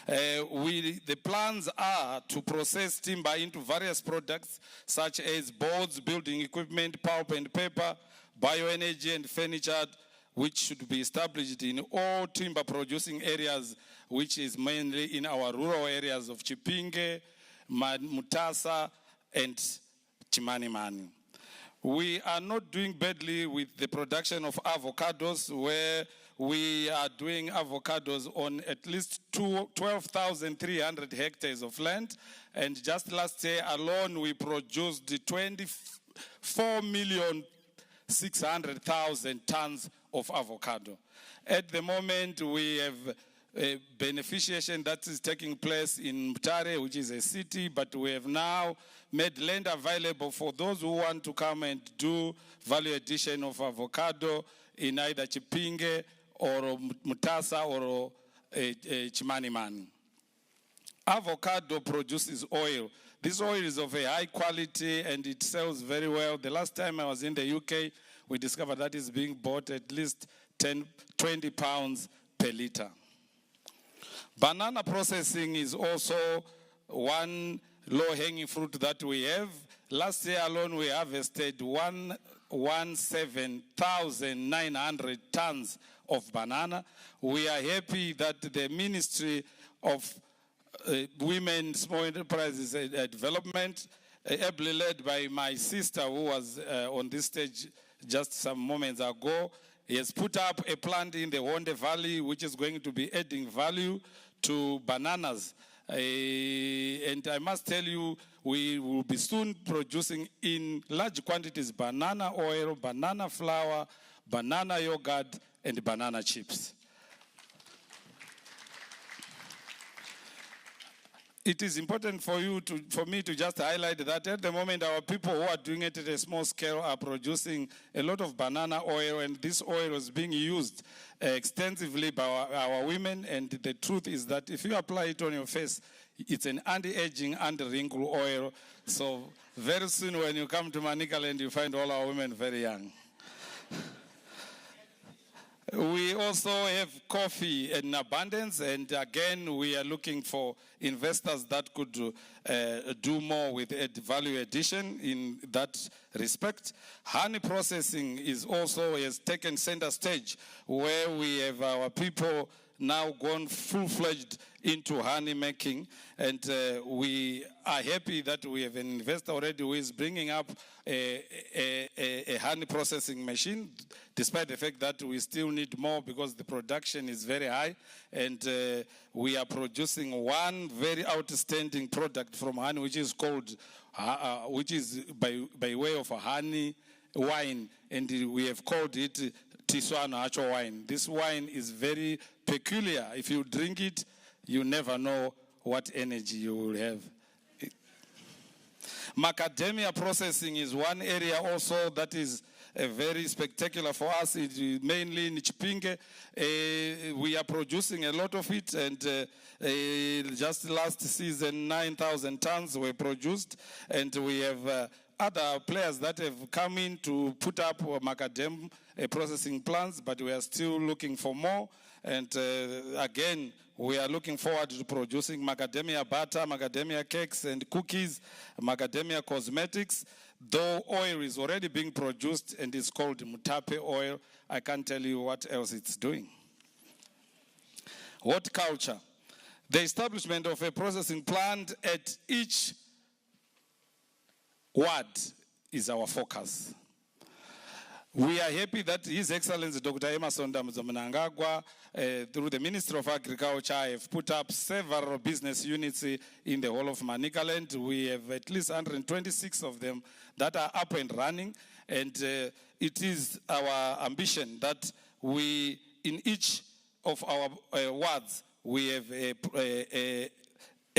The plans are to process timber into various products such as boards, building equipment, pulp and paper, bioenergy and furniture, which should be established in all timber producing areas, which is mainly in our rural areas of Chipinge, Mutasa and Chimanimani. We are not doing badly with the production of avocados, where we are doing avocados on at least 12,300 hectares of land. And just last year alone, we produced 24,600,000 tons of avocado. At the moment, we have a beneficiation that is taking place in Mutare, which is a city, but we have now made land available for those who want to come and do value addition of avocado in either Chipinge or Mutasa or Chimanimani. Avocado produces oil. This oil is of a high quality and it sells very well. The last time I was in the UK, we discovered that it's being bought at least 20 pounds per liter. Banana processing is also one low-hanging fruit that we have. Last year alone, we harvested 117,900 tons of banana. We are happy that the Ministry of Women, Small Enterprises and Development, ably led by my sister who was on this stage just some moments ago, he has put up a plant in the Honde Valley which is going to be adding value to bananas. And I must tell you, we will be soon producing in large quantities banana oil, banana flour, banana yogurt, and banana chips. It is important for me to just highlight that at the moment our people who are doing it at a small scale are producing a lot of banana oil, and this oil is being used extensively by our women. And the truth is that if you apply it on your face, It's an anti-aging, anti-wrinkle oil. So very soon when you come to Manicaland, you find all our women very young. We also have coffee in abundance, and again, we are looking for investors that could do more with value addition in that respect. Honey processing has taken center stage, where we have our people now gone full-fledged into honey making, and we are happy that we have an investor already who is bringing up a honey processing machine, despite the fact that we still need more because the production is very high, and we are producing one very outstanding product from honey, which is called, which is by way of a honey wine, and we have called it Tiswana Acho wine. This wine is very peculiar. If you drink it, you never know what energy you will have. Macadamia processing is one area also that is very spectacular for us, mainly in Chipinge. We are producing a lot of it, and just last season 9,000 tons were produced, and we have other players that have come in to put up macadam processing plants, but we are still looking for more. And again, we are looking forward to producing macadamia butter, macadamia cakes and cookies, macadamia cosmetics. Though oil is already being produced and it's called mutape oil, I can't tell you what else it's doing. Horticulture. The establishment of a processing plant at each ward is our focus. We are happy that His Excellency Dr. Emerson Mnangagwa, through the Ministry of Agriculture, have put up several business units in the whole of Manicaland. We have at least 126 of them that are up and running, and it is our ambition that we, in each of our wards, we have a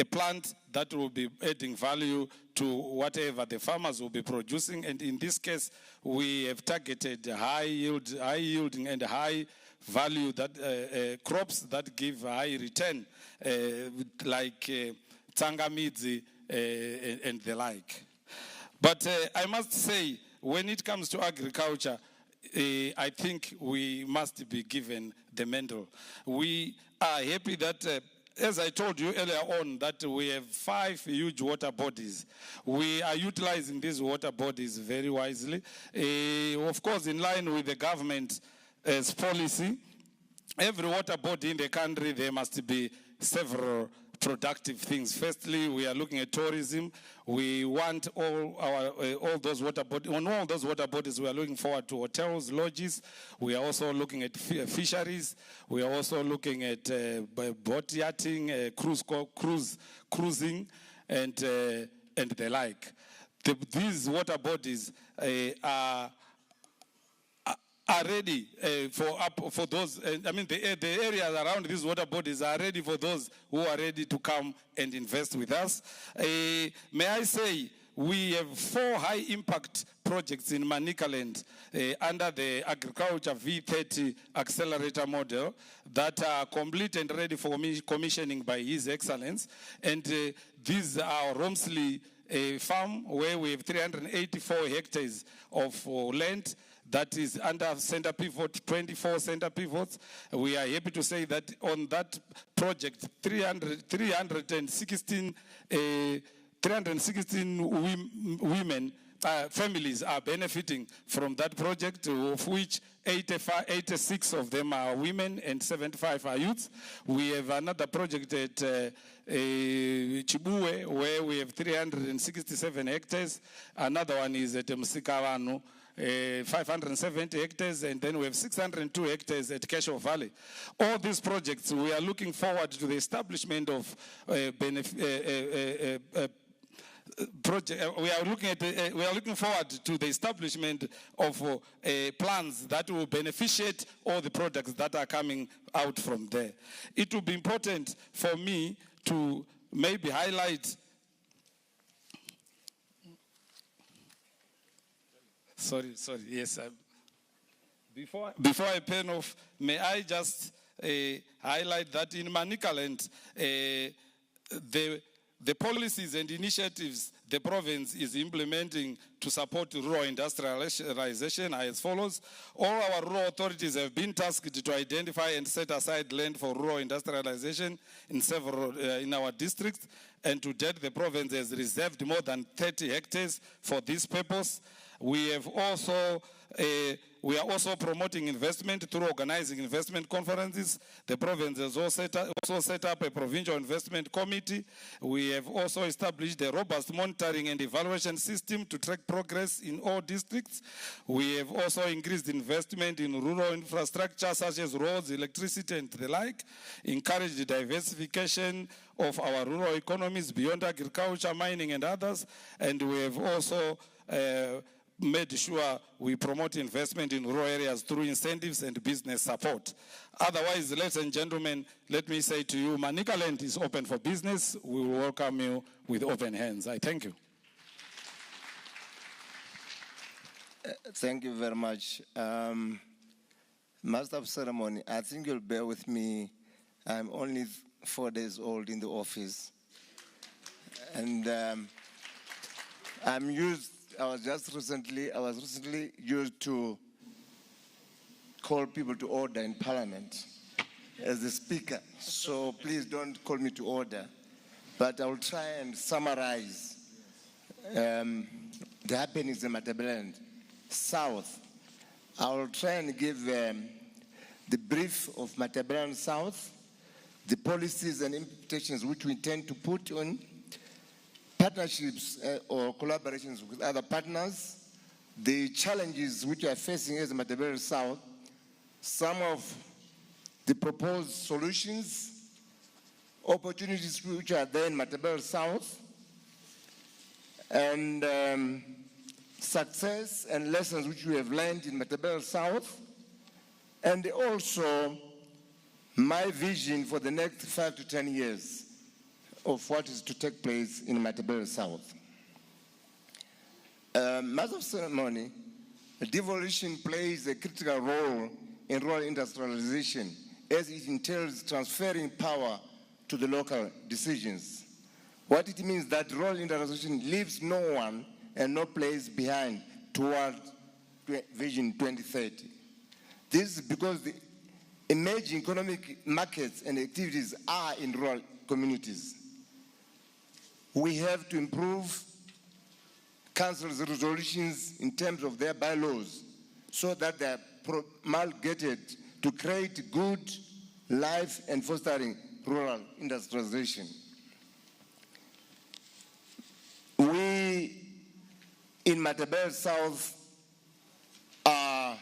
plant that will be adding value to whatever the farmers will be producing. And in this case, we have targeted high yielding and high value that crops that give high return, like Tsangamidzi and the like. But I must say, when it comes to agriculture, I think we must be given the medal. We are happy that as I told you earlier on, that we have 5 huge water bodies. We are utilizing these water bodies very wisely. Of course, in line with the government's policy, every water body in the country, there must be several productive things. Firstly, we are looking at tourism. We want all those water bodies. On all those water bodies, we are looking forward to hotels, lodges. We are also looking at fisheries. We are also looking at boat yachting, cruising, and the like. These water bodies are ready for those. I mean, the areas around these water bodies are ready for those who are ready to come and invest with us. May I say, we have 4 high-impact projects in Manicaland under the Agriculture V30 Accelerator model that are complete and ready for commissioning by His Excellency. And these are Romsley farm, where we have 384 hectares of land that is under center pivot, 24 center pivots. We are happy to say that on that project, 316 women, families are benefiting from that project, of which 86 of them are women and 75 are youths. We have another project at Chibue, where we have 367 hectares. Another one is at Msikawanu, 570 hectares, and then we have 602 hectares at Kesho Valley. All these projects, we are looking forward to the establishment of we are looking forward to the establishment of plans that will beneficiate all the products that are coming out from there. It will be important for me to maybe highlight. Sorry, yes. Before I pen off, may I just highlight that in Manicaland, the the policies and initiatives the province is implementing to support rural industrialization are as follows. All our rural authorities have been tasked to identify and set aside land for rural industrialization in several in our districts, and to date the province has reserved more than 30 hectares for this purpose. We are also promoting investment through organizing investment conferences. The province has also set up a provincial investment committee. We have also established a robust monitoring and evaluation system to track progress in all districts. We have also increased investment in rural infrastructure such as roads, electricity, and the like, encouraged diversification of our rural economies beyond agriculture, mining, and others, and we have also made sure we promote investment in rural areas through incentives and business support. Otherwise, ladies and gentlemen, let me say to you, Manica Land is open for business. We will welcome you with open hands. I thank you. Thank you very much. Master of Ceremony, I think you'll bear with me. I'm only 4 days old in the office. And I was recently used to call people to order in Parliament as the Speaker. So please don't call me to order. But I will try and summarize the happenings in Matabeleland South. I will try and give the brief of Matabeleland South, the policies and implementations which we intend to put on, partnerships or collaborations with other partners, the challenges which we are facing as Matabeleland South, some of the proposed solutions, opportunities which are there in Matabeleland South, and success and lessons which we have learned in Matabeleland South, and also my vision for the next 5 to 10 years of what is to take place in Matabeleland South. Master of Ceremony, devolution plays a critical role in rural industrialization as it entails transferring power to the local decisions. What it means that rural industrialization leaves no one and no place behind toward Vision 2030. This is because the emerging economic markets and activities are in rural communities. We have to improve council's resolutions in terms of their bylaws so that they are promulgated to create good life and fostering rural industrialization. We in Matabeleland South are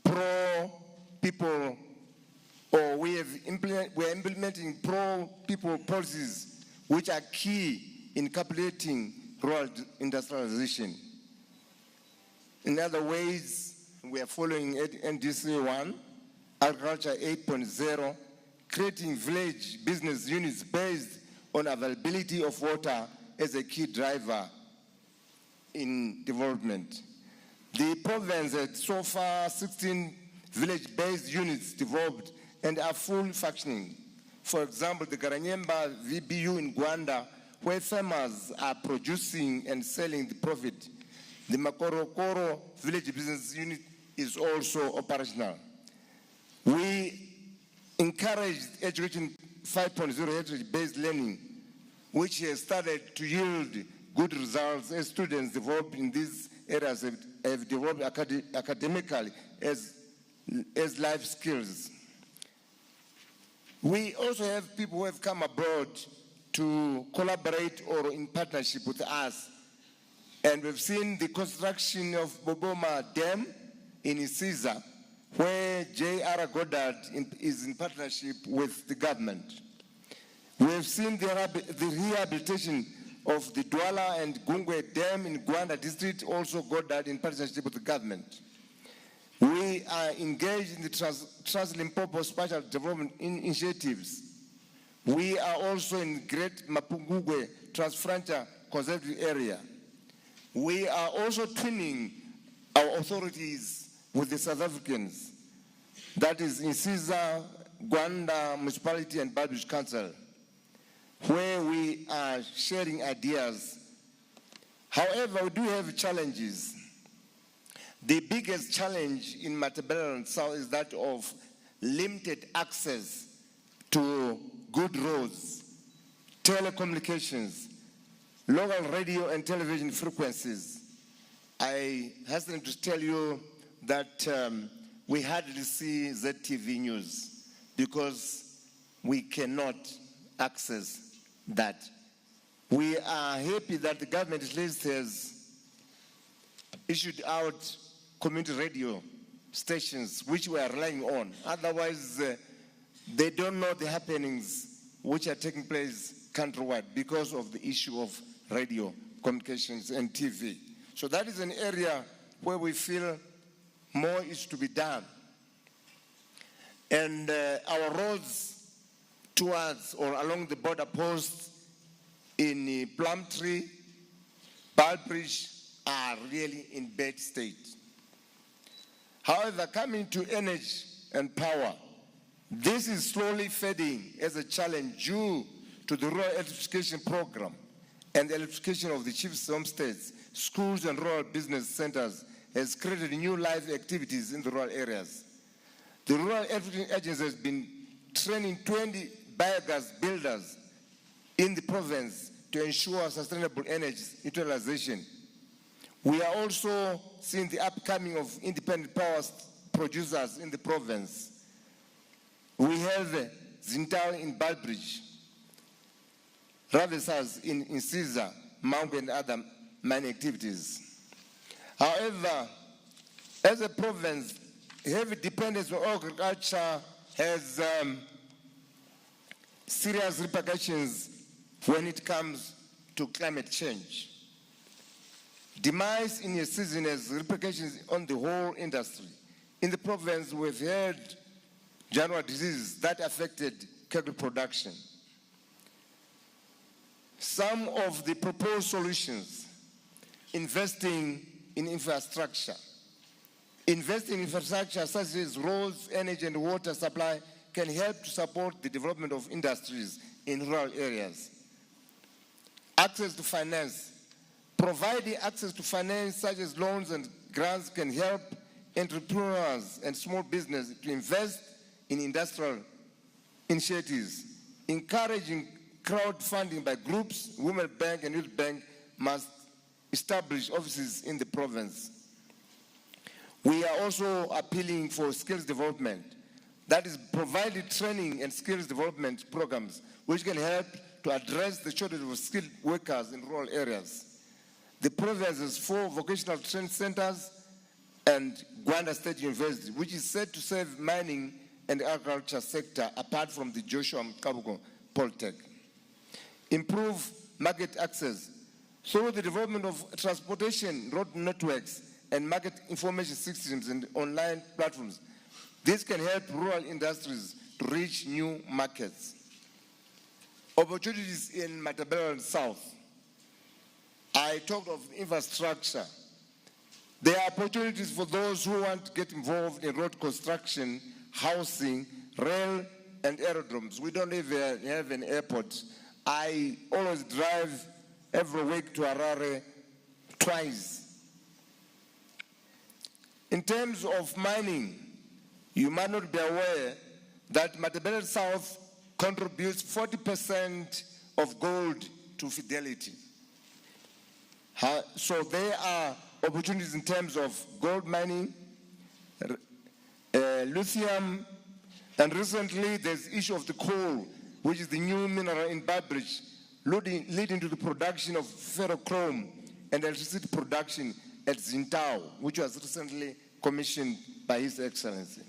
pro-people, or we are implementing pro-people policies which are key in capitulating rural industrialization. In other ways, we are following NDC 1, Agriculture 8.0, creating village business units based on availability of water as a key driver in development. The province had so far 16 village-based units developed and are full functioning. For example, the Garanyemba VBU in Gwanda, where farmers are producing and selling the profit. The Makorokoro village business unit is also operational. We encouraged Education 5.0 heritage-based learning, which has started to yield good results as students developed in these areas have developed academically as life skills. We also have people who have come abroad to collaborate or in partnership with us. And we've seen the construction of Boboma Dam in Isiza, where J.R. Goddard is in partnership with the government. We've seen the rehabilitation of the Douala and Gungwe Dam in Gwanda district, also Goddard in partnership with the government. We are engaged in the Trans-Limpopo Spatial Development Initiatives. We are also in Great Mapungugwe Transfrontier Conservative Area. We are also twinning our authorities with the South Africans, that is in Isiza, Gwanda Municipality and Barbage Council. where we are sharing ideas. However, we do have challenges. The biggest challenge in Matabele South is that of limited access to good roads, telecommunications, local radio and television frequencies. I hasten to tell you that we hardly see ZTV news because we cannot access that. We are happy that the government at least has issued out community radio stations which we are relying on. Otherwise, they don't know the happenings which are taking place countrywide because of the issue of radio, communications, and TV. So that is an area where we feel more is to be done. And our roads towards or along the border posts in Plumtree, Balbridge are really in bad state. However, coming to energy and power, this is slowly fading as a challenge due to the rural electrification program and the electrification of the chief homesteads, schools and rural business centers has created new life activities in the rural areas. The Rural Electrification Agency has been training 20 biogas builders in the province to ensure sustainable energy utilization. We are also seeing the upcoming of independent power producers in the province. We have Zintal in Balbridge, Ravesas in Caesar, Mount and other mining activities. However, as a province, heavy dependence on agriculture has serious repercussions when it comes to climate change. Demise in a season has repercussions on the whole industry. In the province, we've had January diseases that affected cattle production. Some of the proposed solutions, investing in infrastructure. Investing in infrastructure such as roads, energy, and water supply can help to support the development of industries in rural areas. Access to finance. Providing access to finance such as loans and grants can help entrepreneurs and small business to invest in industrial initiatives. Encouraging crowdfunding by groups, Women Bank and Youth Bank must establish offices in the province. We are also appealing for skills development. That is, providing training and skills development programs which can help to address the shortage of skilled workers in rural areas. The province has 4 vocational training centers and Gwanda State University, which is set to serve mining and agriculture sector apart from the Joshua Mkabugo Polytech. Improve market access through the development of transportation road networks and market information systems and online platforms. This can help rural industries to reach new markets. Opportunities in Matabele South. I talked of infrastructure. There are opportunities for those who want to get involved in road construction, housing, rail, and aerodromes. We don't even have an airport. I always drive every week to Harare twice. In terms of mining, you might not be aware that Matabele South contributes 40% of gold to Fidelity. So there are opportunities in terms of gold mining, lithium, and recently there's the issue of the coal, which is the new mineral in Balbridge, leading to the production of ferrochrome and electricity production at Zintao, which was recently commissioned by His Excellency.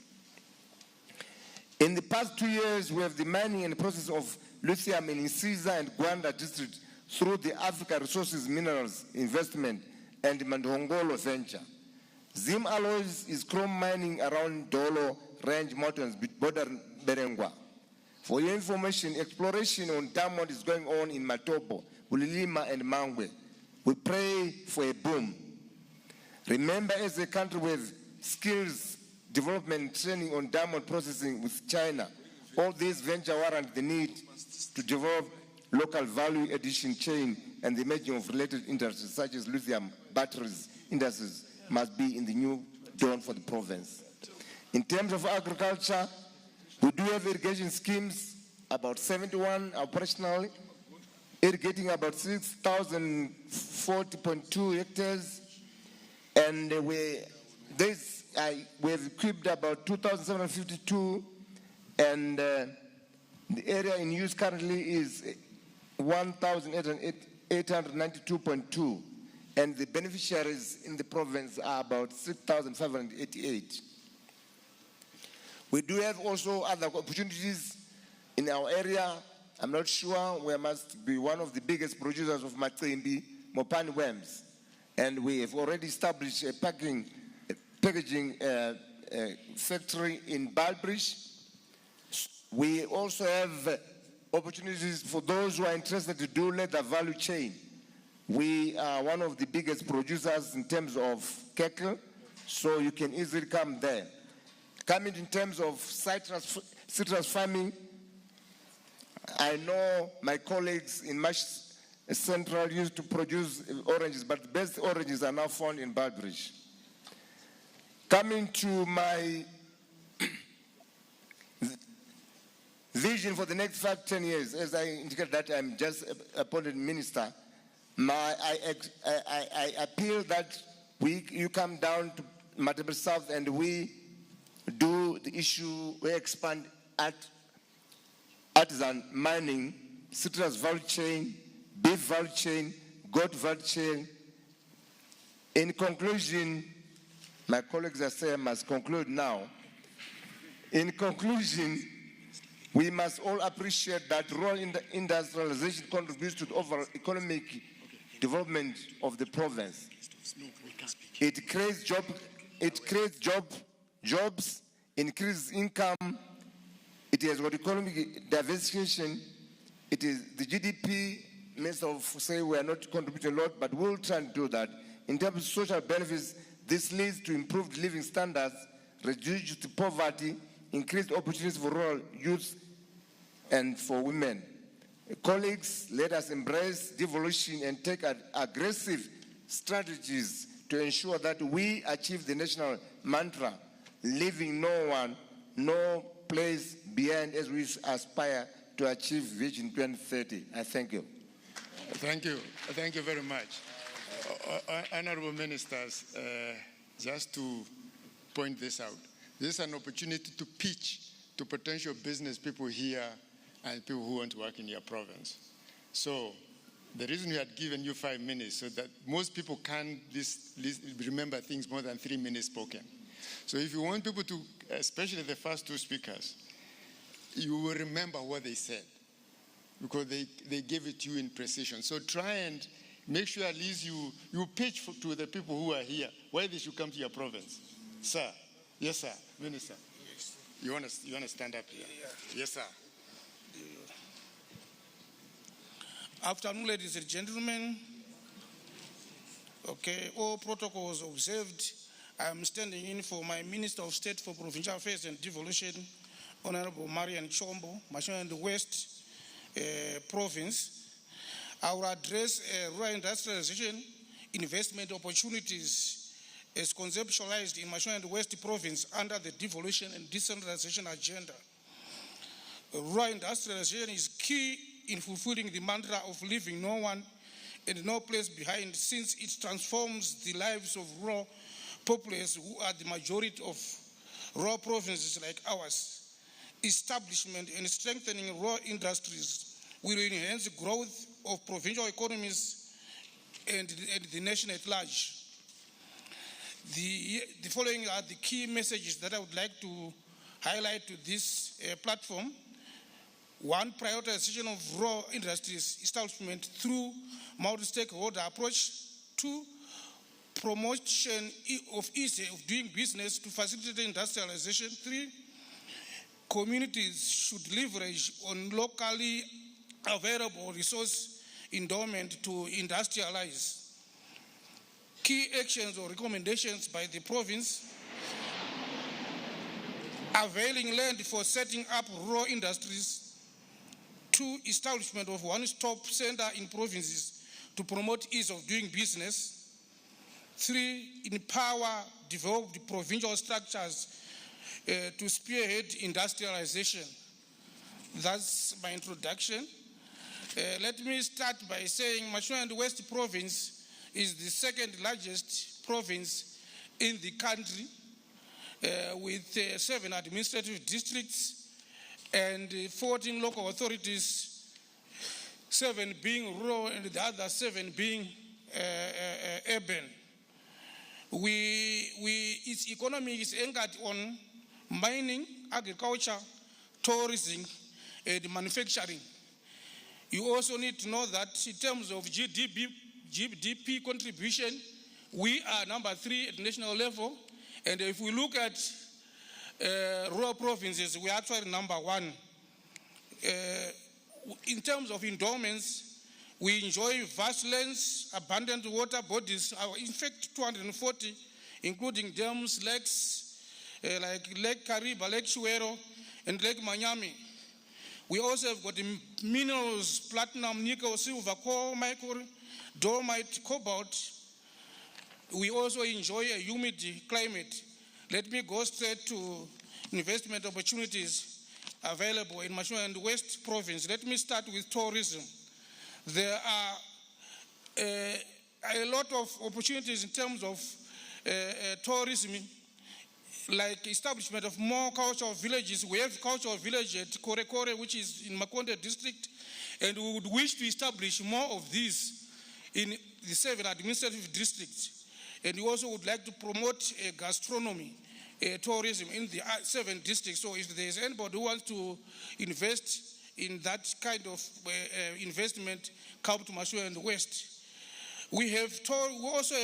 In the past 2 years, we have the mining and process of lithium in Isiza and Gwanda district through the Africa Resources Minerals Investment and Mandongolo venture. Zim Alloys is chrome mining around Dolo Range Mountains, border Berengwa. For your information, exploration on diamond is going on in Matopo, Bulilima, and Mangwe. We pray for a boom. Remember, as a country with skills development training on diamond processing with China, all these ventures warrant the need to develop local value addition chain and the emerging of related industries such as lithium batteries industries must be in the new dawn for the province. In terms of agriculture, we do have irrigation schemes, about 71 operationally, irrigating about 6,040.2 hectares, and we have equipped about 2,752, and the area in use currently is 1,892.2, and the beneficiaries in the province are about 6,588. We do have also other opportunities in our area. I'm not sure, we must be one of the biggest producers of Macimbi, Mopani worms. And we have already established a packaging factory in Balbridge. We also have opportunities for those who are interested to do leather value chain. We are one of the biggest producers in terms of cattle, so you can easily come there. Coming in terms of citrus farming, I know my colleagues in Mash Central used to produce oranges, but the best oranges are now found in Balbridge. Coming to my vision for the next 5-10 years, as I indicated that I'm just appointed minister, I appeal that you come down to Matebele South and we do the issue, we expand artisan mining, citrus value chain, beef value chain, goat value chain. In conclusion, my colleagues are saying I must conclude now. In conclusion, we must all appreciate that rural industrialization contributes to the overall economic development of the province. It creates jobs, increases income. It has got economic diversification. It is the GDP. Most of say we are not contributing a lot, but we'll try and do that. In terms of social benefits, this leads to improved living standards, reduced poverty, increased opportunities for rural youth and for women. Colleagues, let us embrace devolution and take aggressive strategies to ensure that we achieve the national mantra, leaving no one, no place behind as we aspire to achieve Vision 2030. I thank you. Thank you. Thank you very much. Honorable Ministers, just to point this out, this is an opportunity to pitch to potential business people here and people who want to work in your province. So the reason we had given you 5 minutes so that most people can't remember things more than 3 minutes spoken. So if you want people to, especially the first 2 speakers, you will remember what they said because they gave it to you in precision. So try and make sure at least you pitch to the people who are here why they should come to your province. Sir. Yes, sir. Minister. Yes. You want to stand up here? Yeah. Yes, sir. Afternoon, ladies and gentlemen. Okay, all protocols observed. I am standing in for my Minister of State for Provincial Affairs and Devolution, Honorable Marian Chombo, Mashonaland West Province. I will address rural industrialization investment opportunities as conceptualized in Mashonaland West Province under the devolution and decentralization agenda. Rural industrialization is key in fulfilling the mantra of leaving no one and no place behind, since it transforms the lives of rural populace who are the majority of rural provinces like ours. Establishment and strengthening rural industries will enhance growth of provincial economies and the nation at large. The following are the key messages that I would like to highlight to this platform. 1, prioritization of rural industries establishment through multi-stakeholder approach. 2, promotion of ease of doing business to facilitate industrialization. 3, communities should leverage on locally available resource endowment to industrialize. Key actions or recommendations by the province: availing land for setting up rural industries. 2, establishment of one-stop center in provinces to promote ease of doing business. 3, empower developed provincial structures to spearhead industrialization. That's my introduction. Let me start by saying Mashonaland West Province is the second largest province in the country with 7 administrative districts and 14 local authorities, 7 being rural and the other 7 being urban. Its economy is anchored on mining, agriculture, tourism, and manufacturing. You also need to know that in terms of GDP contribution, we are number 3 at national level. And if we look at rural provinces, we are actually number 1. In terms of endowments, we enjoy vast lands, abundant water bodies, in fact 240, including dams, lakes, like Lake Kariba, Lake Shuero, and Lake Manyami. We also have got minerals, platinum, nickel, silver, coal, mercury, dolomite, cobalt. We also enjoy a humid climate. Let me go straight to investment opportunities available in Mashonaland West Province. Let me start with tourism. There are a lot of opportunities in terms of tourism, like establishment of more cultural villages. We have cultural village at Korekore, which is in Makonde district, and we would wish to establish more of these in the 7 administrative districts. And we also would like to promote gastronomy, tourism in the 7 districts. So if there's anybody who wants to invest in that kind of investment, come to Mashonaland West. We're also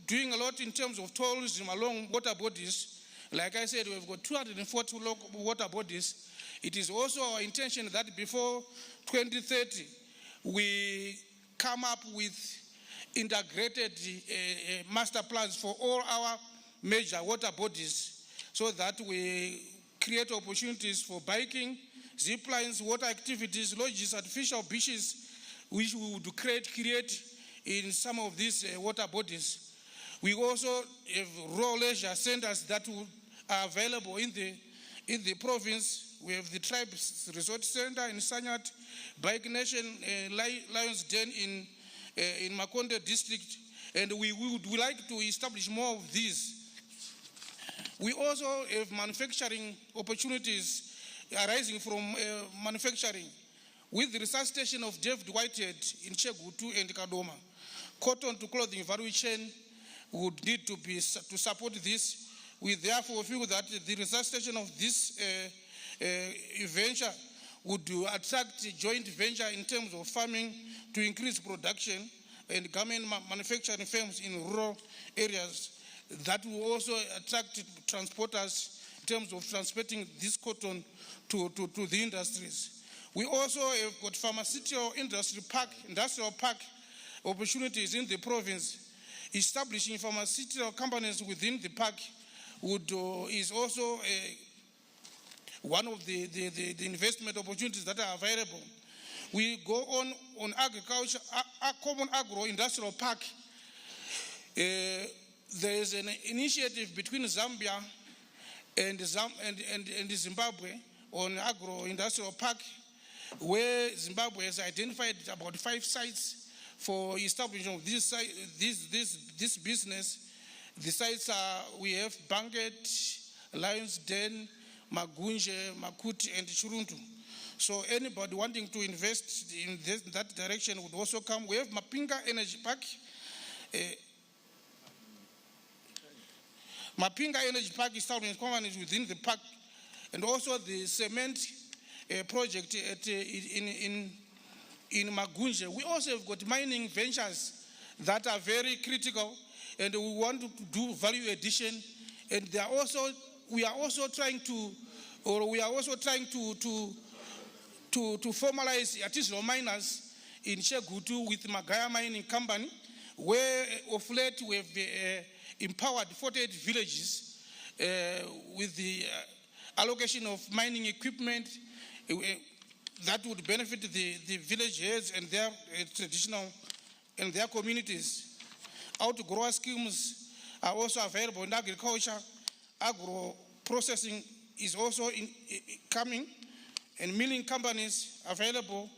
doing a lot in terms of tourism along water bodies. Like I said, we've got 240 local water bodies. It is also our intention that before 2030, we come up with integrated master plans for all our major water bodies so that we create opportunities for biking, zip lines, water activities, lodges, artificial beaches, which we would create in some of these water bodies. We also have rural leisure centers that are available in the province. We have the Tribes Resort Center in Sanyat, Bike Nation, Lions Den in Makonde district, and we would like to establish more of these. We also have manufacturing opportunities arising from manufacturing with the resuscitation of David Whitehead in Chegutu and Kadoma. Cotton to clothing value chain would need to support this. We therefore feel that the resuscitation of this venture would attract joint venture in terms of farming to increase production and garment manufacturing firms in rural areas. That will also attract transporters in terms of transporting this cotton to the industries. We also have got pharmaceutical industrial park opportunities in the province. Establishing pharmaceutical companies within the park is also one of the investment opportunities that are available. We go on agriculture, common agro-industrial park. There is an initiative between Zambia and Zimbabwe on agro-industrial park, where Zimbabwe has identified about 5 sites for establishment of this business. The sites are, we have Banget, Lions Den, Magunje, Makuti, and Churuntu. So anybody wanting to invest in that direction would also come. We have Mapinga Energy Park. Mapinga Energy Park establishment companies within the park, and also the cement project in Magunje. We also have got mining ventures that are very critical, and we want to do value addition. And we are also trying to formalize artisanal miners in Chegutu with Magaya Mining Company, where of late we have empowered 48 villages with the allocation of mining equipment. that would benefit the village heads and their traditional and their communities. Outgrower schemes are also available in agriculture. Agro processing is also coming, and milling companies available.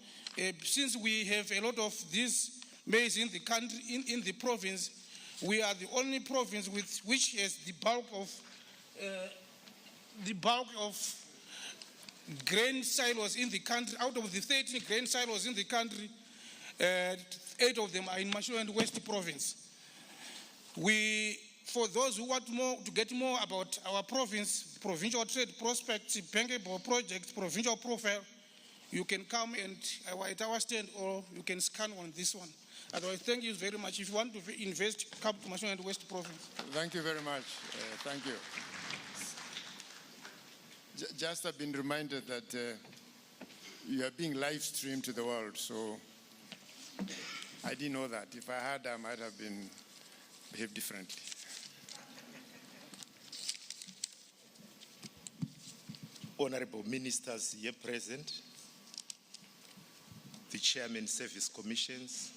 Since we have a lot of these maize in the country, in the province, we are the only province which has the bulk of grain silos in the country. Out of the 13 grain silos in the country, 8 of them are in Mashu and West Province. For those who want to get more about our province, provincial trade prospects, bankable projects, provincial profile, you can come and at our stand, or you can scan on this one. Otherwise, thank you very much. If you want to invest, come to Mashu and West Province. Thank you very much. Thank you. Just have been reminded that you are being live streamed to the world, so I didn't know that. If I had, I might have behaved differently. Honorable ministers here present, the chairman service commissions,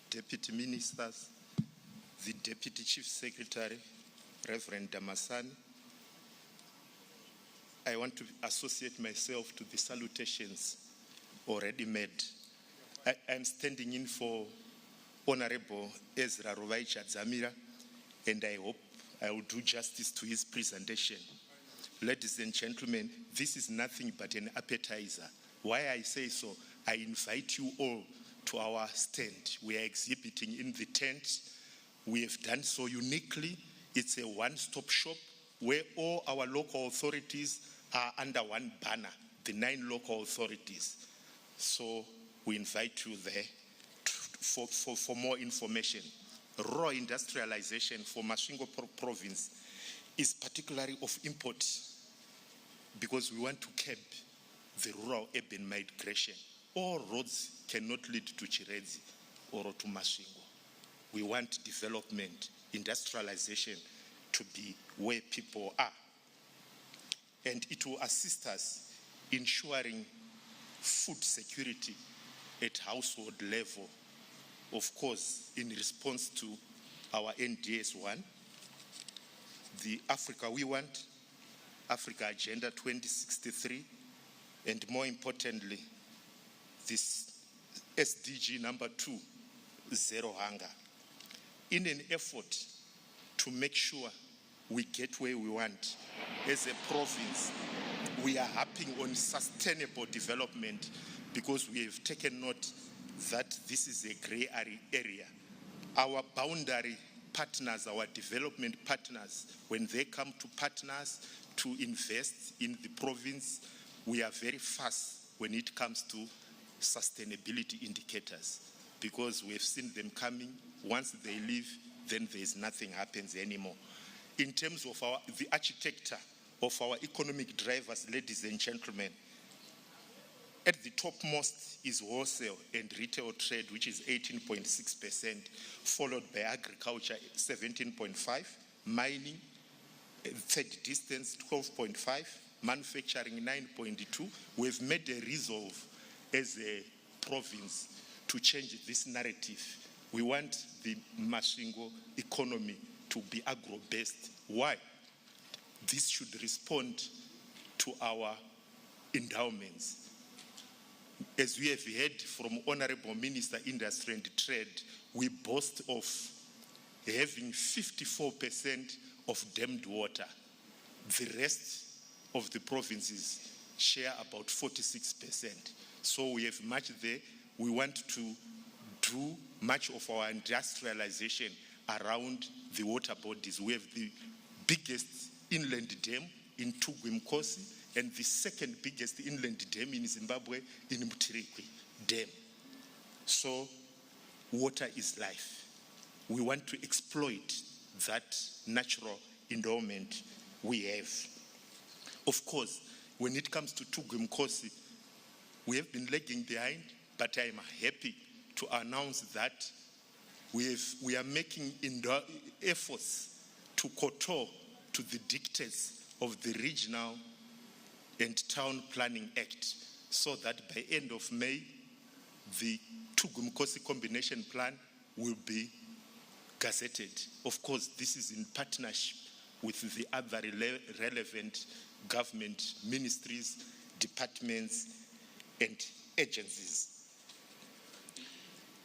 deputy ministers, the deputy chief secretary, Reverend Damasani. I want to associate myself to the salutations already made. I'm standing in for Honorable Ezra Rovaicha Zamira, and I hope I will do justice to his presentation. Ladies and gentlemen, this is nothing but an appetizer. Why I say so, I invite you all to our stand. We are exhibiting in the tent. We have done so uniquely. It's a one-stop shop where all our local authorities are under one banner, the 9 local authorities. So we invite you there for more information. Raw industrialization for Masvingo province is particularly of import because we want to curb the rural-urban migration. All roads cannot lead to Chiredzi or to Masvingo. We want development, industrialization to be where people are. And it will assist us in ensuring food security at household level. Of course, in response to our NDS 1, the Africa We Want, Africa Agenda 2063, and more importantly, this SDG number 2, Zero Hunger. In an effort to make sure we get where we want, as a province, we are harping on sustainable development because we have taken note that this is a gray area. Our boundary partners, our development partners, when they come to partners to invest in the province, we are very fast when it comes to sustainability indicators because we have seen them coming. Once they leave, then there's nothing happens anymore. In terms of the architecture of our economic drivers, ladies and gentlemen, at the topmost is wholesale and retail trade, which is 18.6%, followed by agriculture, 17.5%, mining, third distance, 12.5%, manufacturing, 9.2%. We've made a resolve as a province to change this narrative. We want the Masvingo economy to be agro-based. Why? This should respond to our endowments. As we have heard from Honorable Minister Industry and Trade, we boast of having 54% of dammed water. The rest of the provinces share about 46%. So we have much there. We want to do much of our industrialization around the water bodies. We have the biggest inland dam in Tugwimkosi and the second biggest inland dam in Zimbabwe in Mutirikwi Dam. So water is life. We want to exploit that natural endowment we have. Of course, when it comes to Tugwimkosi, we have been lagging behind, but I am happy to announce that we are making efforts to kowtow to the dictates of the Regional and Town Planning Act. so that by end of May, the Tugumkosi combination plan will be gazetted. Of course, this is in partnership with the other relevant government ministries, departments, and agencies.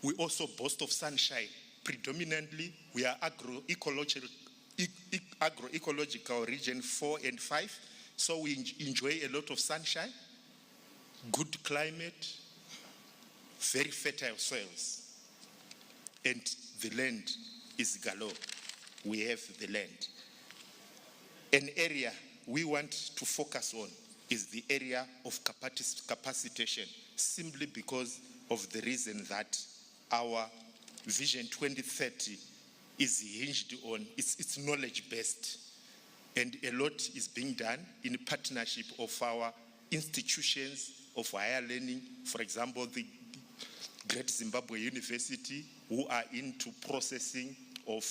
We also boast of sunshine. Predominantly, we are agroecological region 4 and 5, so we enjoy a lot of sunshine, good climate, very fertile soils, and the land is galore. We have the land. An area we want to focus on is the area of capacitation, simply because of the reason that our Vision 2030 is hinged on, it's knowledge-based, and a lot is being done in partnership of our institutions of higher learning, for example, the Great Zimbabwe University, who are into processing of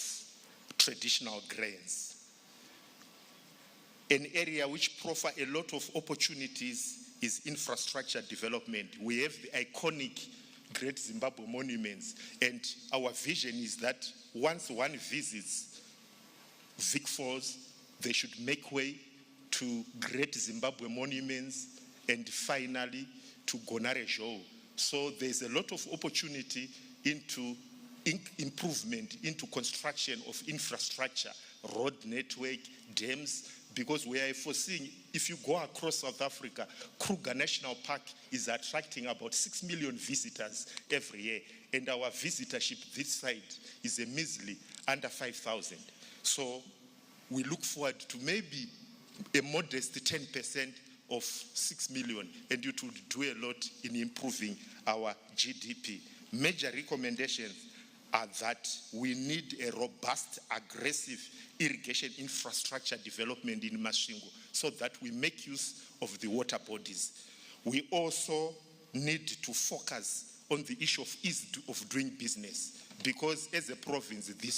traditional grains. An area which provides a lot of opportunities is infrastructure development. We have the iconic Great Zimbabwe monuments, and our vision is that once one visits Vic Falls, they should make way to Great Zimbabwe monuments and finally to Gonare Joe. So there's a lot of opportunity into improvement, into construction of infrastructure, road network, dams, because we are foreseeing, if you go across South Africa, Kruger National Park is attracting about 6 million visitors every year, and our visitorship this side is a measly under 5,000. So we look forward to maybe a modest 10% of 6 million, and it will do a lot in improving our GDP. Major recommendations are that we need a robust, aggressive irrigation infrastructure development in Masvingo so that we make use of the water bodies. We also need to focus on the issue of ease of doing business, because as a province, the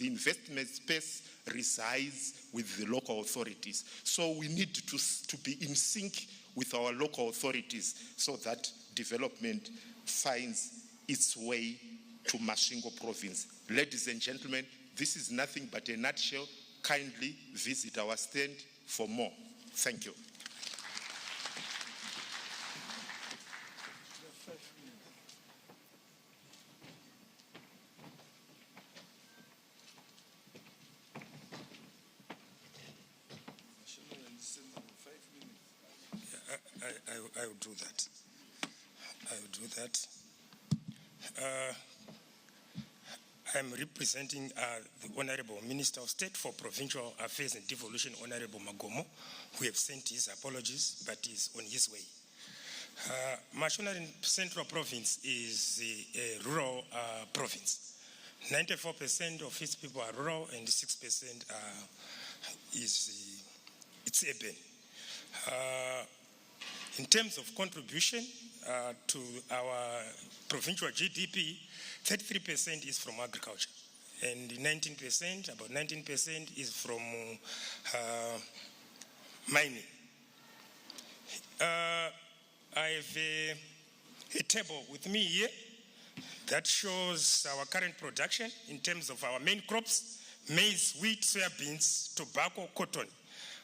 investment space resides with the local authorities. So we need to be in sync with our local authorities so that development finds its way to Masvingo province. Ladies and gentlemen, this is nothing but a nutshell. Kindly visit our stand for more. Thank you. I will do that. I will do that. I'm representing the Honorable Minister of State for Provincial Affairs and Devolution, Honorable Magomo, who have sent his apologies, but is on his way. Mashonaland Central Province is a rural province. 94% of its people are rural and 6% it's urban. In terms of contribution to our provincial GDP, 33% is from agriculture, and 19%, about 19% is from mining. I have a table with me here that shows our current production in terms of our main crops: maize, wheat, soybeans, tobacco, cotton.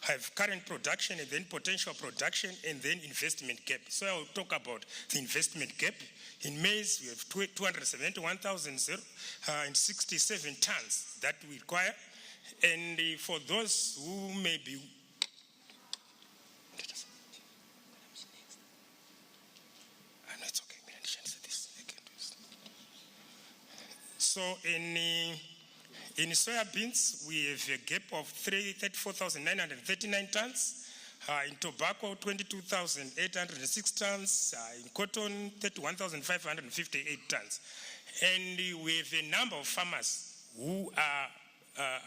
I have current production and then potential production and then investment gap. So I will talk about the investment gap. In maize, we have 271,067 tons that we require. And for those who may be... it's okay. So in soybeans, we have a gap of 34,939 tons. In tobacco, 22,806 tons. In cotton, 31,558 tons. And we have a number of farmers who are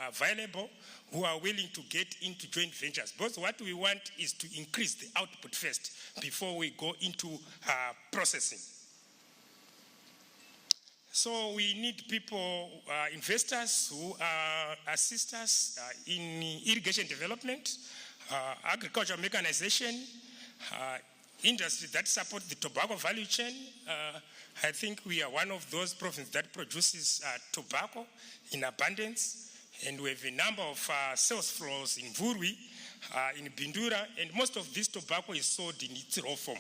available, who are willing to get into joint ventures. But what we want is to increase the output first before we go into processing. So we need people, investors who assist us in irrigation development, agricultural mechanization, industries that support the tobacco value chain. I think we are one of those provinces that produces tobacco in abundance, and we have a number of sales floors in Vurwi, in Bindura, and most of this tobacco is sold in its raw form.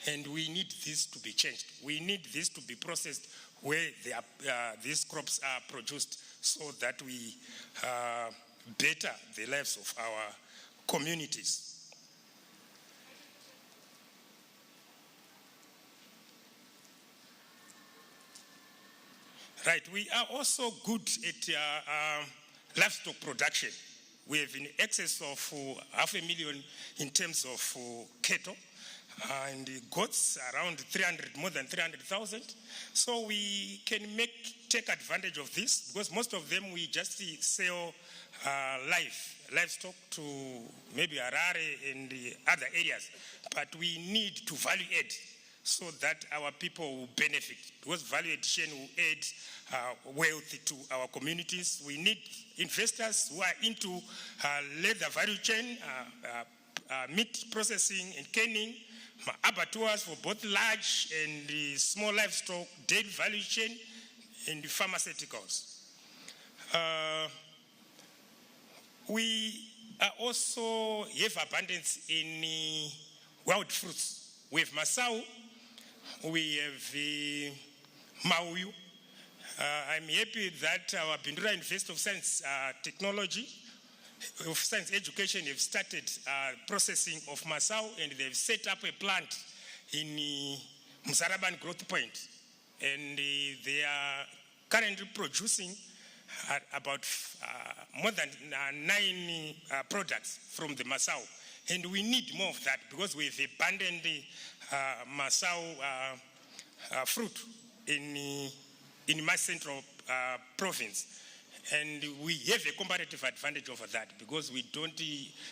And we need this to be changed. We need this to be processed where these crops are produced, so that we better the lives of our communities. Right, we are also good at livestock production. We have in excess of 500,000 in terms of cattle, and goats around more than 300,000. So we can take advantage of this, because most of them we just sell livestock to maybe Harare and the other areas. But we need to value add so that our people will benefit, because value addition will add wealth to our communities. We need investors who are into leather value chain, meat processing and canning, abattoirs for both large and small livestock, dairy value chain, and the pharmaceuticals. We also have abundance in wild fruits. We have Masau, we have Mauyu. I'm happy that our Bindura University of Science Technology, of Science Education have started processing of Masau, and they've set up a plant in Musaraban Growth Point. And they are currently producing about more than 9 products from the Masau. And we need more of that, because we have abundant Masau fruit in my central province. And we have a comparative advantage over that, because we don't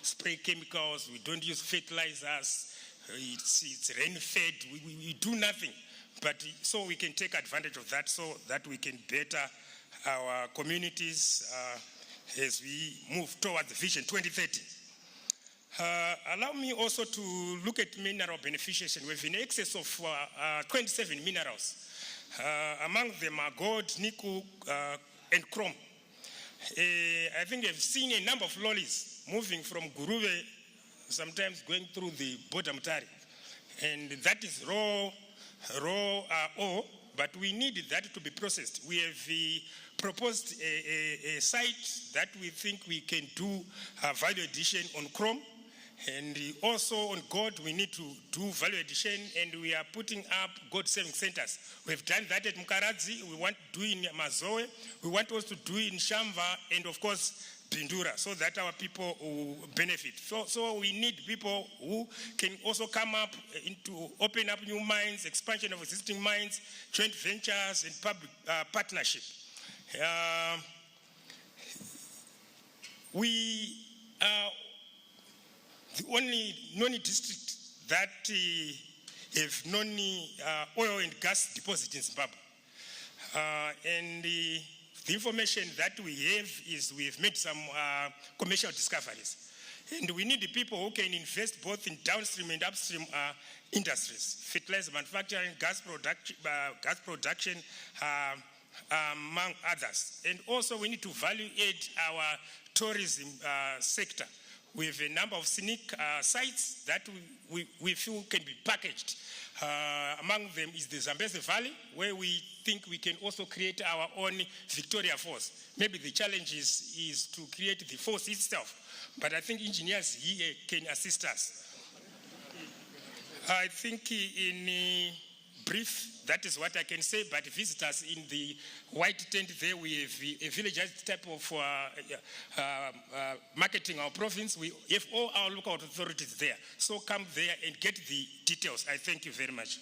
spray chemicals, we don't use fertilizers, it's rain-fed, we do nothing. But so we can take advantage of that, so that we can better our communities as we move towards the Vision 2030. Allow me also to look at mineral beneficiation. We have in excess of 27 minerals. Among them are gold, nickel, and chrome. I think I've seen a number of lorries moving from Guruwe, sometimes going through the border Mutari. And that is raw ore, but we need that to be processed. We have proposed a site that we think we can do value addition on chrome. And also on gold, we need to do value addition, and we are putting up gold saving centers. We've done that at Mukaradzi, we want to do in Mazoe, we want also to do in Shamva, and of course, Bindura, so that our people will benefit. So we need people who can also come up to open up new mines, expansion of existing mines, joint ventures, and public partnership. We are the only Noni district that have Noni oil and gas deposit in Zimbabwe. And the information that we have is we have made some commercial discoveries. And we need the people who can invest both in downstream and upstream industries, fertilizer manufacturing, gas production, among others. And also we need to value add our tourism sector. We have a number of scenic sites that we feel can be packaged. Among them is the Zambezi Valley, where we think we can also create our own Victoria Falls. Maybe the challenge is to create the falls itself, but I think engineers here can assist us. I think in brief, that is what I can say, but visitors in the white tent there, we have a villagers type of marketing our province. We have all our local authorities there. So come there and get the details. I thank you very much.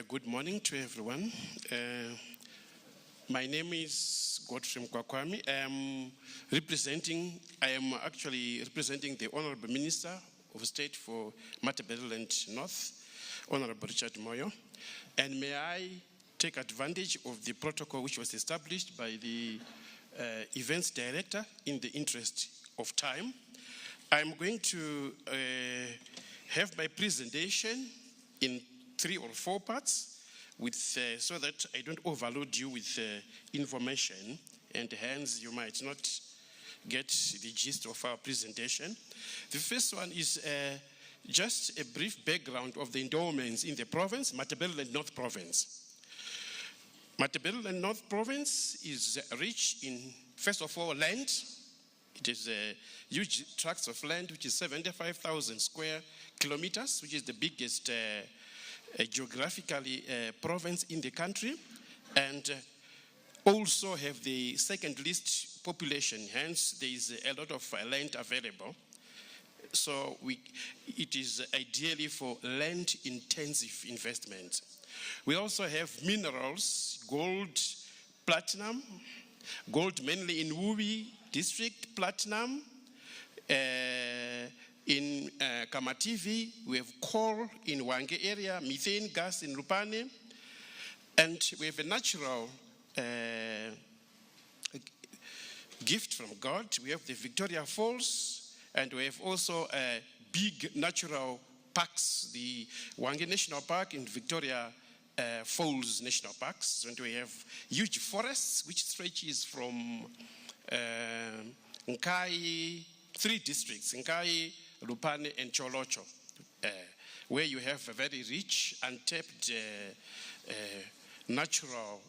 Good morning to everyone. My name is Godfrey Mkwakwami. I am actually representing the Honorable Minister of State for Matabeleland North, Honorable Richard Moyo. And may I take advantage of the protocol which was established by the events director in the interest of time. I'm going to have my presentation in 3 or 4 parts so that I don't overload you with information, and hence you might not get the gist of our presentation. The first one is just a brief background of the endowments in the province, Matabeleland North Province. Matabeleland North Province is rich in, first of all, land. It is a huge tracts of land, which is 75,000 square kilometers, which is the biggest geographically province in the country, and also have the second least population. Hence, there is a lot of land available. So it is ideally for land-intensive investment. We also have minerals, gold, platinum, gold mainly in Wubi district, platinum. In Kamativi, we have coal in Wange area, methane gas in Lupane, and we have a natural gift from God. We have the Victoria Falls, and we have also big natural parks, the Wange National Park and Victoria Falls National Parks, and we have huge forests which stretches from Nkai, 3 districts, Nkai, Lupane, and Cholocho, where you have a very rich, untapped natural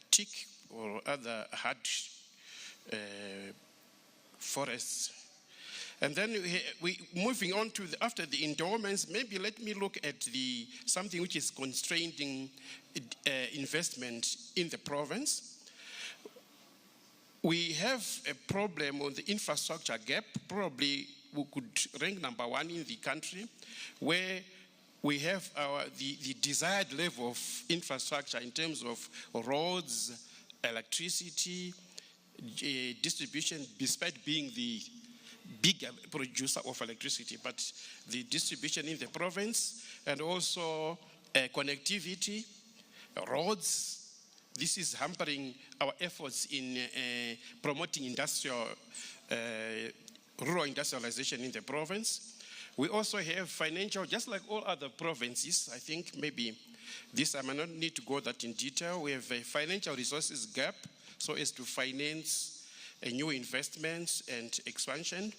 teak or other hard forests. And then we moving on to after the endowments, maybe let me look at something which is constraining investment in the province. We have a problem on the infrastructure gap. Probably we could rank number 1 in the country, where we have the desired level of infrastructure in terms of roads, electricity, distribution, despite being the big producer of electricity, but the distribution in the province, and also connectivity, roads. This is hampering our efforts in promoting rural industrialization in the province. We also have financial, just like all other provinces. I think maybe this I might not need to go that in detail. We have a financial resources gap so as to finance new investments and expansion.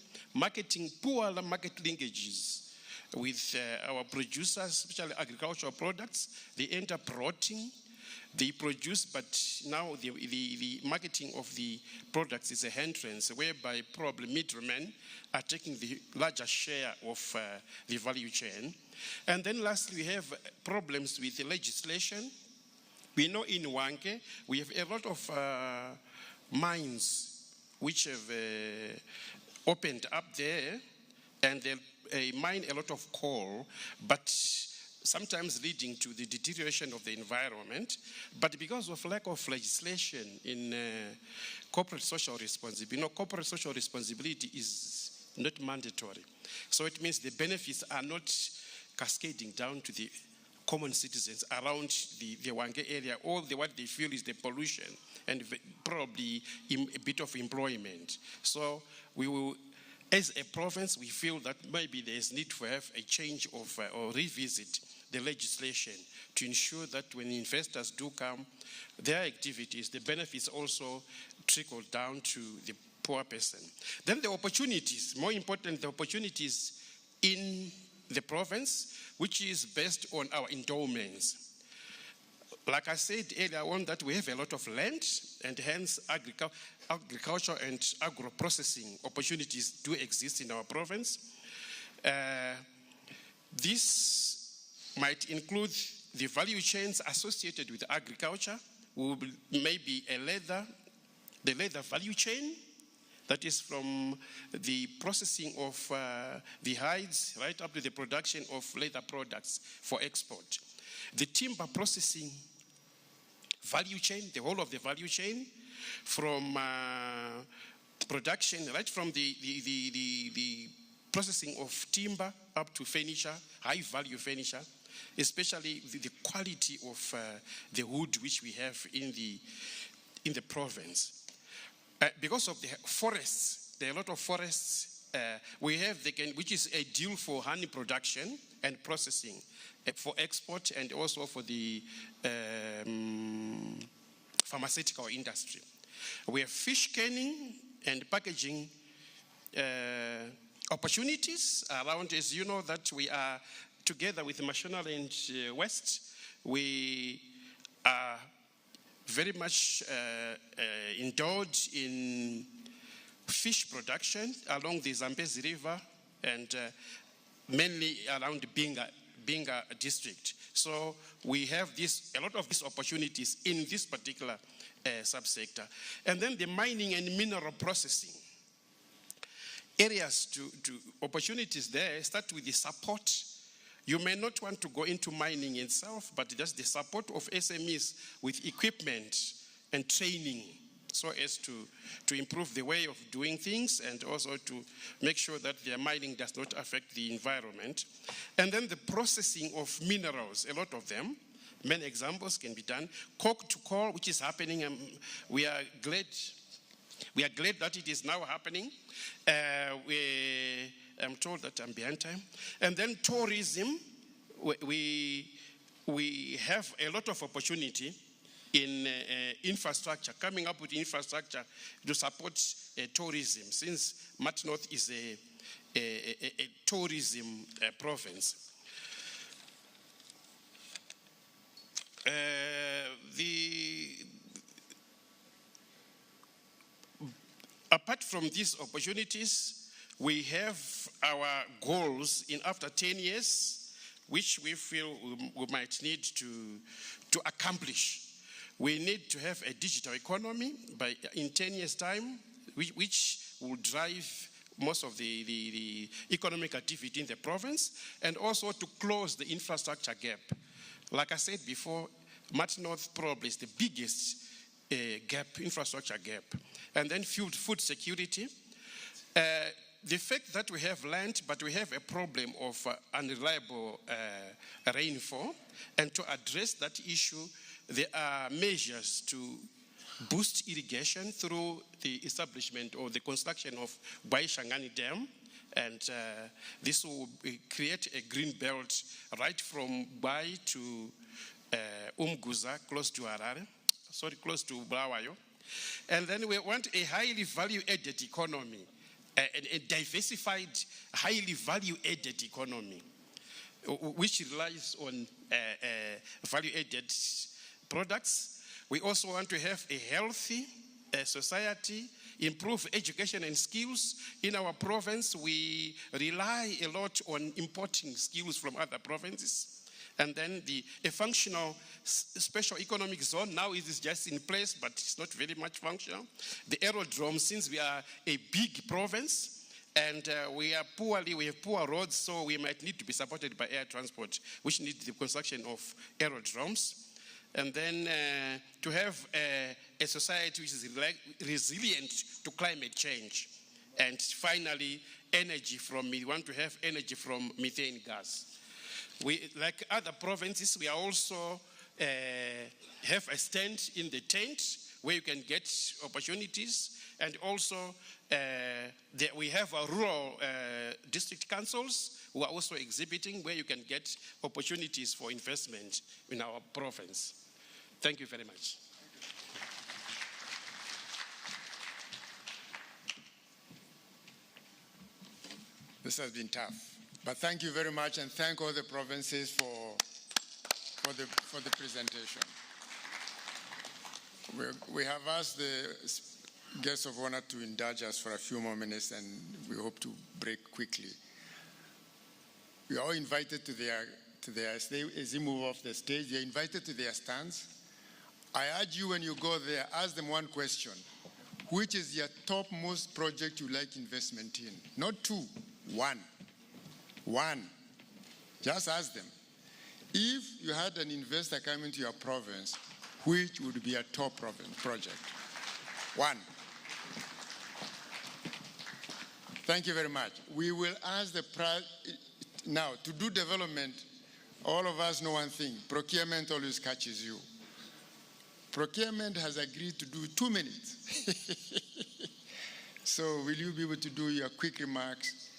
Poor market linkages with our producers, especially agricultural products. They end up rotting. They produce, but now the marketing of the products is a hindrance, whereby probably middlemen are taking the larger share of the value chain. And then lastly, we have problems with the legislation. We know in Wange, we have a lot of mines which have opened up there, and they mine a lot of coal, but sometimes leading to the deterioration of the environment. But because of lack of legislation in corporate social responsibility, corporate social responsibility is not mandatory. So it means the benefits are not cascading down to the common citizens around the Wange area. All what they feel is the pollution and probably a bit of employment. So we will, as a province, we feel that maybe there is need to have a change of or revisit the legislation to ensure that when investors do come, their activities, the benefits also trickle down to the poor person. Then the opportunities, more important, the opportunities in the province, which is based on our endowments. Like I said earlier on, that we have a lot of land, and hence agriculture and agro-processing opportunities do exist in our province. This might include the value chains associated with agriculture. Maybe the leather value chain, that is from the processing of the hides right up to the production of leather products for export. The timber processing value chain, the whole of the value chain, from production, right from the processing of timber up to furniture, high value furniture, especially the quality of the wood which we have in the province. Because of the forests, there are a lot of forests we have, which is ideal for honey production and processing, for export and also for the pharmaceutical industry. We have fish canning and packaging opportunities around. As you know, that we are together with National and West, we are very much indulged in fish production along the Zambezi River and mainly around the Binga district. So we have a lot of these opportunities in this particular subsector. And then the mining and mineral processing. Areas to opportunities there start with the support. You may not want to go into mining itself, but just the support of SMEs with equipment and training, so as to improve the way of doing things and also to make sure that their mining does not affect the environment. And then the processing of minerals, a lot of them, many examples can be done. Coke to coal, which is happening, we are glad that it is now happening. I'm told that I'm behind time. And then tourism, we have a lot of opportunity in infrastructure, coming up with infrastructure to support tourism, since Mart North is a tourism province. Apart from these opportunities, we have our goals in after 10 years, which we feel we might need to accomplish. We need to have a digital economy in 10 years' time, which will drive most of the economic activity in the province, and also to close the infrastructure gap. Like I said before, Mart North probably is the biggest infrastructure gap. And then food security. The fact that we have land, but we have a problem of unreliable rainfall, and to address that issue, there are measures to boost irrigation through the establishment or the construction of Shangani Dam, and this will create a green belt right from Bai to Umguza, close to Bulawayo. And then we want a highly value-added economy, a diversified, highly value-added economy, which relies on value-added products. We also want to have a healthy society, improve education and skills. In our province, we rely a lot on importing skills from other provinces. And then a functional special economic zone, now it is just in place, but it's not very much functional. The aerodrome, since we are a big province, and we have poor roads, so we might need to be supported by air transport, which needs the construction of aerodromes. And then to have a society which is resilient to climate change. And finally, we want to have energy from methane gas. We, like other provinces, we are also have a stand in the tent where you can get opportunities, and also we have our rural district councils who are also exhibiting where you can get opportunities for investment in our province. Thank you very much. This has been tough, but thank you very much, and thank all the provinces for the presentation. We have asked the guests of honor to indulge us for a few more minutes, and we hope to break quickly. We are all invited to their as they move off the stage. They are invited to their stands. I urge you, when you go there, ask them one question: which is your topmost project you like investment in? Not two, one. One. Just ask them. If you had an investor come into your province which would be a top project. One. Thank you very much. We will ask now, to do development, all of us know one thing: procurement always catches you. Procurement has agreed to do 2 minutes. So will you be able to do your quick remarks?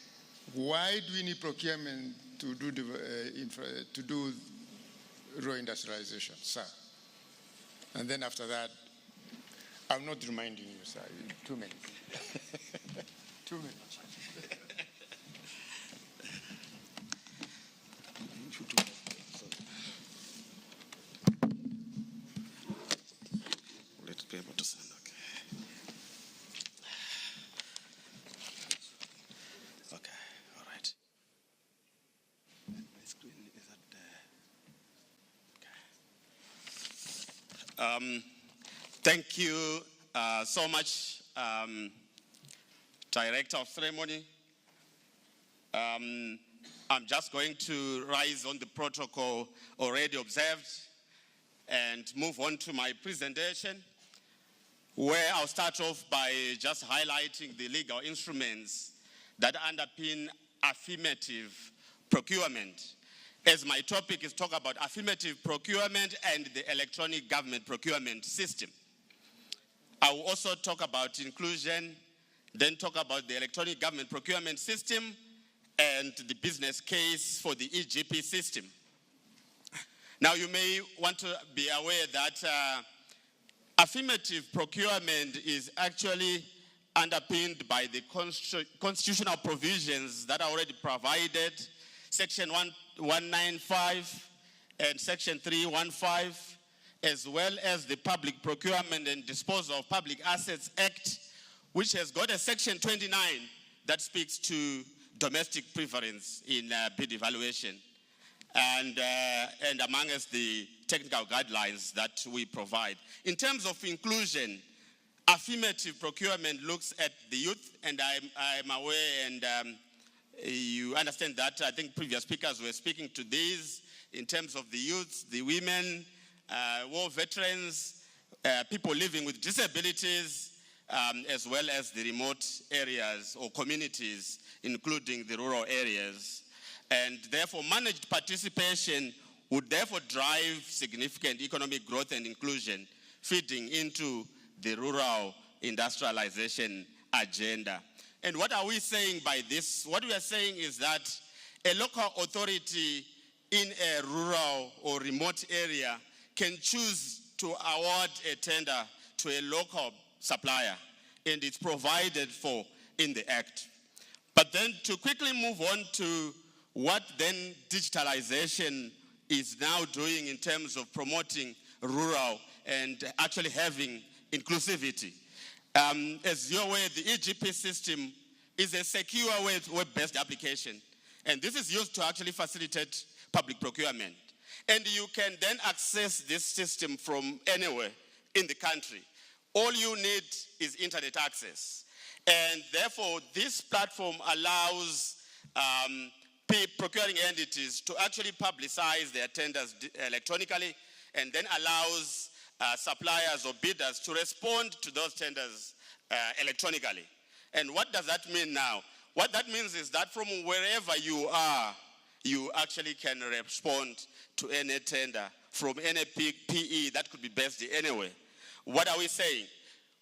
Why do we need procurement to do rural industrialization, sir? And then after that, I'm not reminding you, sir. 2 minutes. 2 minutes. Let's be able to send. Okay, all right. My screen is at there. Thank you so much, Director of Ceremony. I'm just going to rise on the protocol already observed and move on to my presentation, where I'll start off by just highlighting the legal instruments that underpin affirmative procurement, as my topic is talk about affirmative procurement and the electronic government procurement system. I will also talk about inclusion, then talk about the electronic government procurement system and the business case for the EGP system. Now, you may want to be aware that affirmative procurement is actually underpinned by the constitutional provisions that are already provided, Section 195 and Section 315, as well as the Public Procurement and Disposal of Public Assets Act, which has got a Section 29 that speaks to domestic preference in bid evaluation, and among us the technical guidelines that we provide. In terms of inclusion, affirmative procurement looks at the youth, and I'm aware, and you understand that. I think previous speakers were speaking to these in terms of the youth, the women, war veterans, people living with disabilities, as well as the remote areas or communities, including the rural areas. And therefore, managed participation would therefore drive significant economic growth and inclusion, feeding into the rural industrialization agenda. And what are we saying by this? What we are saying is that a local authority in a rural or remote area can choose to award a tender to a local supplier, and it's provided for in the Act. But then to quickly move on to what then digitalization is now doing in terms of promoting rural and actually having inclusivity. As you're aware, the EGP system is a secure web-based application, and this is used to actually facilitate public procurement. And you can then access this system from anywhere in the country. All you need is internet access. And therefore, this platform allows procuring entities to actually publicize their tenders electronically, and then allows suppliers or bidders to respond to those tenders electronically. And what does that mean now? What that means is that from wherever you are, you actually can respond to any tender from any PE that could be based anywhere. What are we saying?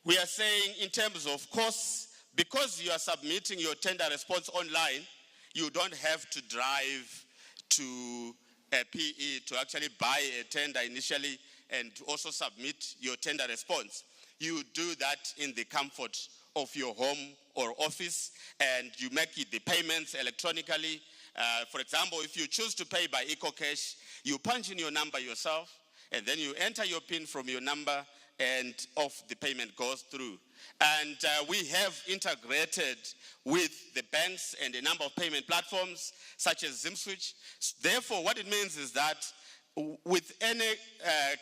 We are saying in terms of costs, because you are submitting your tender response online, you don't have to drive to a PE to actually buy a tender initially and also submit your tender response. You do that in the comfort of your home or office, and you make the payments electronically. For example, if you choose to pay by EcoCash, you punch in your number yourself, and then you enter your PIN from your number, and off the payment goes through. And we have integrated with the banks and a number of payment platforms, such as ZimSwitch. Therefore, what it means is that with any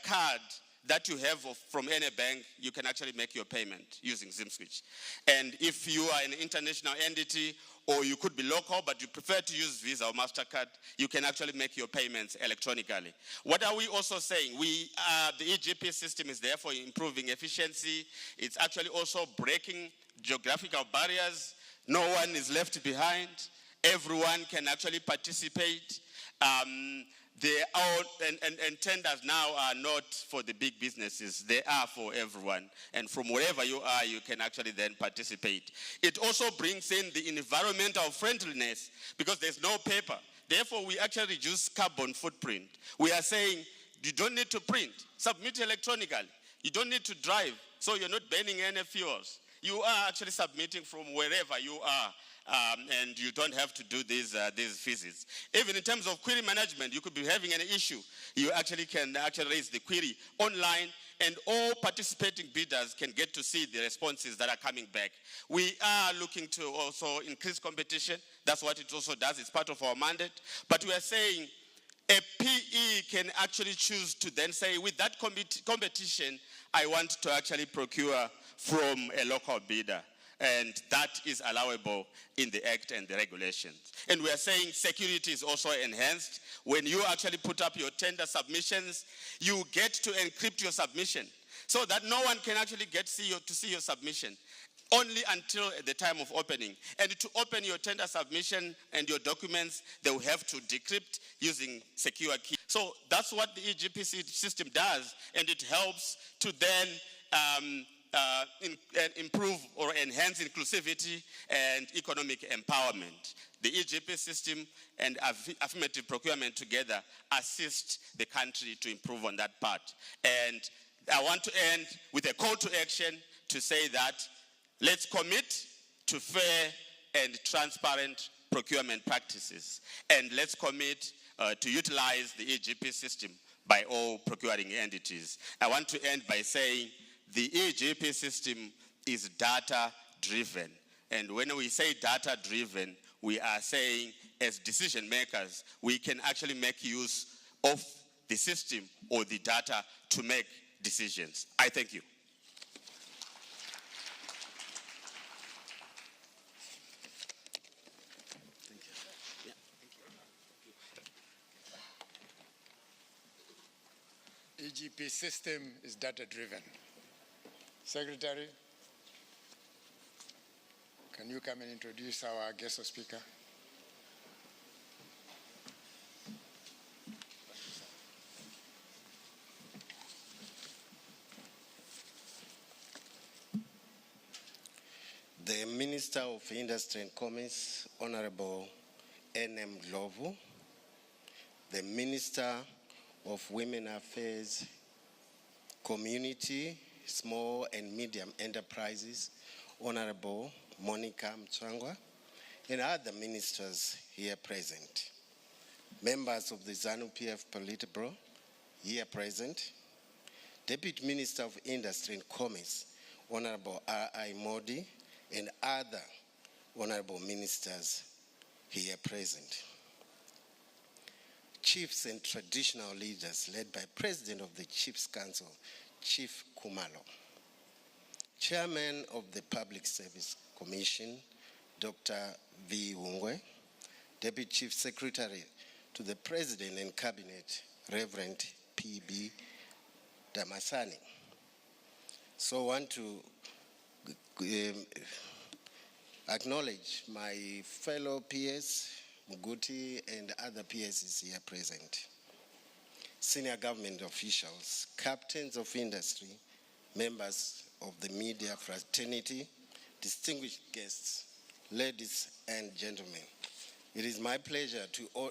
card that you have from any bank, you can actually make your payment using ZimSwitch. And if you are an international entity, or you could be local, but you prefer to use Visa or MasterCard, you can actually make your payments electronically. What are we also saying? The EGP system is therefore improving efficiency. It's actually also breaking geographical barriers. No one is left behind. Everyone can actually participate. And tenders now are not for the big businesses. They are for everyone. And from wherever you are, you can actually then participate. It also brings in the environmental friendliness because there's no paper. Therefore, we actually reduce carbon footprint. We are saying you don't need to print. Submit electronically. You don't need to drive, so you're not burning any fuels. You are actually submitting from wherever you are. And you don't have to do these visits. Even in terms of query management, you could be having an issue. You actually can raise the query online, and all participating bidders can get to see the responses that are coming back. We are looking to also increase competition. That's what it also does. It's part of our mandate. But we are saying a PE can actually choose to then say, with that competition, I want to actually procure from a local bidder. And that is allowable in the Act and the regulations. And we are saying security is also enhanced. When you actually put up your tender submissions, you get to encrypt your submission so that no one can actually get to see your submission only until the time of opening. And to open your tender submission and your documents, they will have to decrypt using secure key. So that's what the EGP system does, and it helps to then improve or enhance inclusivity and economic empowerment. The EGP system and affirmative procurement together assist the country to improve on that part. And I want to end with a call to action to say that let's commit to fair and transparent procurement practices. And let's commit to utilize the EGP system by all procuring entities. I want to end by saying the EGP system is data-driven. And when we say data-driven, we are saying as decision makers, we can actually make use of the system or the data to make decisions. I thank you. EGP system is data-driven. Secretary, can you come and introduce our guest speaker? The Minister of Industry and Commerce, Honorable N.M. Ndlovu, the Minister of Women Affairs, Community, Small and Medium Enterprises, Honorable Monica Mtswangwa, and other ministers here present. Members of the ZANU-PF Politburo here present. Deputy Minister of Industry and Commerce, Honorable R.I. Modi, and other honorable ministers here present. Chiefs and traditional leaders led by President of the Chiefs Council, Chief Kumalo. Chairman of the Public Service Commission, Dr. V. Wungwe. Deputy Chief Secretary to the President and Cabinet, Reverend P.B. Damasani. So I want to acknowledge my fellow peers, Muguti and other PSs here present. Senior government officials, captains of industry, members of the media fraternity, distinguished guests, ladies and gentlemen. It is my pleasure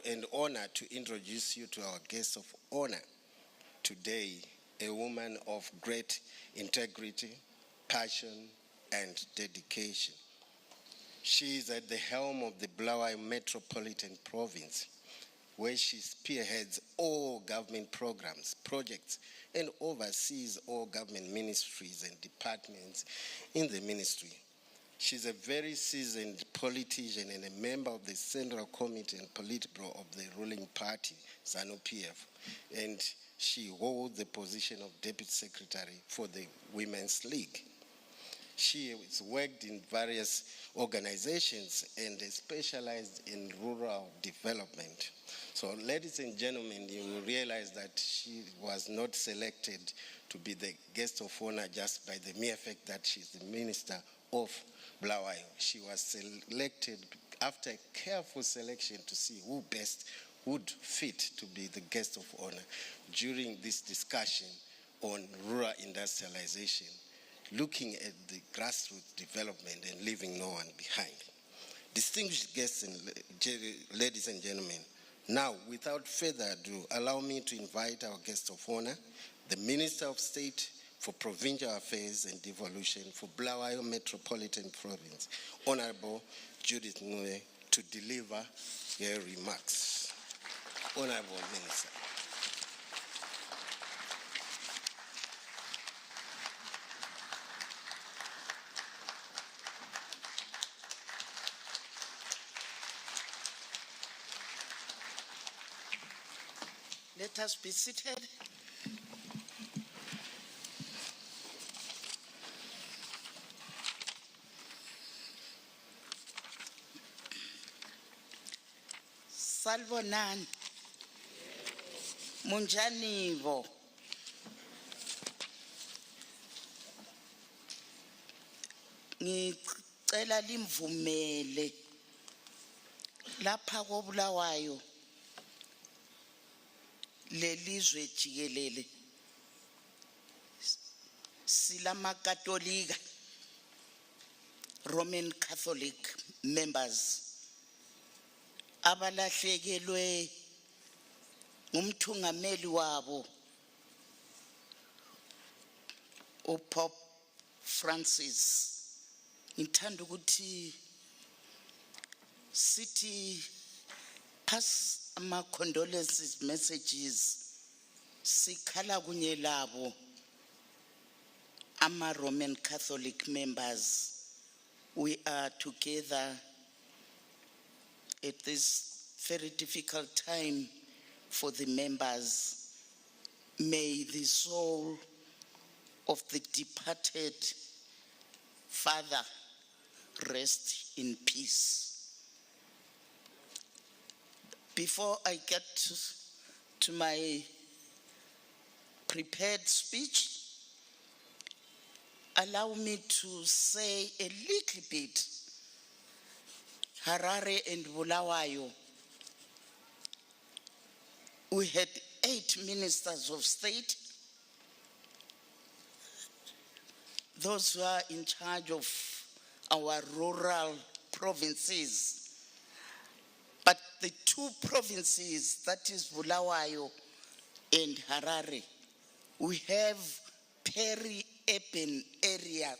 and honor to introduce you to our guest of honor today, a woman of great integrity, passion, and dedication. She is at the helm of the Bulawayo Metropolitan Province, where she spearheads all government programs, projects, and oversees all government ministries and departments in the ministry. She's a very seasoned politician and a member of the Central Committee and Politburo of the ruling party, ZANU-PF. And She holds the position of Deputy Secretary for the Women's League. She has worked in various organizations and specialized in rural development. So, ladies and gentlemen, you will realize that she was not selected to be the guest of honor just by the mere fact that she's the Minister of Bulawayo. She was selected after a careful selection to see who best would fit to be the guest of honor during this discussion on rural industrialization, looking at the grassroots development and leaving no one behind. Distinguished guests and ladies and gentlemen, now, without further ado, allow me to invite our guest of honor, the Minister of State for Provincial Affairs and Devolution for Bulawayo Metropolitan Province, Honorable Judith Ngue, to deliver her remarks. Honorable Minister. Let us be seated. Salvonani. Munjanivo. Ngicela limvumele lapha koBulawayo lelizwe jikelele silamakatolika Roman Catholic members abalahlekelwe ngumthungameli wabo uPope Francis. Ngithanda ukuthi sithi pass ama condolences messages sikhala kunye labo ama Roman Catholic members. We are together at this very difficult time for the members. May the soul of the departed father rest in peace. Before I get to my prepared speech, allow me to say a little bit. Harare and Bulawayo, we had 8 ministers of state, those who are in charge of our rural provinces. But the 2 provinces, that is Bulawayo and Harare, we have peri-urban area.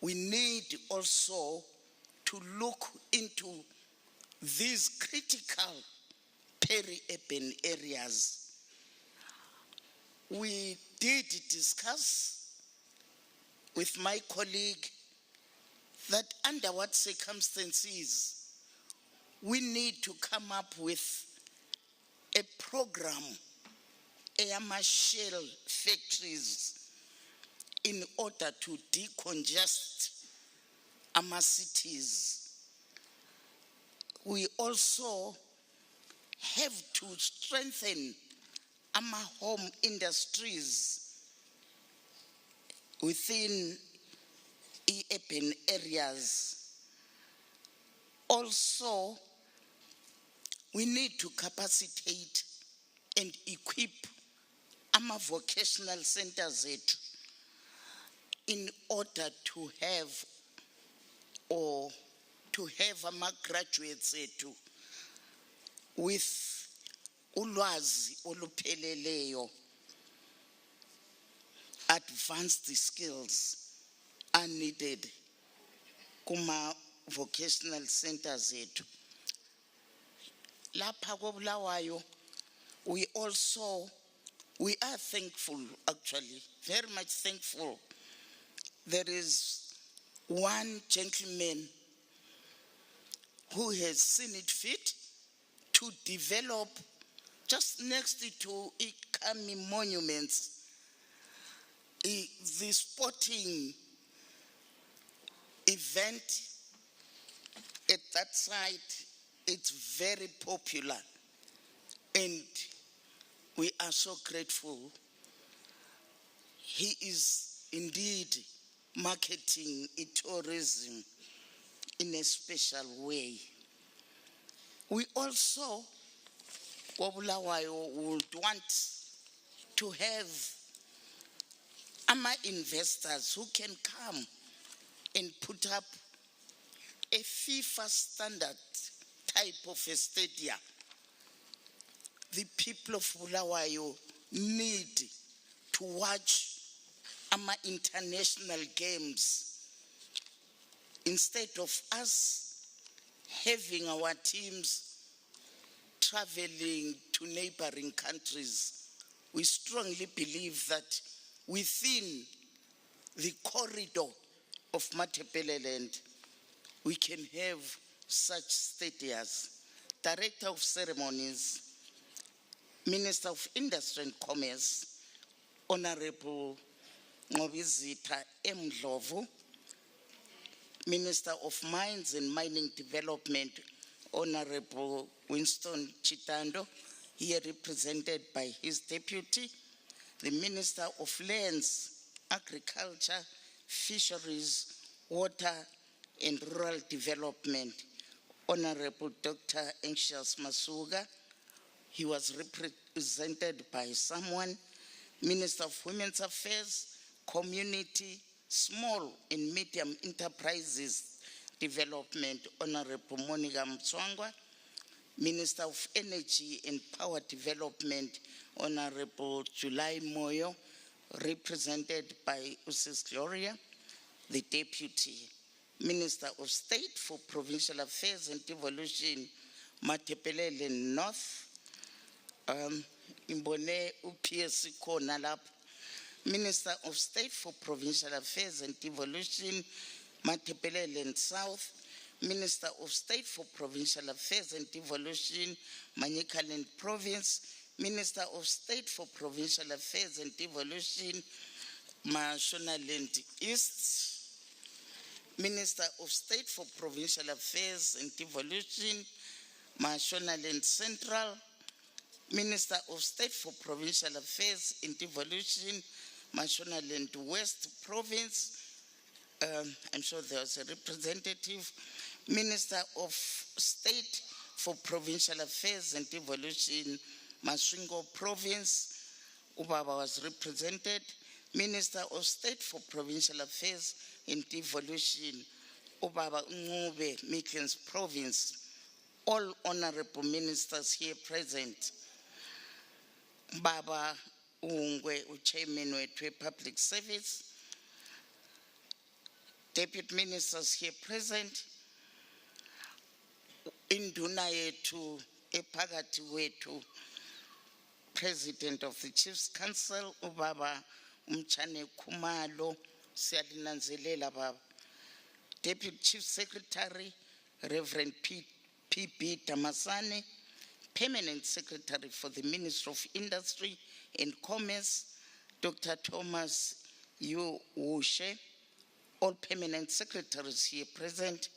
We need also to look into these critical peri-urban areas. We did discuss with my colleague that under what circumstances we need to come up with a program, shell factories, in order to decongest our cities. We also have to strengthen our home industries within urban areas. Also, we need to capacitate and equip our vocational centers in order to have our graduates with ulwazi olupheleleyo, advanced skills are needed kuma vocational centers ethu. Lapha koBulawayo, we are thankful, actually, very much thankful. There is one gentleman who has seen it fit to develop just next to Ikami monuments, the sporting event at that site, it's very popular. And we are so grateful. He is indeed marketing tourism in a special way. We also, Wabulawayo, would want to have investors who can come and put up a FIFA standard type of a stadium. The people of Bulawayo need to watch international games instead of us having our teams traveling to neighboring countries. We strongly believe that within the corridor of Matepeleland, we can have such stadiums. Director of Ceremonies, Minister of Industry and Commerce, Honorable Ngobizita Mdlovu, Minister of Mines and Mining Development, Honorable Winston Chitando, here represented by his deputy, the Minister of Lands, Agriculture, Fisheries, Water and Rural Development, Honorable Dr. Anxious Masuga. He was represented by someone, Minister of Women's Affairs, Community, Small and Medium Enterprises Development, Honorable Monica Mtswangwa, Minister of Energy and Power Development, Honorable July Moyo, represented by Mrs. Gloria, the Deputy. Minister of State for Provincial Affairs and Devolution, Matepelele North, Imbone UPSC Konalap, Minister of State for Provincial Affairs and Devolution, Matepelele South, Minister of State for Provincial Affairs and Devolution, Manicaland Province, Minister of State for Provincial Affairs and Devolution, Mashonaland East, Minister of State for Provincial Affairs and Devolution, Mashonaland Central, Minister of State for Provincial Affairs and Devolution, Mashonaland West Province, I'm sure there was a representative, Minister of State for Provincial Affairs and Devolution, Masvingo Province, Ubaba was represented, Minister of State for Provincial Affairs and Devolution, Ubaba Ngube, Midlands Province, all honorable ministers here present, Baba Ungwe, Chairman of Public Service, Deputy Ministers here present, Induna yetu, Epagati wetu, President of the Chiefs Council, Ubaba Umchane Kumalo, Sialinanzelela Baba, Deputy Chief Secretary, Reverend P.B. Damasane, Permanent Secretary for the Ministry of Industry and Commerce, Dr. Thomas U. Wushe, all permanent secretaries here present,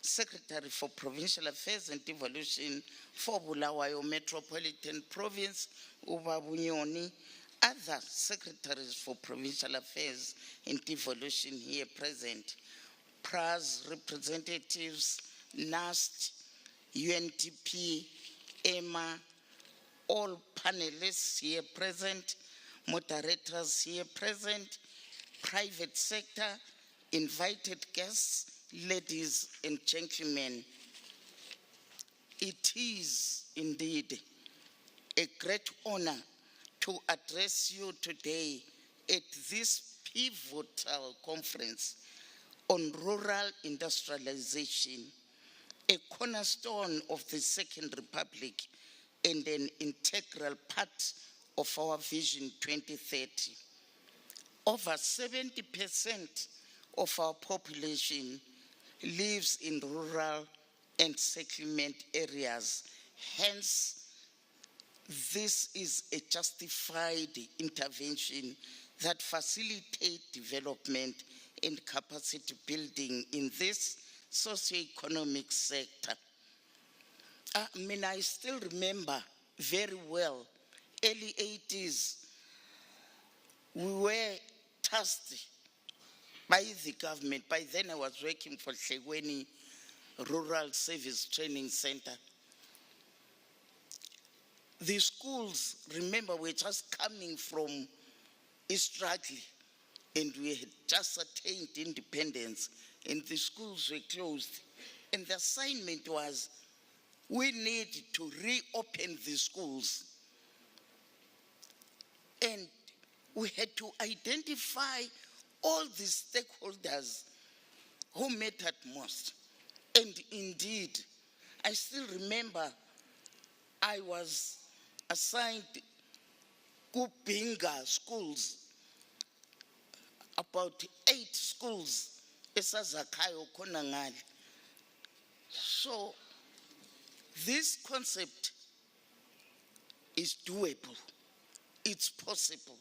Secretary for Provincial Affairs and Devolution for Bulawayo Metropolitan Province, Uba Bunyoni, other secretaries for Provincial Affairs and Devolution here present, PRAS representatives, NAST, UNDP, EMA, all panelists here present, moderators here present, private sector, invited guests, ladies and gentlemen. It is indeed a great honor to address you today at this pivotal conference on rural industrialization, a cornerstone of the Second Republic and an integral part of our Vision 2030. Over 70% of our population lives in rural and settlement areas. Hence, this is a justified intervention that facilitates development and capacity building in this socio-economic sector. I still remember very well, early 80s, we were tasked by the government. By then I was working for Hlegweni Rural Service Training Center. The schools, remember, were just coming from a struggle, and we had just attained independence, and the schools were closed. And the assignment was, we need to reopen the schools. And we had to identify all the stakeholders who mattered most. And indeed, I still remember I was assigned Kupinga schools, about 8 schools, esazakayo konangali. So this concept is doable, it's possible,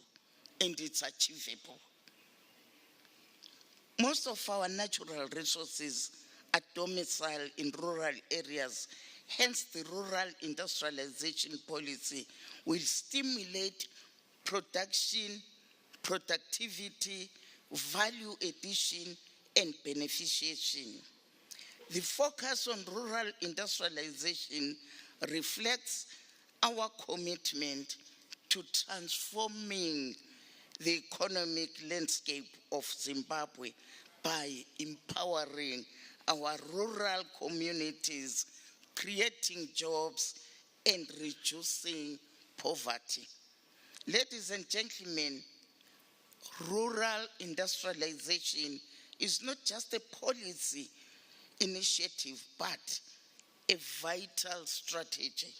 and it's achievable. Most of our natural resources are domiciled in rural areas. Hence, the rural industrialization policy will stimulate production, productivity, value addition, and beneficiation. The focus on rural industrialization reflects our commitment to transforming the economic landscape of Zimbabwe by empowering our rural communities, creating jobs, and reducing poverty. Ladies and gentlemen, rural industrialization is not just a policy initiative, but a vital strategy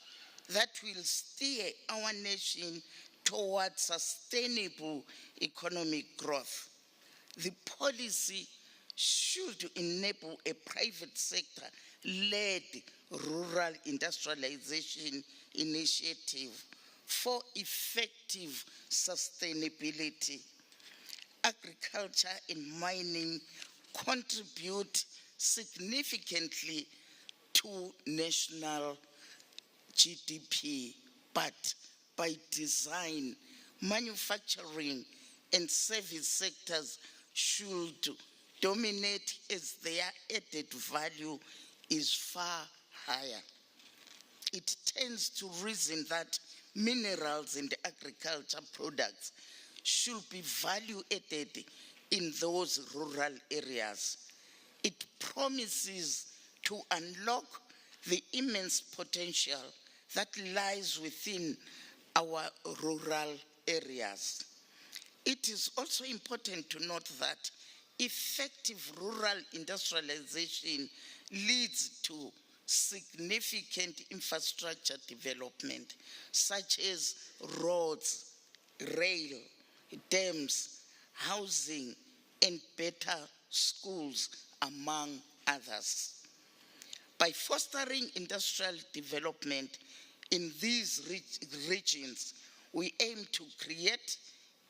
that will steer our nation towards sustainable economic growth. The policy should enable a private sector-led rural industrialization initiative for effective sustainability. Agriculture and mining contribute significantly to national GDP, but by design, manufacturing and service sectors should dominate as their added value is far higher. It tends to reason that minerals and agriculture products should be value added in those rural areas. It promises to unlock the immense potential that lies within our rural areas. It is also important to note that effective rural industrialization leads to significant infrastructure development, such as roads, rail, dams, housing, and better schools, among others. By fostering industrial development in these regions, we aim to create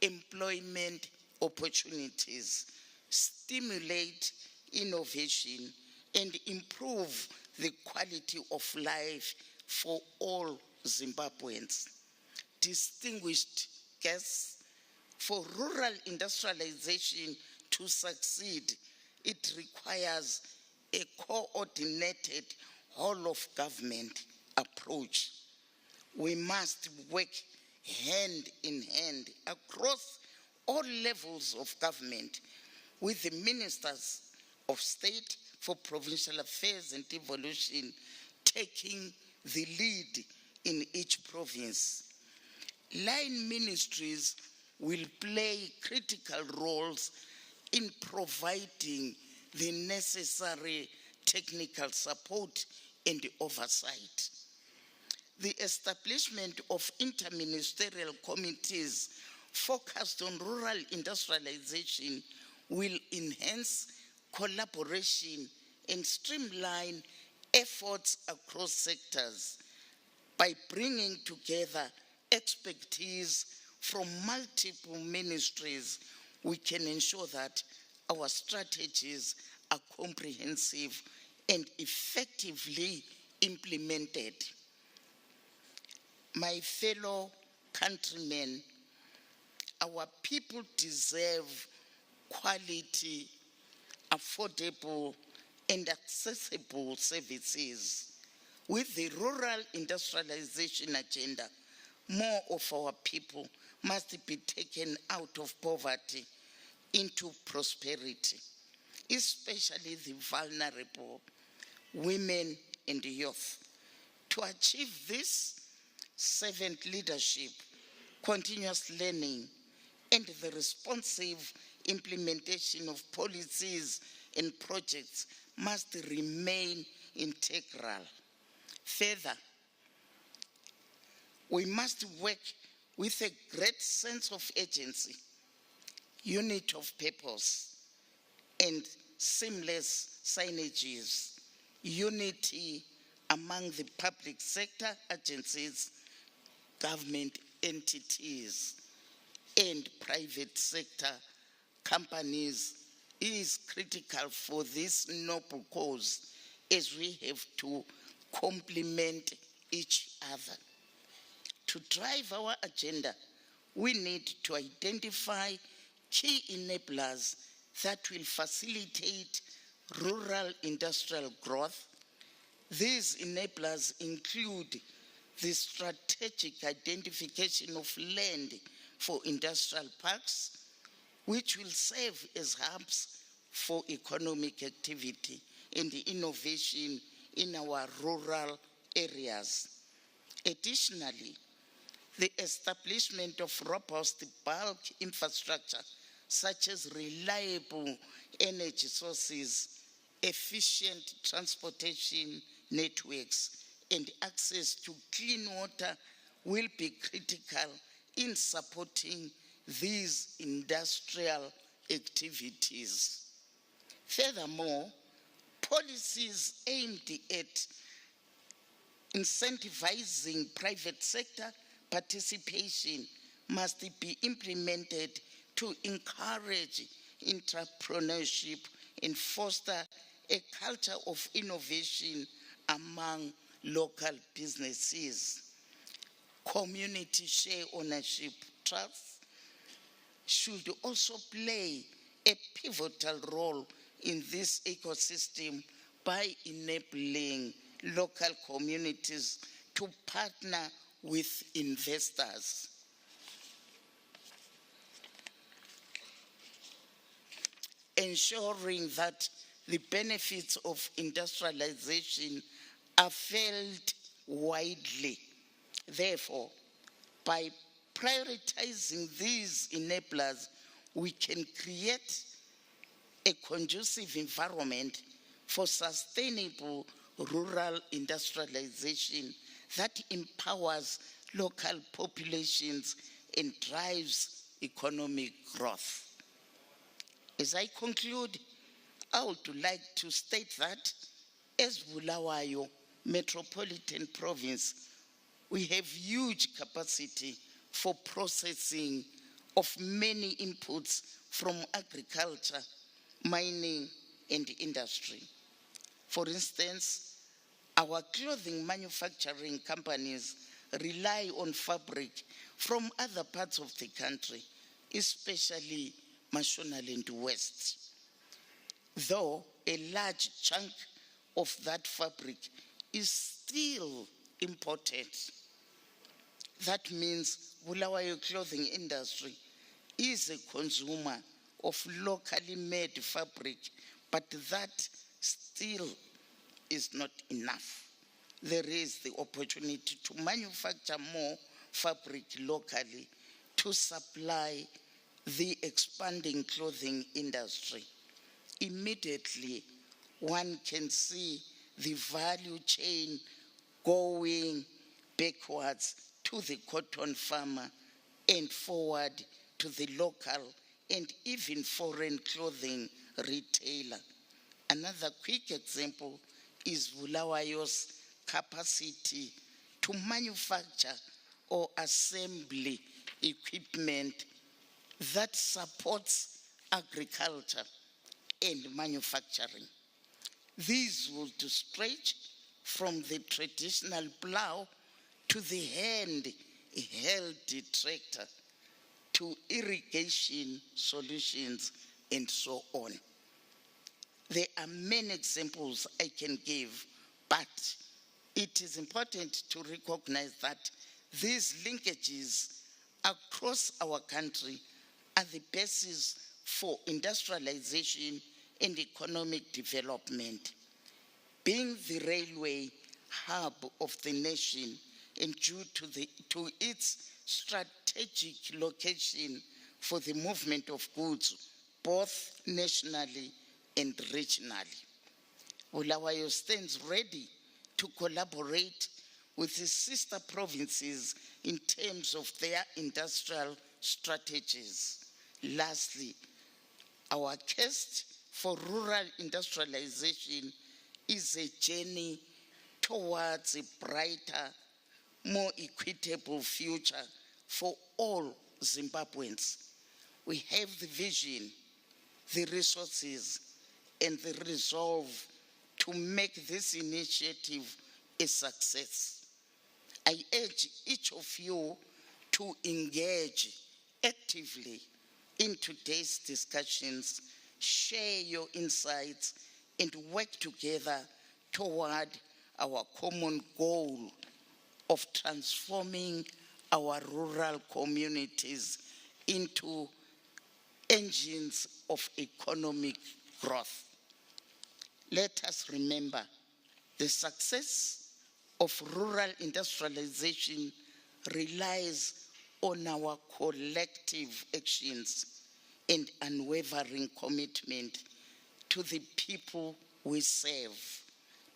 employment opportunities, stimulate innovation, and improve the quality of life for all Zimbabweans. Distinguished guests, for rural industrialization to succeed, it requires a coordinated whole-of-government approach. We must work hand in hand across all levels of government with the ministers of state for provincial affairs and devolution taking the lead in each province. Line ministries will play critical roles in providing the necessary technical support and oversight. The establishment of interministerial committees focused on rural industrialization will enhance collaboration and streamline efforts across sectors. by bringing together expertise from multiple ministries, we can ensure that our strategies are comprehensive and effectively implemented. My fellow countrymen, our people deserve quality, affordable, and accessible services. With the rural industrialization agenda, more of our people must be taken out of poverty into prosperity, especially the vulnerable, women and youth. To achieve this, servant leadership, continuous learning, and the responsive implementation of policies and projects must remain integral. Further, we must work with a great sense of agency, unity of purpose, and seamless synergies, unity among the public sector agencies, government entities, and private sector companies is critical for this noble cause, as we have to complement each other. To drive our agenda, we need to identify key enablers that will facilitate rural industrial growth. These enablers include the strategic identification of land for industrial parks, which will serve as hubs for economic activity and innovation in our rural areas. Additionally, the establishment of robust bulk infrastructure, such as reliable energy sources, efficient transportation networks, and access to clean water will be critical in supporting these industrial activities. Furthermore, policies aimed at incentivizing private sector participation must be implemented to encourage entrepreneurship and foster a culture of innovation among local businesses. Community share ownership trusts should also play a pivotal role in this ecosystem by enabling local communities to partner with investors. Ensuring that the benefits of industrialization are felt widely. Therefore, by prioritizing these enablers, we can create a conducive environment for sustainable rural industrialization that empowers local populations and drives economic growth. As I conclude, I would like to state that as Bulawayo Metropolitan Province, we have huge capacity for processing of many inputs from agriculture, mining, and industry. For instance, our clothing manufacturing companies rely on fabric from other parts of the country, especially Mashonaland West. Though a large chunk of that fabric is still imported. That means Bulawayo clothing industry is a consumer of locally made fabric, but that still is not enough. There is the opportunity to manufacture more fabric locally to supply the expanding clothing industry. Immediately, one can see the value chain going backwards to the cotton farmer and forward to the local and even foreign clothing retailer. Another quick example is Bulawayo's capacity to manufacture or assembly equipment that supports agriculture and manufacturing. These would stretch from the traditional plow to the hand-held tractor, to irrigation solutions, and so on. There are many examples I can give, but it is important to recognize that these linkages across our country are the basis for industrialization and economic development. Being the railway hub of the nation and due to its strategic location for the movement of goods, both nationally and regionally, Bulawayo stands ready to collaborate with the sister provinces in terms of their industrial strategies. Lastly, our quest for rural industrialization is a journey towards a brighter, more equitable future for all Zimbabweans. We have the vision, the resources, and the resolve to make this initiative a success. I urge each of you to engage actively in today's discussions, share your insights, and work together toward our common goal of transforming our rural communities into engines of economic growth. Let us remember, the success of rural industrialization relies on our collective actions and unwavering commitment to the people we serve.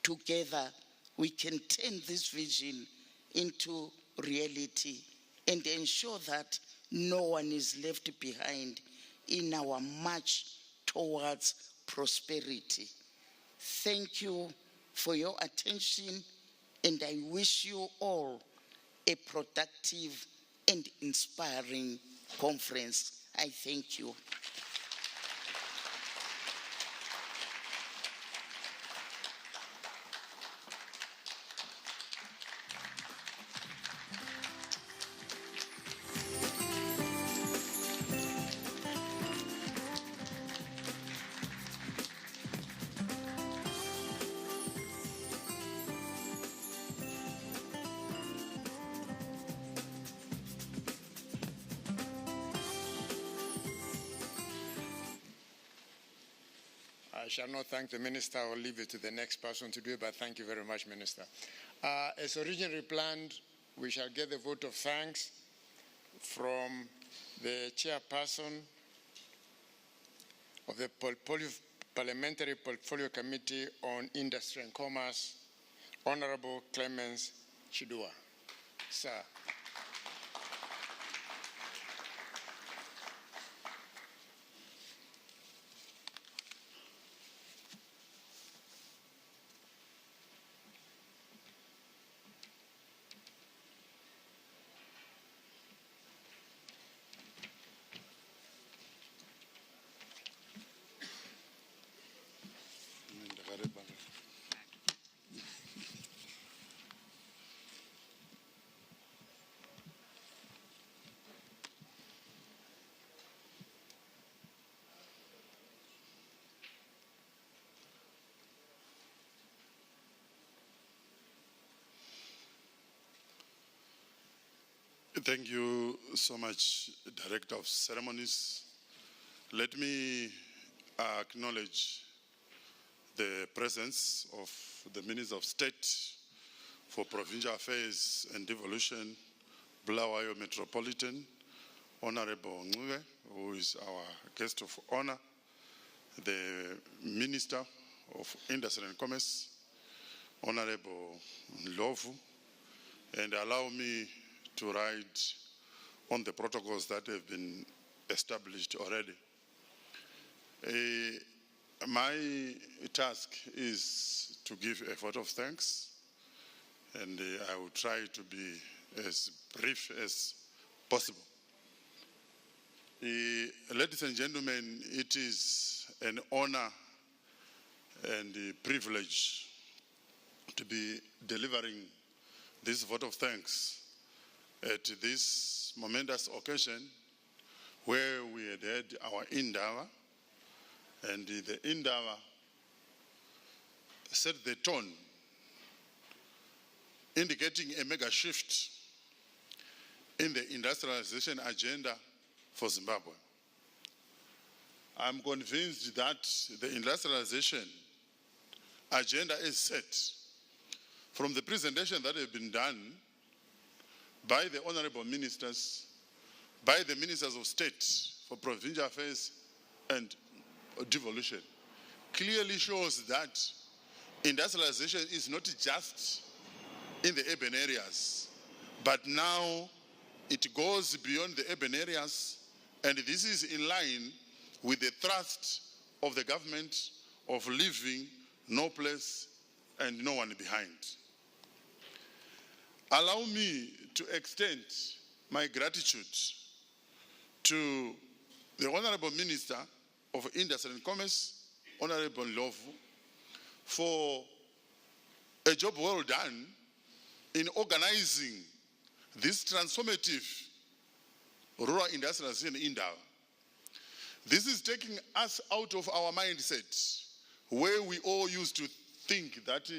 Together, we can turn this vision into reality and ensure that no one is left behind in our march towards prosperity. Thank you for your attention, and I wish you all a productive and inspiring conference. I thank you. I shall not thank the minister. I'll leave it to the next person to do it, but thank you very much, Minister. As originally planned, we shall get the vote of thanks from the chairperson of the Parliamentary Portfolio Committee on Industry and Commerce, Honorable Clemens Chidua. Sir. Thank you so much, Director of Ceremonies. Let me acknowledge the presence of the Minister of State for Provincial Affairs and Devolution, Bulawayo Metropolitan, Honorable Ngube, who is our guest of honor, the Minister of Industry and Commerce, Honorable Ndlovu, and allow me to write on the protocols that have been established already. My task is to give a vote of thanks and I will try to be as brief as possible. Ladies and gentlemen, it is an honor and a privilege to be delivering this vote of thanks at this momentous occasion where we had had our Indaba, and the Indaba set the tone, indicating a mega shift in the industrialization agenda for Zimbabwe. I'm convinced that the industrialization agenda is set from the presentation that have been done by the honorable ministers, by the ministers of state for provincial affairs and devolution, clearly shows that industrialization is not just in the urban areas, but now it goes beyond the urban areas, and this is in line with the thrust of the government of leaving no place and no one behind. Allow me to extend my gratitude to the Honorable Minister of Industry and Commerce, Honorable Lovu, for a job well done in organizing this transformative rural industrialization in Indaba. This is taking us out of our mindset where we all used to think that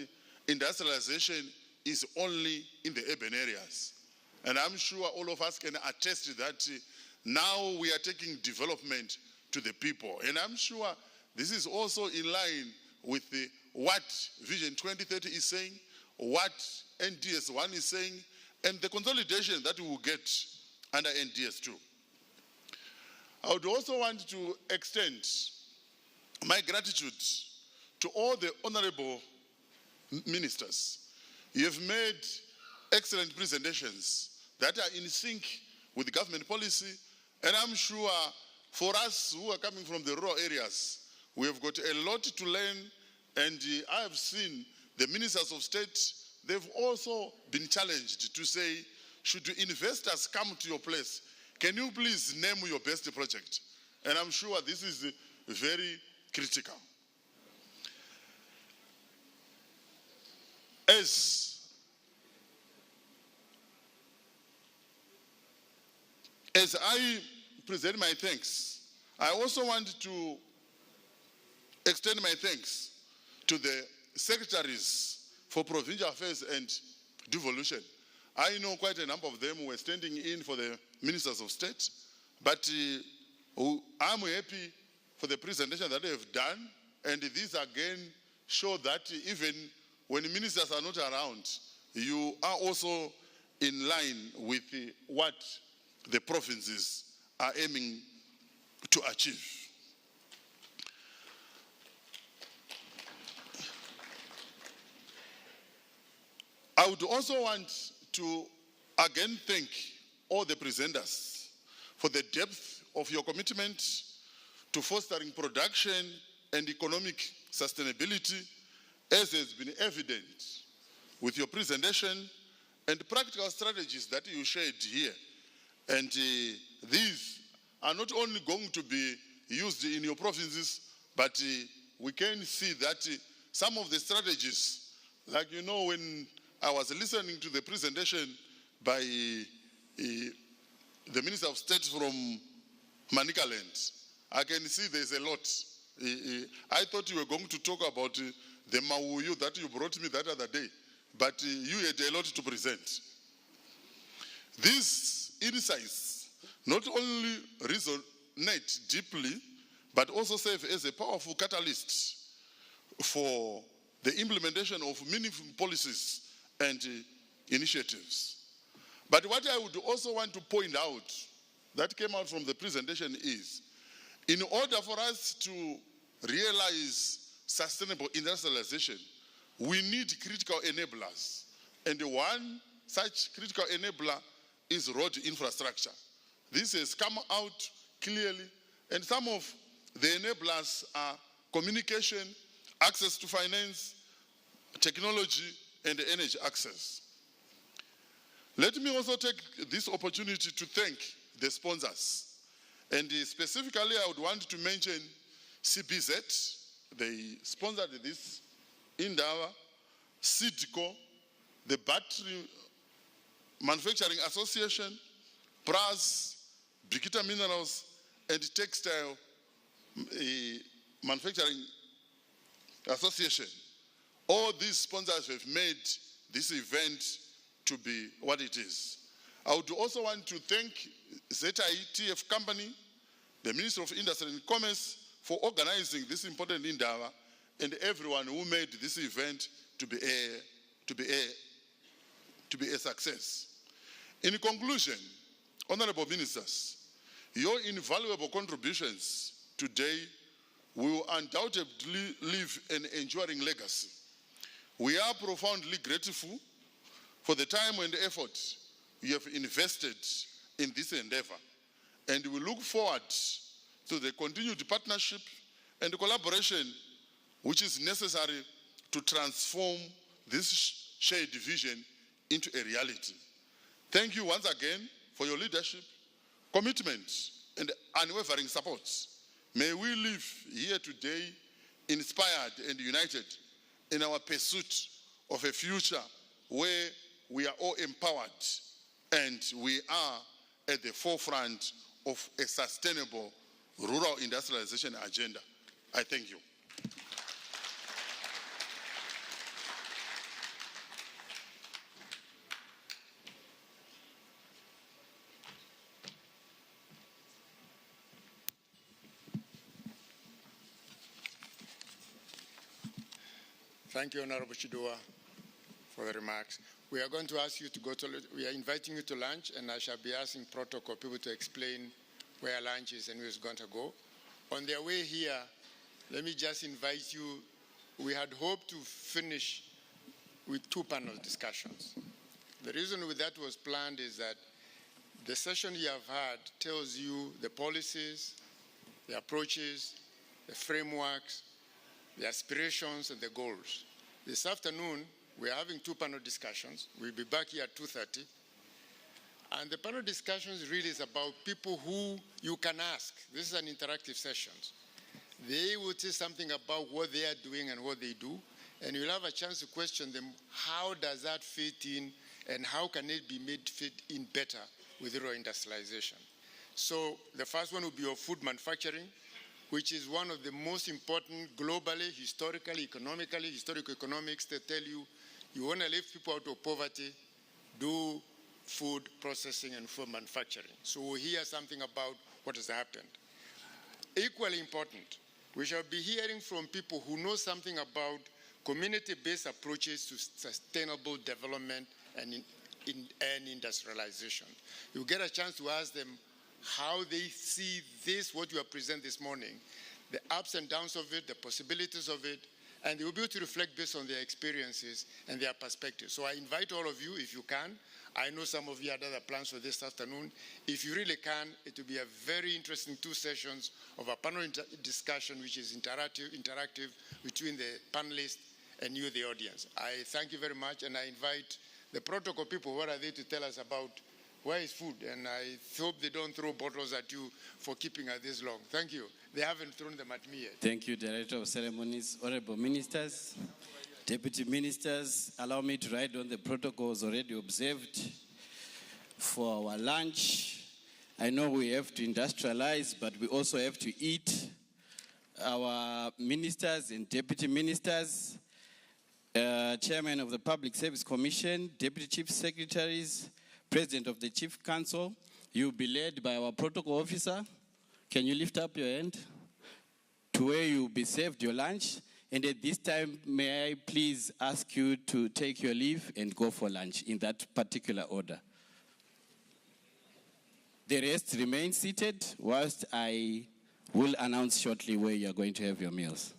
industrialization is only in the urban areas. And I'm sure all of us can attest that now we are taking development to the people. And I'm sure this is also in line with what Vision 2030 is saying, what NDS1 is saying, and the consolidation that we will get under NDS2. I would also want to extend my gratitude to all the honorable ministers. You have made excellent presentations that are in sync with government policy, and I'm sure for us who are coming from the rural areas, we have got a lot to learn, and I have seen the ministers of state, they've also been challenged to say, should investors come to your place, can you please name your best project? And I'm sure this is very critical. As I present my thanks, I also want to extend my thanks to the secretaries for provincial affairs and devolution. I know quite a number of them who were standing in for the ministers of state, but I'm happy for the presentation that they have done, and this again show that even when ministers are not around, you are also in line with what the provinces are aiming to achieve. I would also want to again thank all the presenters for the depth of your commitment to fostering production and economic sustainability, as has been evident with your presentation and practical strategies that you shared here. And these are not only going to be used in your provinces, but we can see that some of the strategies, like when I was listening to the presentation by the Minister of State from Manicaland, I can see there's a lot. I thought you were going to talk about the Mawuyu that you brought me that other day, but you had a lot to present. These insights not only resonate deeply, but also serve as a powerful catalyst for the implementation of meaningful policies and initiatives. But what I would also want to point out that came out from the presentation is, in order for us to realize sustainable industrialization, we need critical enablers. And one such critical enabler is road infrastructure. This has come out clearly, and some of the enablers are communication, access to finance, technology, and energy access. Let me also take this opportunity to thank the sponsors. And specifically, I would want to mention CBZ. They sponsored this, Indaba, Sidco, the Battery Manufacturing Association, PRAS, Brigita Minerals, and Textile Manufacturing Association. All these sponsors have made this event to be what it is. I would also want to thank ZITF company, the Minister of Industry and Commerce, for organizing this important Indaba, and everyone who made this event to be a success. In conclusion, honorable ministers, your invaluable contributions today will undoubtedly leave an enduring legacy. We are profoundly grateful for the time and effort you have invested in this endeavor, and we look forward to the continued partnership and collaboration which is necessary to transform this shared vision into a reality. Thank you once again for your leadership, commitment, and unwavering support. May we live here today inspired and united in our pursuit of a future where we are all empowered and we are at the forefront of a sustainable rural industrialization agenda. I thank you. Thank you, Honorable Chidua, for the remarks. We are going to ask you to go to, we are inviting you to lunch, and I shall be asking protocol people to explain where lunch is and who is going to go. On their way here, let me just invite you. We had hoped to finish with 2 panel discussions. The reason that was planned is that the session you have had tells you the policies, the approaches, the frameworks, the aspirations, and the goals. This afternoon, we are having 2 panel discussions. We'll be back here at 2:30. And the panel discussions really is about people who you can ask. This is an interactive session. They will tell something about what they are doing and what they do, and you'll have a chance to question them, how does that fit in, and how can it be made fit in better with rural industrialization? So the first one will be of food manufacturing, which is one of the most important globally, historically, economically, historical economics that tell you, you want to lift people out of poverty, do food processing and food manufacturing. So we'll hear something about what has happened. Equally important, we shall be hearing from people who know something about community-based approaches to sustainable development and industrialization. You'll get a chance to ask them how they see this, what you have presented this morning, the ups and downs of it, the possibilities of it, and they will be able to reflect based on their experiences and their perspectives. So I invite all of you, if you can. I know some of you had other plans for this afternoon. If you really can, it will be a very interesting 2 sessions of a panel discussion which is interactive between the panelists and you, the audience. I thank you very much, and I invite the protocol people, what are they to tell us about where is food? And I hope they don't throw bottles at you for keeping us this long. Thank you. They haven't thrown them at me yet. Thank you, Director of Ceremonies, Honorable Ministers, Deputy Ministers. Allow me to write on the protocols already observed for our lunch. I know we have to industrialize, but we also have to eat. Our ministers and deputy ministers, Chairman of the Public Service Commission, Deputy Chief Secretaries, President of the Chief Council, you will be led by our protocol officer. Can you lift up your hand to where you will be served your lunch? And at this time, may I please ask you to take your leave and go for lunch in that particular order. The rest remain seated whilst I will announce shortly where you are going to have your meals.